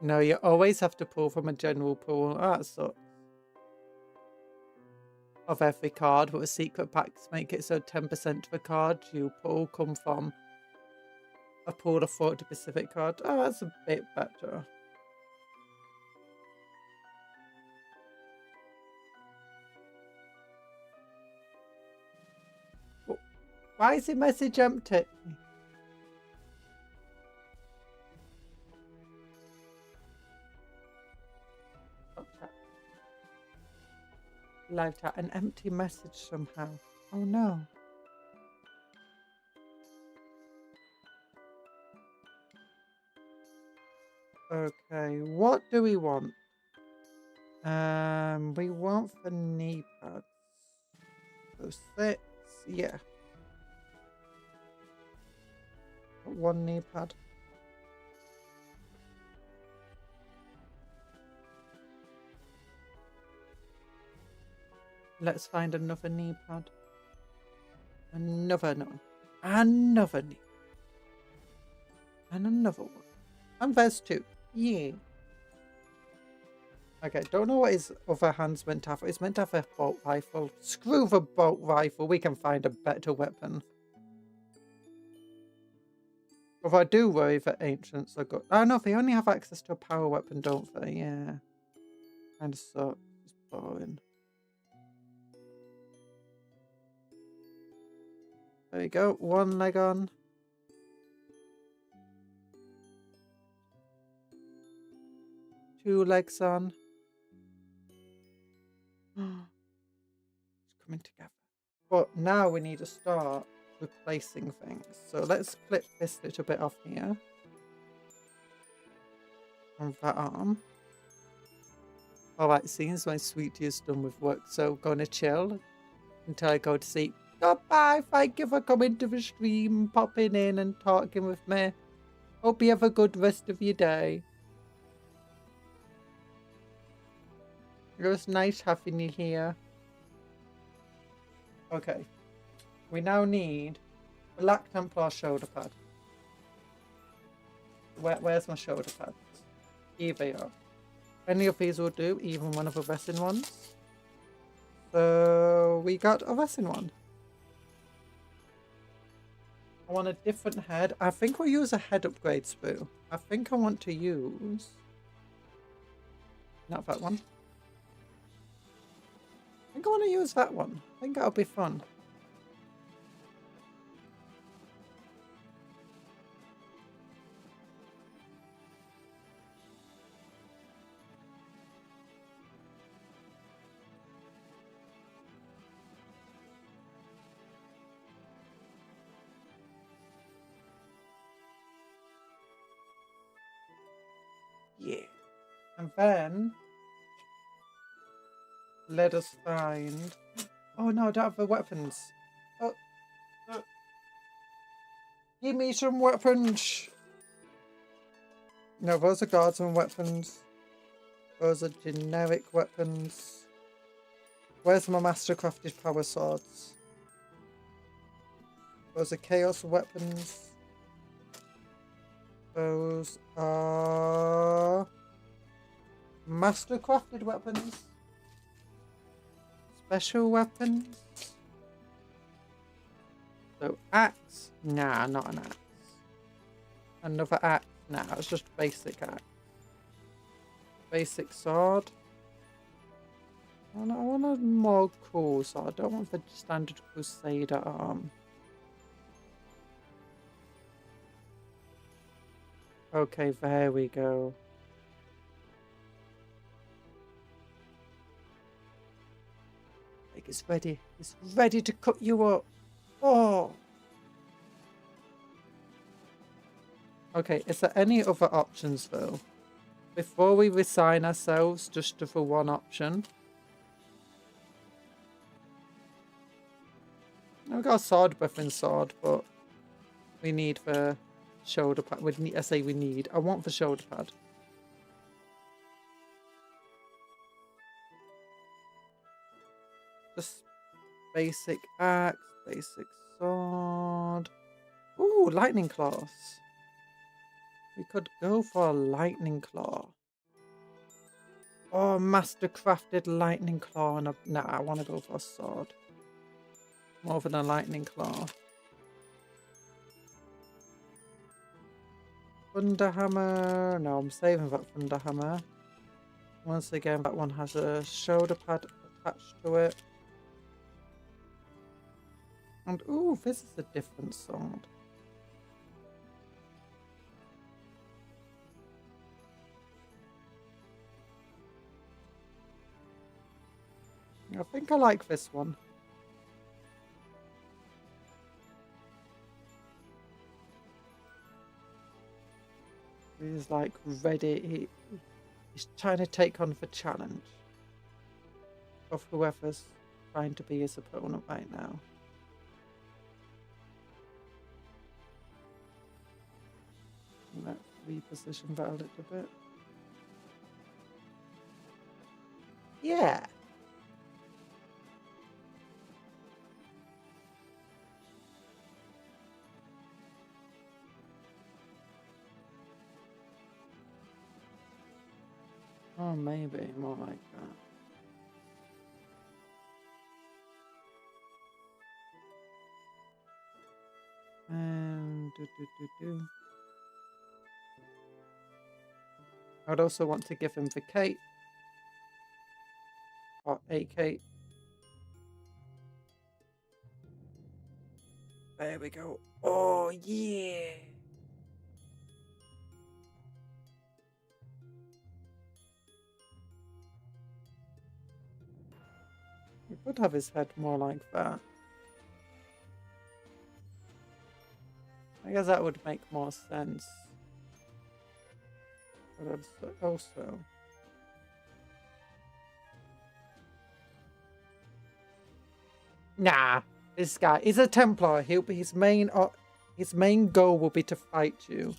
No, you always have to pull from a general pool. Oh, that sucks. Of every card, but the secret packs make it so 10% of the cards you pull come from a pool of 40 specific cards. Oh, that's a bit better. Why is it message empty? Live chat, an empty message somehow. Oh no. Okay, what do we want? We want the knee pads. So 6, yeah. One knee pad. Let's find another knee pad. Another one. Another knee. And another one. And there's 2. Yeah. Okay, don't know what his other hand's meant to have. It's meant to have a bolt rifle. Screw the bolt rifle. We can find a better weapon. Although I do worry that ancients are good. Oh no, they only have access to a power weapon, don't they? Yeah. Kind of sucks. It's boring. There we go. One leg on. Two legs on. It's coming together. But now we need to start replacing things. So let's clip this little bit off here. On that arm. Alright, seems my sweetie is done with work, so gonna chill until I go to sleep. Goodbye, thank you for coming to the stream, popping in and talking with me. Hope you have a good rest of your day. It was nice having you here. Okay. We now need a Black Templar shoulder pad. Where's my shoulder pads? Here they are. Any of these will do, even one of the resin ones. So we got a resin one. I want a different head. I think we'll use a head upgrade sprue. I think I want to use... Not that one. I think I want to use that one. I think that'll be fun. Yeah. And then let us find... Oh no, I don't have the weapons. Oh. Give me some weapons. No, those are guardsman weapons. Those are generic weapons. Where's my mastercrafted power swords? Those are chaos weapons. Those are mastercrafted weapons. special weapons. So axe, nah, not an axe. Another axe, nah, it's just basic axe. Basic sword. I want a more cool sword. I don't want the standard Crusader arm. Okay, there we go. Like it's ready. It's ready to cut you up. Oh. Okay, is there any other options though? Before we resign ourselves just to the one option. I've got a sword weapon sword, but we need the shoulder pad. I want the shoulder pad. Just basic axe, basic sword. Ooh, lightning claws. We could go for a lightning claw. Oh, master crafted lightning claw and a... Nah, I want to go for a sword. More than a lightning claw. Thunder hammer. No, I'm saving that thunder hammer. Once again, that one has a shoulder pad attached to it. And ooh, this is a different sword. I think I like this one. He's like ready. He's trying to take on the challenge of whoever's trying to be his opponent right now. Let's reposition that a little bit. Yeah. Oh, maybe more like that. And I'd also want to give him the cape. Or a cape. There we go. Oh, yeah. We could have his head more like that. I guess that would make more sense. But also... Nah, this guy is a Templar. He'll be his main goal will be to fight you.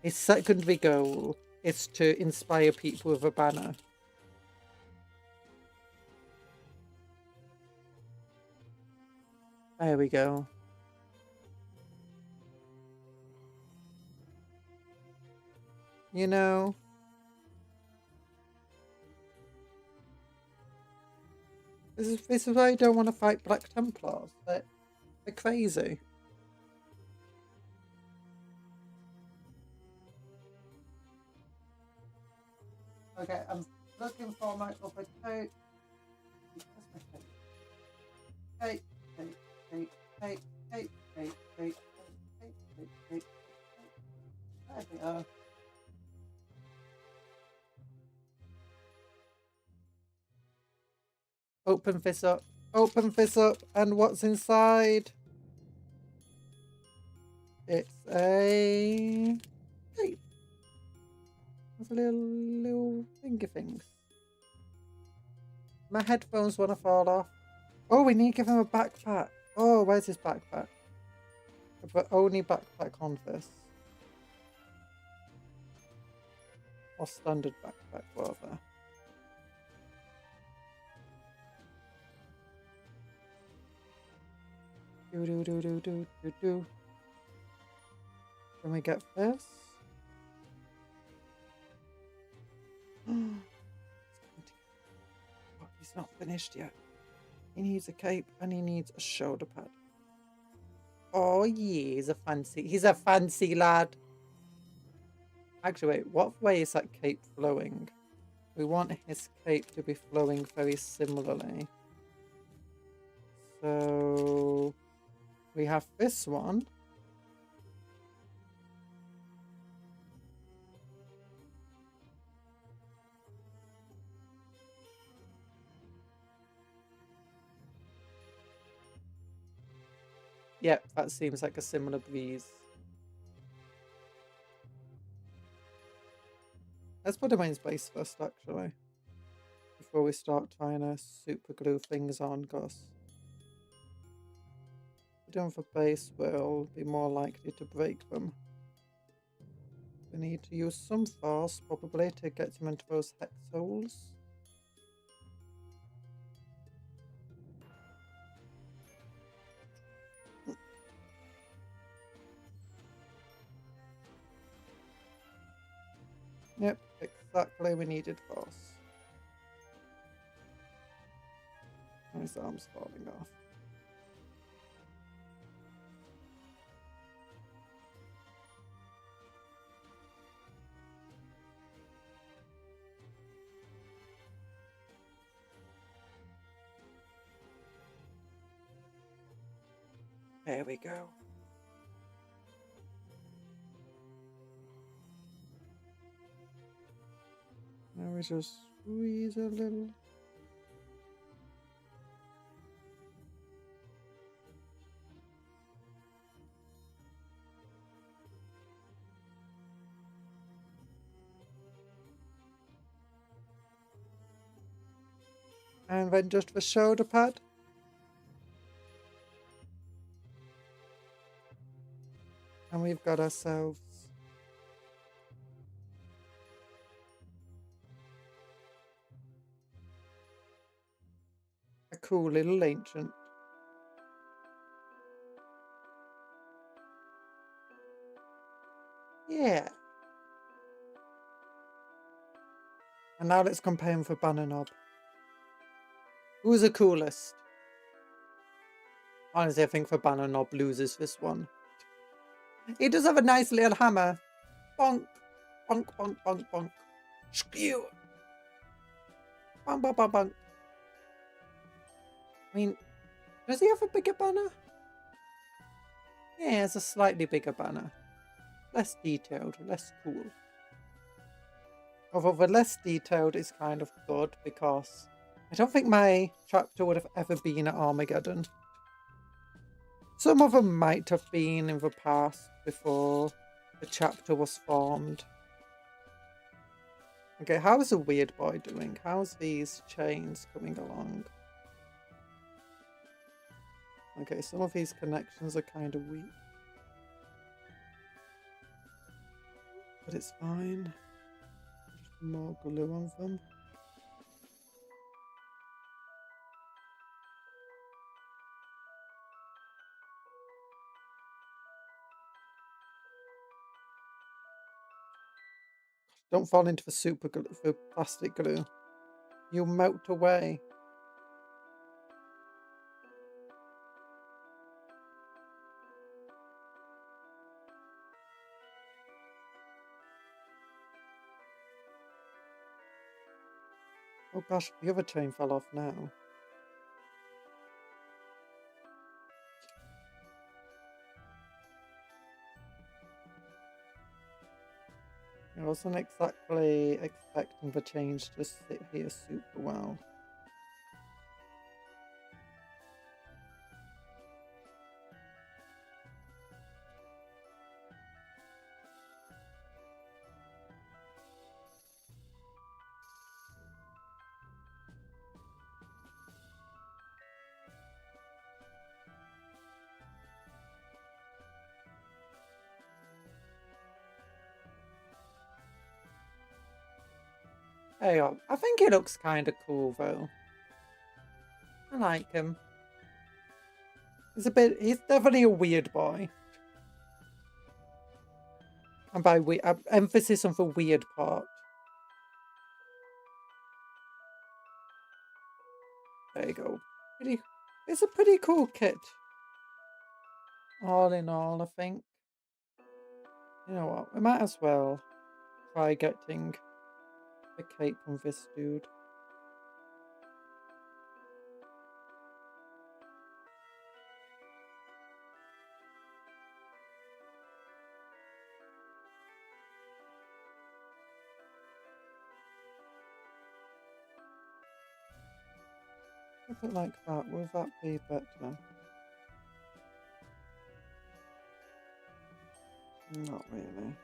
His secondary goal is to inspire people with a banner. There we go. You know, this is why I don't want to fight Black Templars. They're crazy. Okay, I'm looking for my upper coat. Hey, hey, hey, hey, hey, hey, hey, hey, hey, hey. There we are. Open this up. Open this up. And what's inside? It's a cape. With a little finger things. My headphones want to fall off. Oh, we need to give him a backpack. Oh, where's his backpack? But only backpack on this. Or standard backpack, whatever. Do. Can we get this? Oh, he's not finished yet. He needs a cape and he needs a shoulder pad. Oh yeah, he's a fancy lad. Actually, wait, what way is that cape flowing? We want his cape to be flowing very similarly. So we have this one. Yep, that seems like a similar breeze. Let's put him in his base first, actually. Before we start trying to super glue things on, because doing for base will be more likely to break them. We need to use some force, probably, to get him into those hex holes. Yep, exactly, we needed force. His arm's falling off. There we go. Now we just squeeze a little. And then just the shoulder pad. And we've got ourselves a cool little ancient. Yeah. And now let's compare him for banner knob. Who's the coolest? Honestly, I think for banner knob loses this one. He does have a nice little hammer. Bonk, bonk, bonk, bonk, bonk. Skew. Bonk, bonk, bonk, bonk. I mean, does he have a bigger banner? Yeah, he has a slightly bigger banner. Less detailed, less cool. Although the less detailed is kind of good because I don't think my chapter would have ever been at Armageddon. Some of them might have been in the past before the chapter was formed. Okay, how's the weird boy doing? How's these chains coming along? Okay, some of these connections are kind of weak. But it's fine. Just more glue on them. Don't fall into the super glue, the plastic glue. You'll melt away. Oh gosh, the other chain fell off now. I wasn't exactly expecting the change to sit here super well. Hey, I think he looks kind of cool though. I like him. He's definitely a weird boy. And by emphasis on the weird part. There you go. It's a pretty cool kit. All in all, I think. You know what? We might as well try getting a cape from this dude. Something like that. Will that be better? Not really.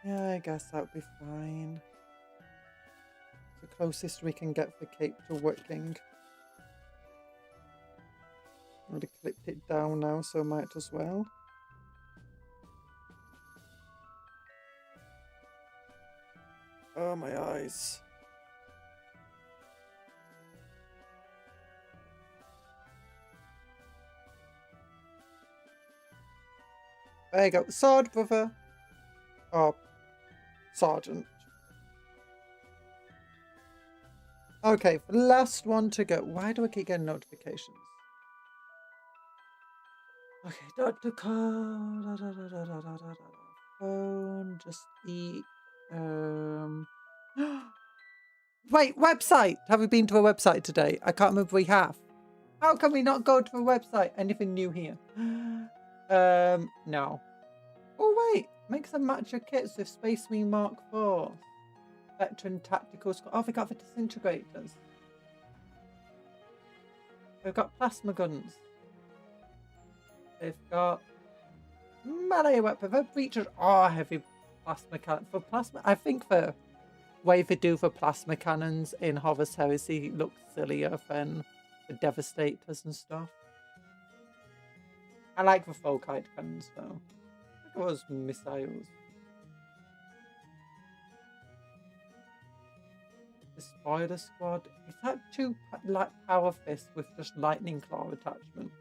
Yeah, I guess that would be fine. The closest we can get the cape to working. I already clipped it down now, so I might as well. Oh, my eyes. There you go. Sword, brother. Oh, sergeant. Okay, the last one to go. Why do I keep getting notifications? Okay, Dr. Call. Phone. Just eat. Wait, website. Have we been to a website today? I can't remember if we have. How can we not go to a website? Anything new here? No. Oh wait, mix and match your kits with Space Marine Mark IV. Veteran Tactical Squad. Oh, we got the disintegrators. We've got plasma guns. They've got melee weapons. The breachers are heavy plasma cannon. For plasma, I think the way they do for plasma cannons in Horus Heresy looks sillier than the Devastators and stuff. I like the Folkite cannons though. Look at those missiles. The Spoiler Squad. Is that two like power fists with just lightning claw attachment?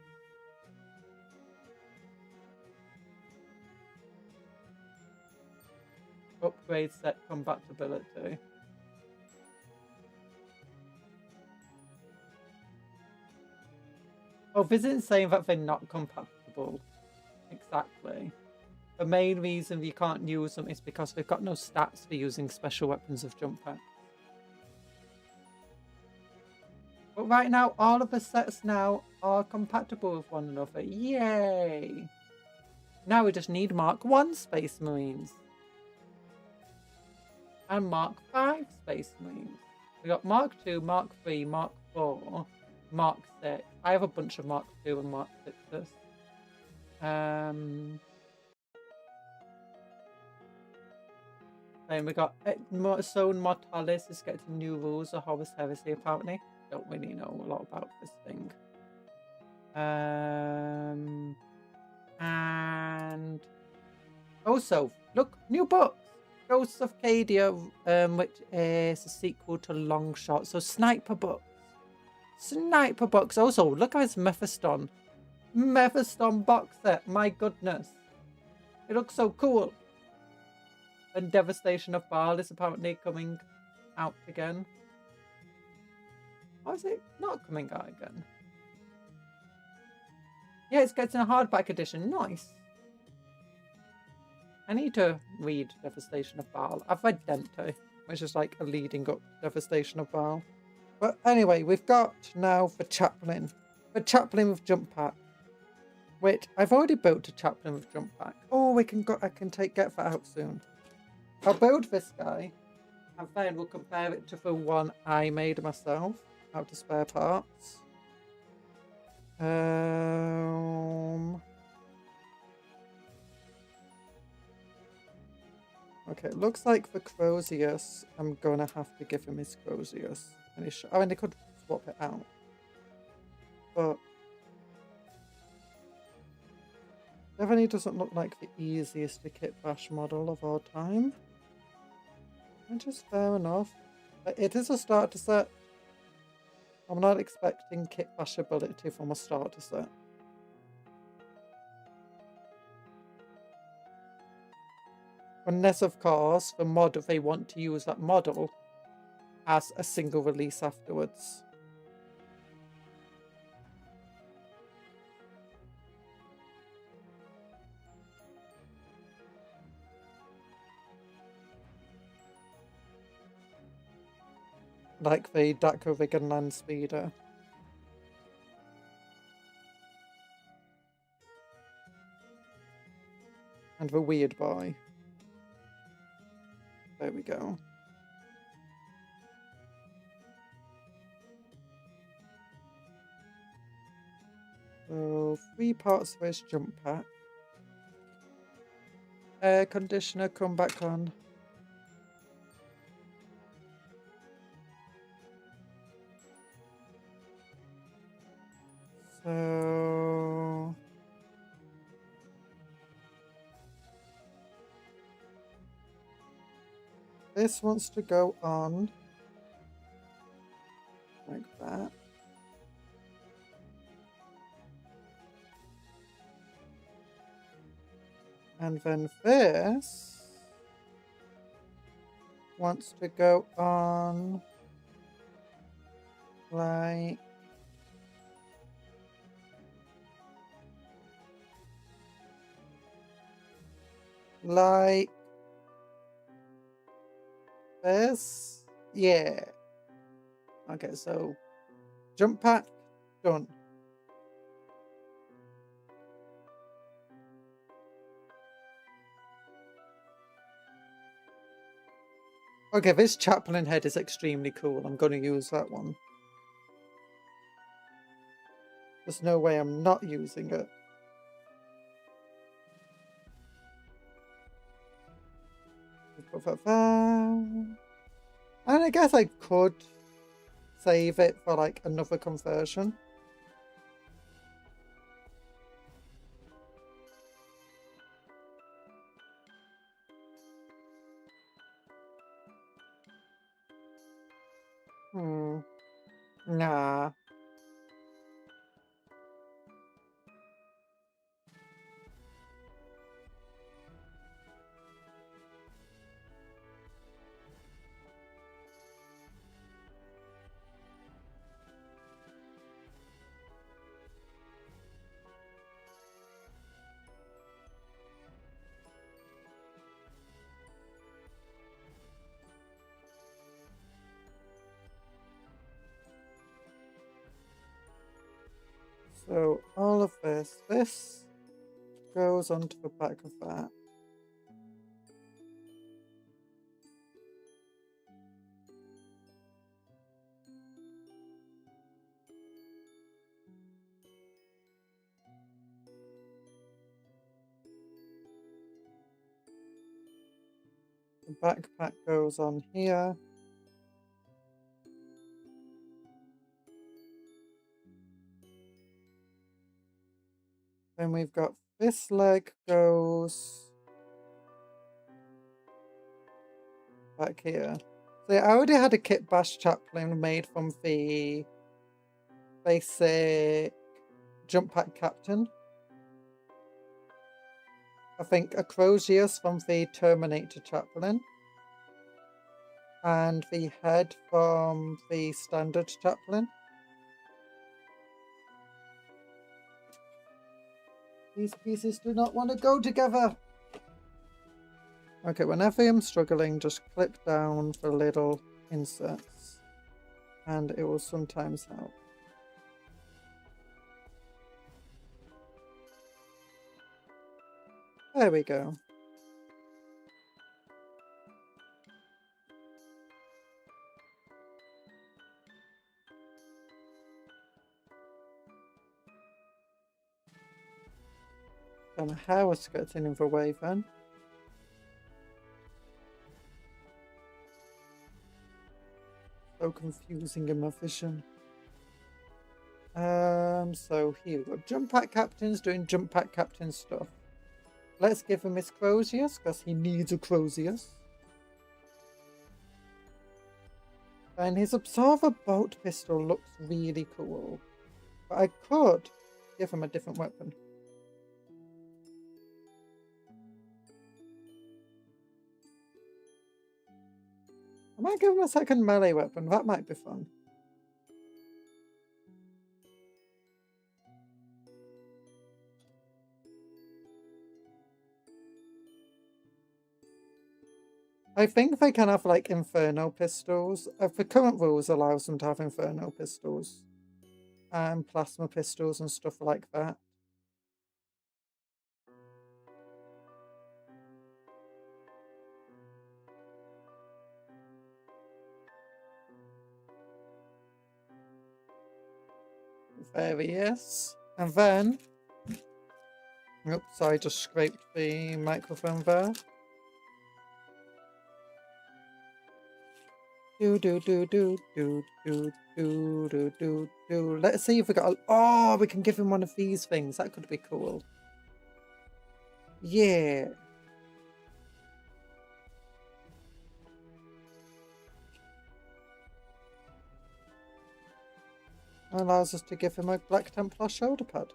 Upgrade set compatibility. Oh, this isn't saying that they're not compatible. Exactly. The main reason you can't use them is because they've got no stats for using special weapons of jump pack. But right now, all of the sets now are compatible with one another. Yay! Now we just need Mark 1 Space Marines. And Mark 5 Space Marines. We got Mark 2, Mark 3, Mark 4, Mark 6. I have a bunch of Mark 2 and Mark 6s. And we got Zone Mortalis is getting new rules of Horus Heresy apparently. Don't really know a lot about this thing. And also, look, new books. Ghosts of Cadia, which is a sequel to Longshot. So Sniper books. Sniper books. Also, look at this Mephiston. Mephiston box set. My goodness. It looks so cool. And Devastation of Baal is apparently coming out again. Or is it not coming out again? Yeah, it's getting a hardback edition. Nice. I need to read Devastation of Baal. I've read Dente, which is like a leading up to Devastation of Baal. But anyway, we've got now the Chaplain. The Chaplain with Jump Pack. Which I've already built a Chaplain with Jump Pack. Oh, I can get that out soon. I'll build this guy. And then we'll compare it to the one I made myself. Out of spare parts. Okay, it looks like for Crozius, I'm gonna have to give him his Crozius. I mean, they could swap it out. But definitely doesn't look like the easiest to kit bash model of all time. Which is fair enough. But it is a starter set. I'm not expecting kit bash ability from a starter set. Unless, of course, the mod, if they want to use that model as a single release afterwards. Like the Daco Rig and Land Speeder. And the Weird Boy. There we go. So 3 parts of this jump pack. Air conditioner, come back on. So this wants to go on like that. And then this wants to go on like this. Yeah. Okay, so jump pack done. Okay, this chaplain head is extremely cool. I'm going to use that one. There's no way I'm not using it. Put that there. And I guess I could save it for like another conversion. Nah. So all of this goes onto the back of that. The backpack goes on here. Then we've got this leg goes back here. So yeah, I already had a kit bash chaplain made from the basic jump pack captain. I think a Crozius from the Terminator chaplain. And the head from the standard chaplain. These pieces do not want to go together. Okay, whenever I'm struggling, just clip down the little inserts. And it will sometimes help. There we go. And how was getting in the way then? So confusing in my vision. So here we go. Jump pack captain's doing jump pack captain stuff. Let's give him his Crozius, because he needs a Crozius. And his Absorber bolt pistol looks really cool. But I could give him a different weapon. I might give him a second melee weapon. That might be fun. I think they can have like inferno pistols. The current rules allows them to have inferno pistols and plasma pistols and stuff like that. There he is. And then, oops, I just scraped the microphone there. Let's see if we got. Oh, we can give him one of these things. That could be cool. Yeah. Allows us to give him a Black Templar shoulder pad.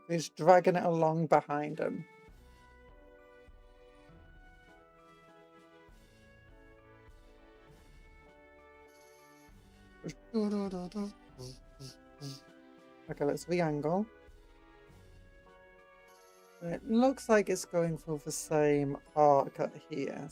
He's dragging it along behind him. Okay, let's re-angle. It looks like it's going for the same arc here.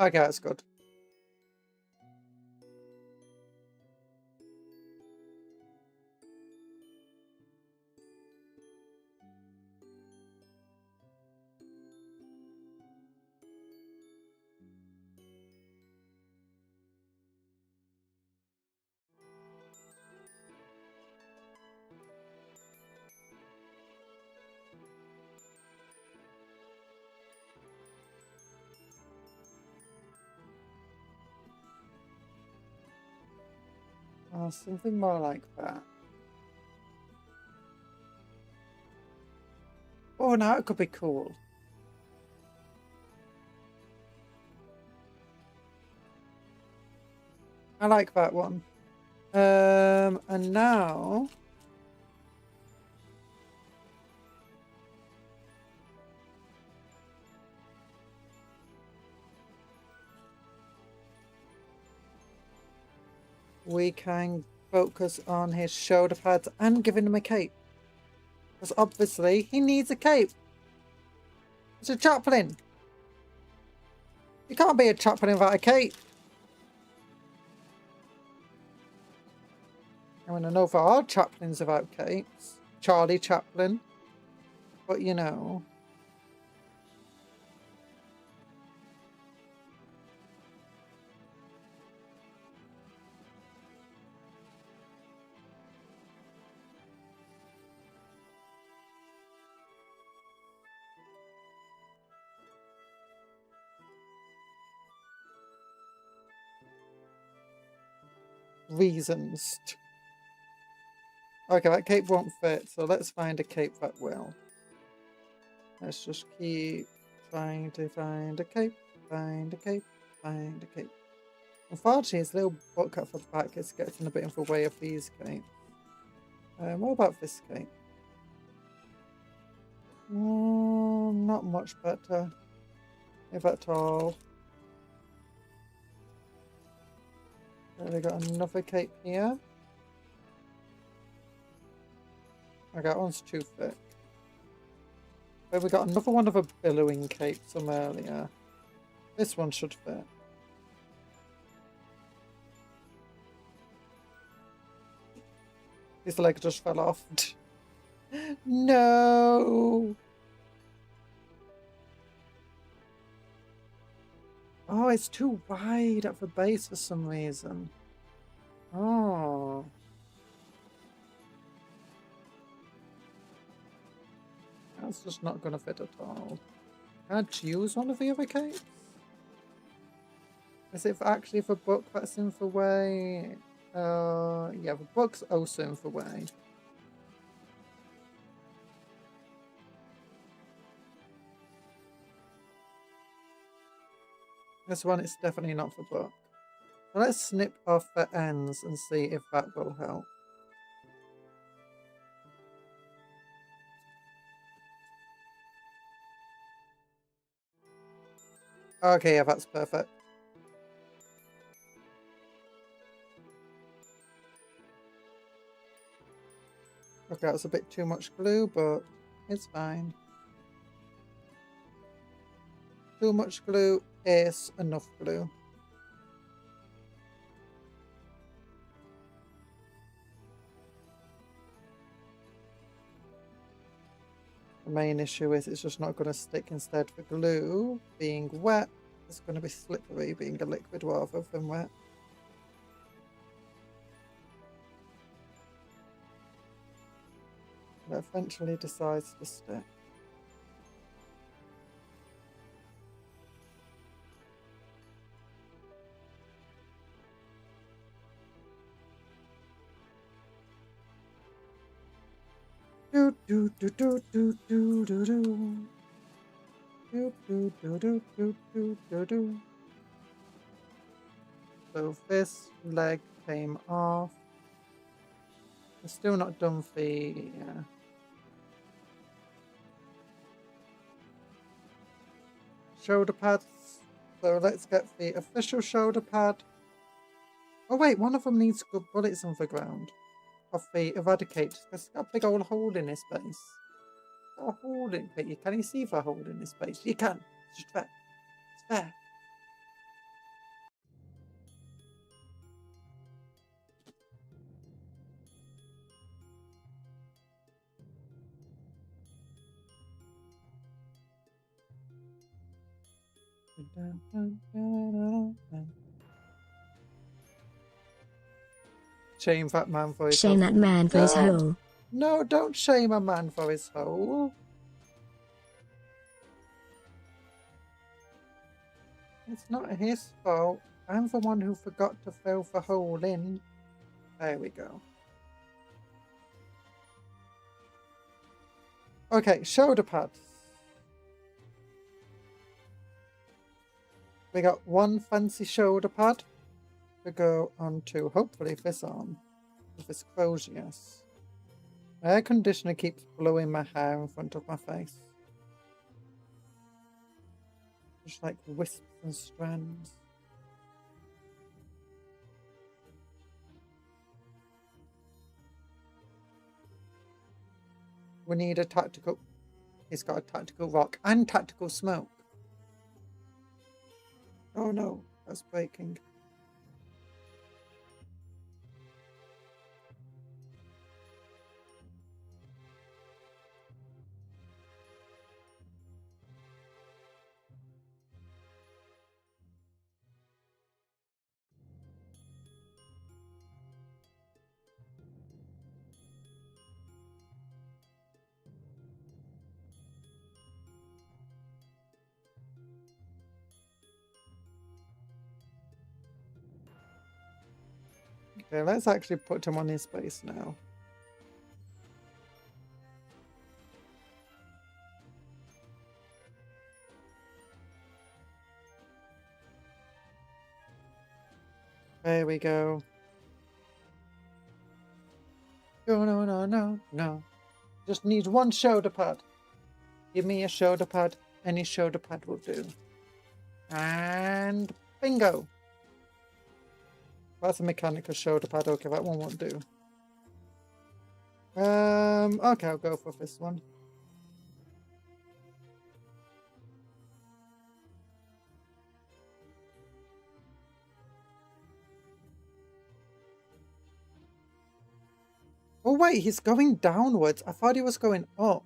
Okay, that's good. Something more like that. Oh, now it could be cool. I like that one. And now we can focus on his shoulder pads and giving him a cape. Because obviously he needs a cape. It's a chaplain. You can't be a chaplain without a cape. I mean, I know there are chaplains without capes. Charlie Chaplin. But you know. Reasons. Okay, that cape won't fit, so let's find a cape that will. Let's just keep trying to find a cape, find a cape, find a cape. Unfortunately, his little butt cut for the back is getting a bit in the way of these capes. What about this cape? Not much better, if at all. We got another cape here. Okay, that one's too thick. But we got another one of a billowing cape from earlier. This one should fit. His leg just fell off. No! Oh, it's too wide at the base for some reason. Oh. That's just not going to fit at all. Can I choose one of the other capes? Is it actually for book that's in for way? Yeah, the book's also in for way. This one is definitely not for book. So let's snip off the ends and see if that will help. Okay, yeah, that's perfect. Okay, that was a bit too much glue, but it's fine. Too much glue is enough glue. The main issue is it's just not going to stick. Instead, the glue being wet, it's going to be slippery, being a liquid rather than wet. It eventually decides to stick. Do do do do do do do do. Do do do do do do do do. So this leg came off. We're still not done for the shoulder pads. So let's get the official shoulder pad. Oh wait, one of them needs good bullets on the ground. Of the Eradicate. It's got a big old hole in this base. It's got a hole in it. Can you see the hole in this base? You can. It's just there. It's there. Shame that man for his Shame hole. that man for his hole. No, don't shame a man for his hole. It's not his fault. I'm the one who forgot to fill the hole in. There we go. Okay, shoulder pads. We got one fancy shoulder pad to go onto, hopefully, this arm. With this Crozius. My air conditioner keeps blowing my hair in front of my face. Just like wisps and strands. We need a tactical... He's got a tactical rock and tactical smoke. Oh no, that's breaking. Okay, let's actually put him on his base now. There we go. No, no, no, no, no. Just need one shoulder pad. Give me a shoulder pad. Any shoulder pad will do. And bingo. That's a mechanical shoulder pad. Okay, that one won't do. Okay, I'll go for this one. Oh wait, he's going downwards. I thought he was going up.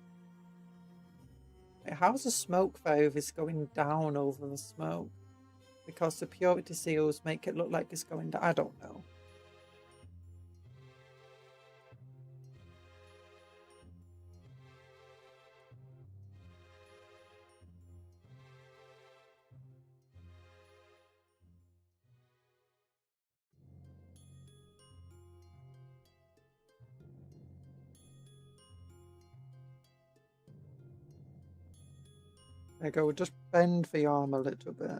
Wait, how's the smoke there if it's going down over the smoke? Because the purity seals make it look like it's going down. I don't know. There you go, we'll just bend the arm a little bit.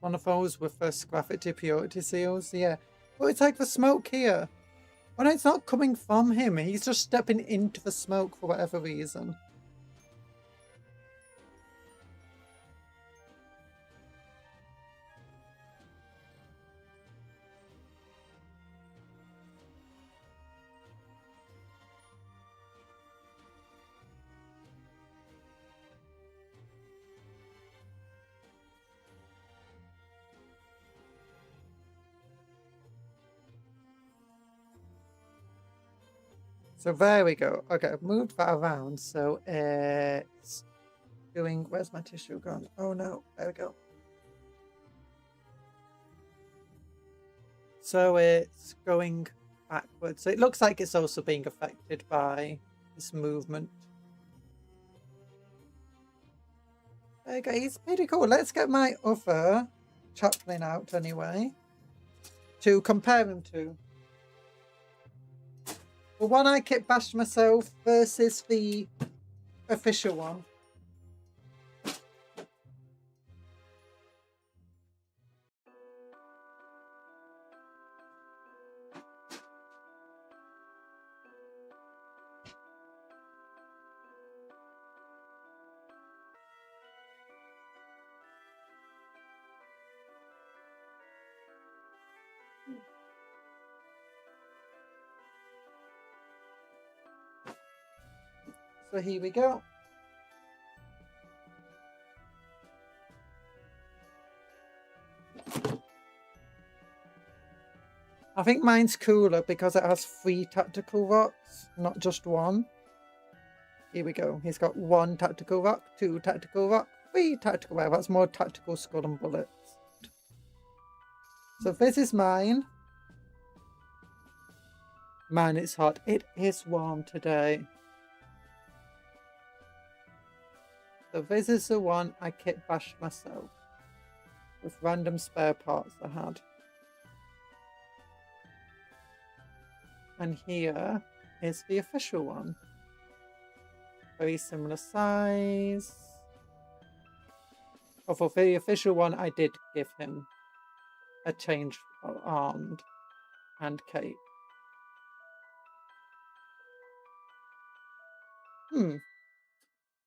One of those with the graffiti purity seals, yeah. But it's like the smoke here. When it's not coming from him, he's just stepping into the smoke for whatever reason. So there we go. Okay, I've moved that around. So it's doing, where's my tissue gone? Oh no, there we go. So it's going backwards. So it looks like it's also being affected by this movement. There you go, he's pretty cool. Let's get my other chaplain out anyway to compare him to. The one I kit bashed myself versus the official one. So here we go. I think mine's cooler because it has 3 tactical rocks, not just one. Here we go. He's got 1 tactical rock, 2 tactical rock, 3 tactical rock. That's more tactical skull and bullets. So this is mine. Man, it's hot. It is warm today. So this is the one I kit bashed myself with random spare parts I had. And here is the official one. Very similar size. Oh, for the official one, I did give him a change of armed and cape.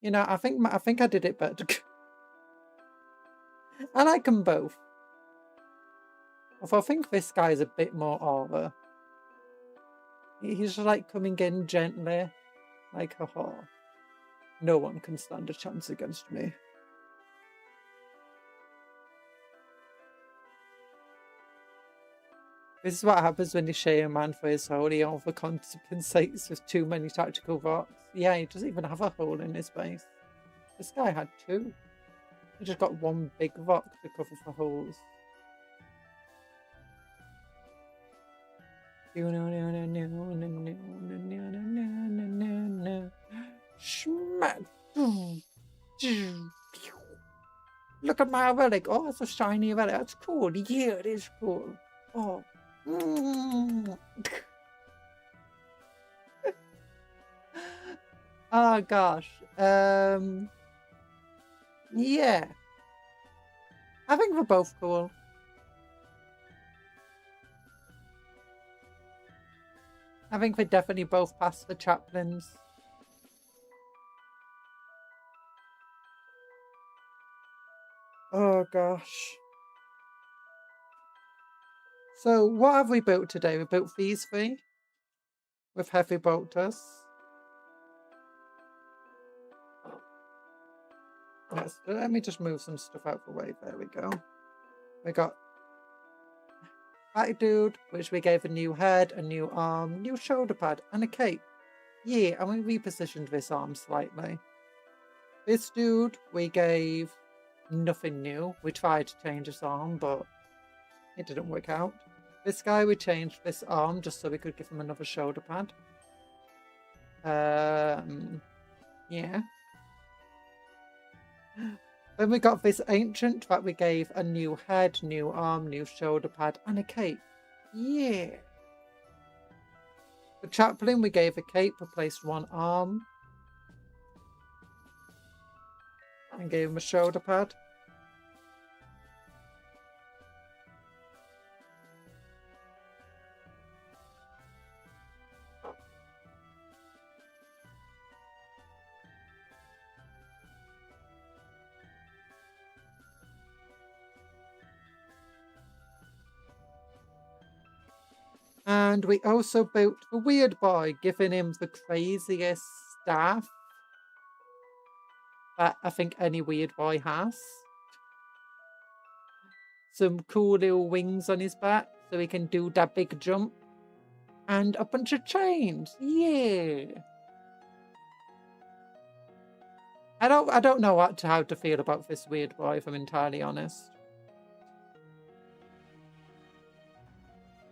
You know, I think I did it better. I like them both. Although I think this guy's a bit more aura. He's just like coming in gently, like haha. No one can stand a chance against me. This is what happens when you share a man for his hole. He overcompensates with too many tactical rocks. Yeah, he doesn't even have a hole in his base. This guy had 2. He just got 1 big rock to cover for holes. Smack! Look at my relic. Oh, it's a shiny relic. That's cool. Yeah, it is cool. Oh. Oh gosh. Yeah. I think we're both cool. I think we definitely both passed the chaplains. Oh gosh. So what have we built today? We built these 3 with heavy bolters. Yes, let me just move some stuff out the way. There we go. We got that dude, which we gave a new head, a new arm, new shoulder pad, and a cape. Yeah, and we repositioned this arm slightly. This dude, we gave nothing new. We tried to change his arm, but it didn't work out. This guy, we changed this arm just so we could give him another shoulder pad. Yeah. Then we got this ancient that we gave a new head, new arm, new shoulder pad, and a cape. Yeah. The chaplain, we gave a cape, replaced 1 arm. and gave him a shoulder pad. And we also built the weird boy, giving him the craziest staff that I think any weird boy has. Some cool little wings on his back so he can do that big jump. And a bunch of chains. Yeah. I don't know how to feel about this weird boy, if I'm entirely honest.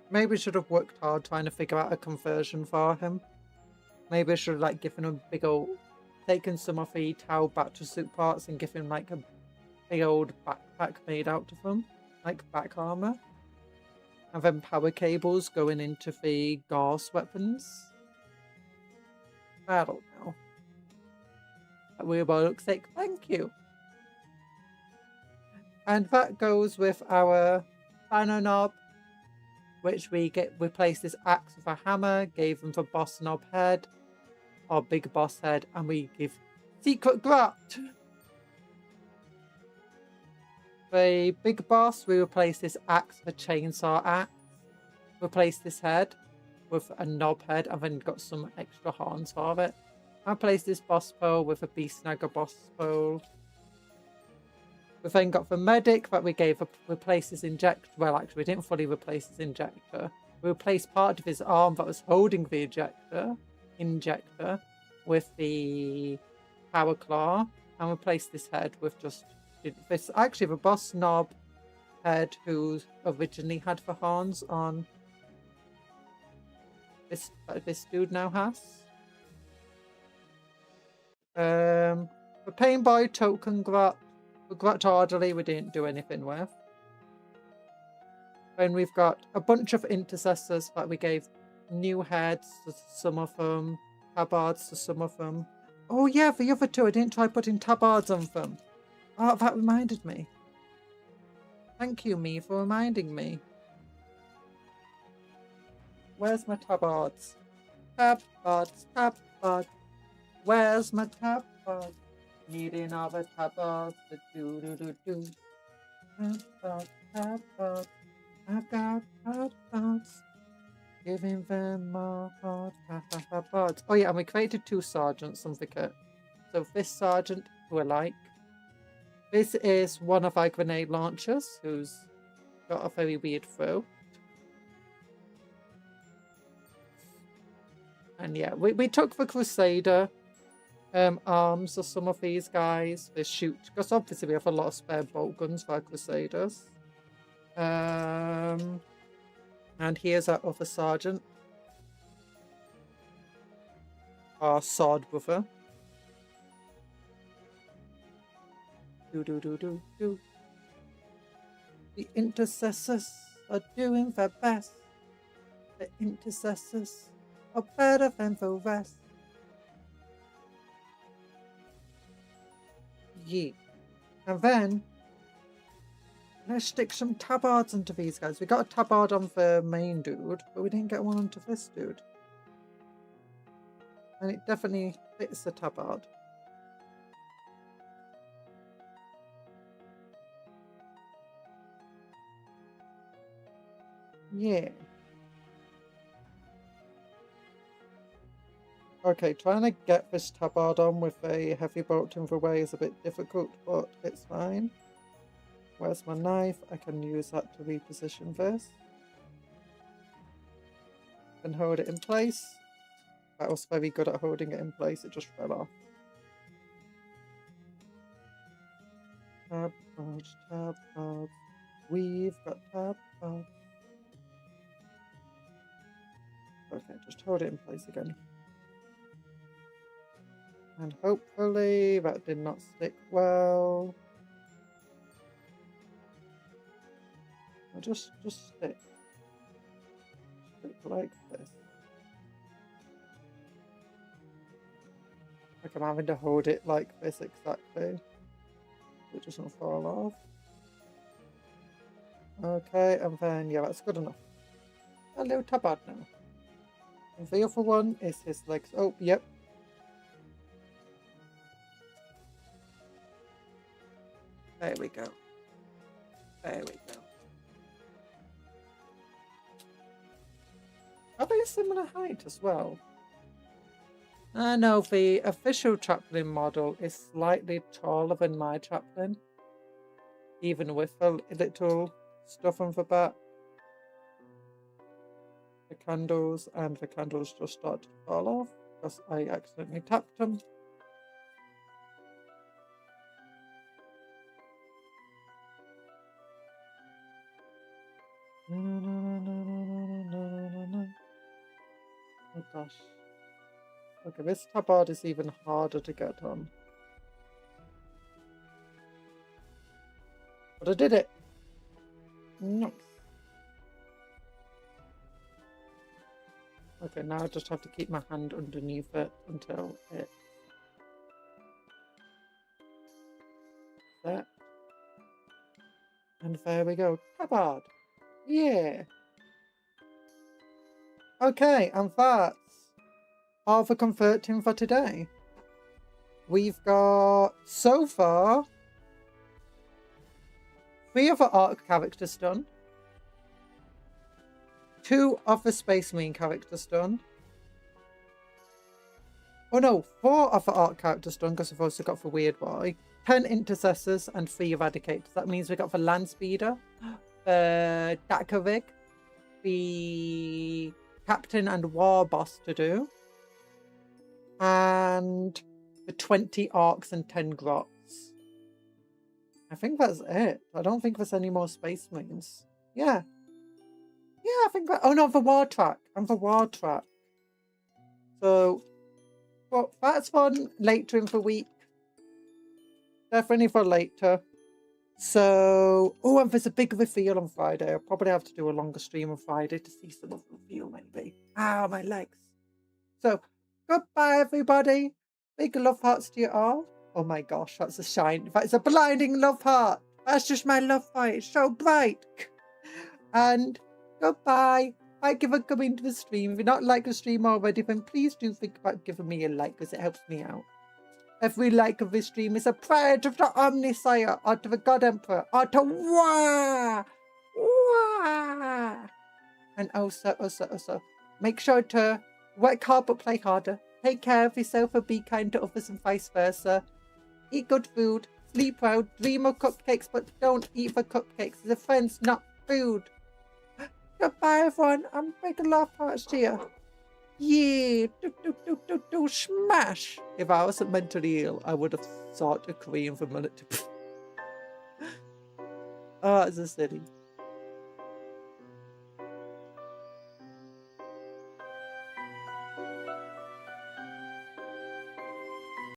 Maybe I should have worked hard trying to figure out a conversion for him. Maybe I should have like given him a big old, taken some of the towel back to suit parts and given him like a big old backpack made out of them, like back armor. And then power cables going into the Gauss weapons. I don't know. That weird boy looks like, thank you. And that goes with our banner knob, which we replaced this axe with a hammer, gave him the boss knob head, our big boss head, and we give secret grot. The big boss, we replaced this axe with a chainsaw axe, replaced this head with a knob head, and then got some extra horns for it. I replaced this boss pole with a beast snagger boss pole. We then got the medic that we replaced his injector. Well, actually, we didn't fully replace his injector. We replaced part of his arm that was holding the injector with the power claw, and replaced this head with just this. Actually, the boss knob head, who originally had the horns on. This dude now has. The Pain Boy token grot. The grot orderly we didn't do anything with. Then we've got a bunch of intercessors that we gave new heads to some of them, tabards to some of them. Oh yeah, the other two I didn't try putting tabards on them. Oh, that reminded me. Thank you, me, for reminding me. Where's my tabards? Tabards. Where's my tabards? Needing all the tabards to do. Tabards. I've got tabards. Giving them more hard tabards. Oh yeah, and we created 2 sergeants on the kit. So this sergeant, who I like. This is one of our grenade launchers, who's got a very weird throw. And yeah, we took the Crusader arms of some of these guys. They shoot, because obviously we have a lot of spare bolt guns for our Crusaders. And here's our other sergeant. Our sword brother. Do. The intercessors are doing their best. The intercessors are better than the rest. Yeah. And then let's stick some tabards into these guys. We got a tabard on the main dude, but we didn't get one onto this dude. And it definitely fits the tabard. Yeah. Okay, trying to get this tabard on with a heavy bolt in the way is a bit difficult, but it's fine. Where's my knife? I can use that to reposition this. And hold it in place. That was very good at holding it in place, it just fell off. Tabards. We've got tabards. Okay, just hold it in place again. And hopefully that did not stick well. Just stick. Stick like this. Like I'm having to hold it like this exactly. It doesn't fall off. Okay, and then, yeah, that's good enough. Hello, tabard now. And the other one is his legs. Oh, yep. There we go. There we go. Are they a similar height as well? No, the official chaplain model is slightly taller than my chaplain. Even with the little stuff on the back. The candles just start to fall off because I accidentally tapped them. Oh gosh. Okay, this tabard is even harder to get on. But I did it! Nice. Okay, now I just have to keep my hand underneath it until it... Set. And there we go. Tabard! Yeah! Okay, and that's all the converting for today. We've got, so far, 3 of the Arc characters done. 2 of the Space Marine characters done. Oh no, 4 of the Arc characters done because I've also got the Weird Boy. 10 Intercessors and 3 Eradicators. That means we got the Land Speeder, the Dakarig, the Captain and War Boss to do, and the 20 Arcs and 10 Grots. I think that's it. I don't think there's any more Space Marines. Yeah. Yeah, I think that... Oh no, the War Track. And the War Track. So, well, that's one later in the week. Definitely for later. So, oh, and there's a big reveal on Friday. I'll probably have to do a longer stream on Friday to see some of the reveal, maybe. Ow, my legs. So, goodbye, everybody. Big love hearts to you all. Oh my gosh, that's a shine. That is a blinding love heart. That's just my love heart. It's so bright. And goodbye. Thank you for coming to the stream. If you're not like the stream already, then please do think about giving me a like because it helps me out. Every like of this stream is a prayer to the Omnisire, or to the God Emperor, or to Wah! Wah! And also, make sure to work hard but play harder. Take care of yourself and be kind to others and vice versa. Eat good food, sleep well, dream of cupcakes, but don't eat the cupcakes. They're friends, not food. Goodbye, everyone. I'm making love hearts to you. Yeah, do, smash. If I wasn't mentally ill, I would have sought a Korean for a minute. Oh, it's a city.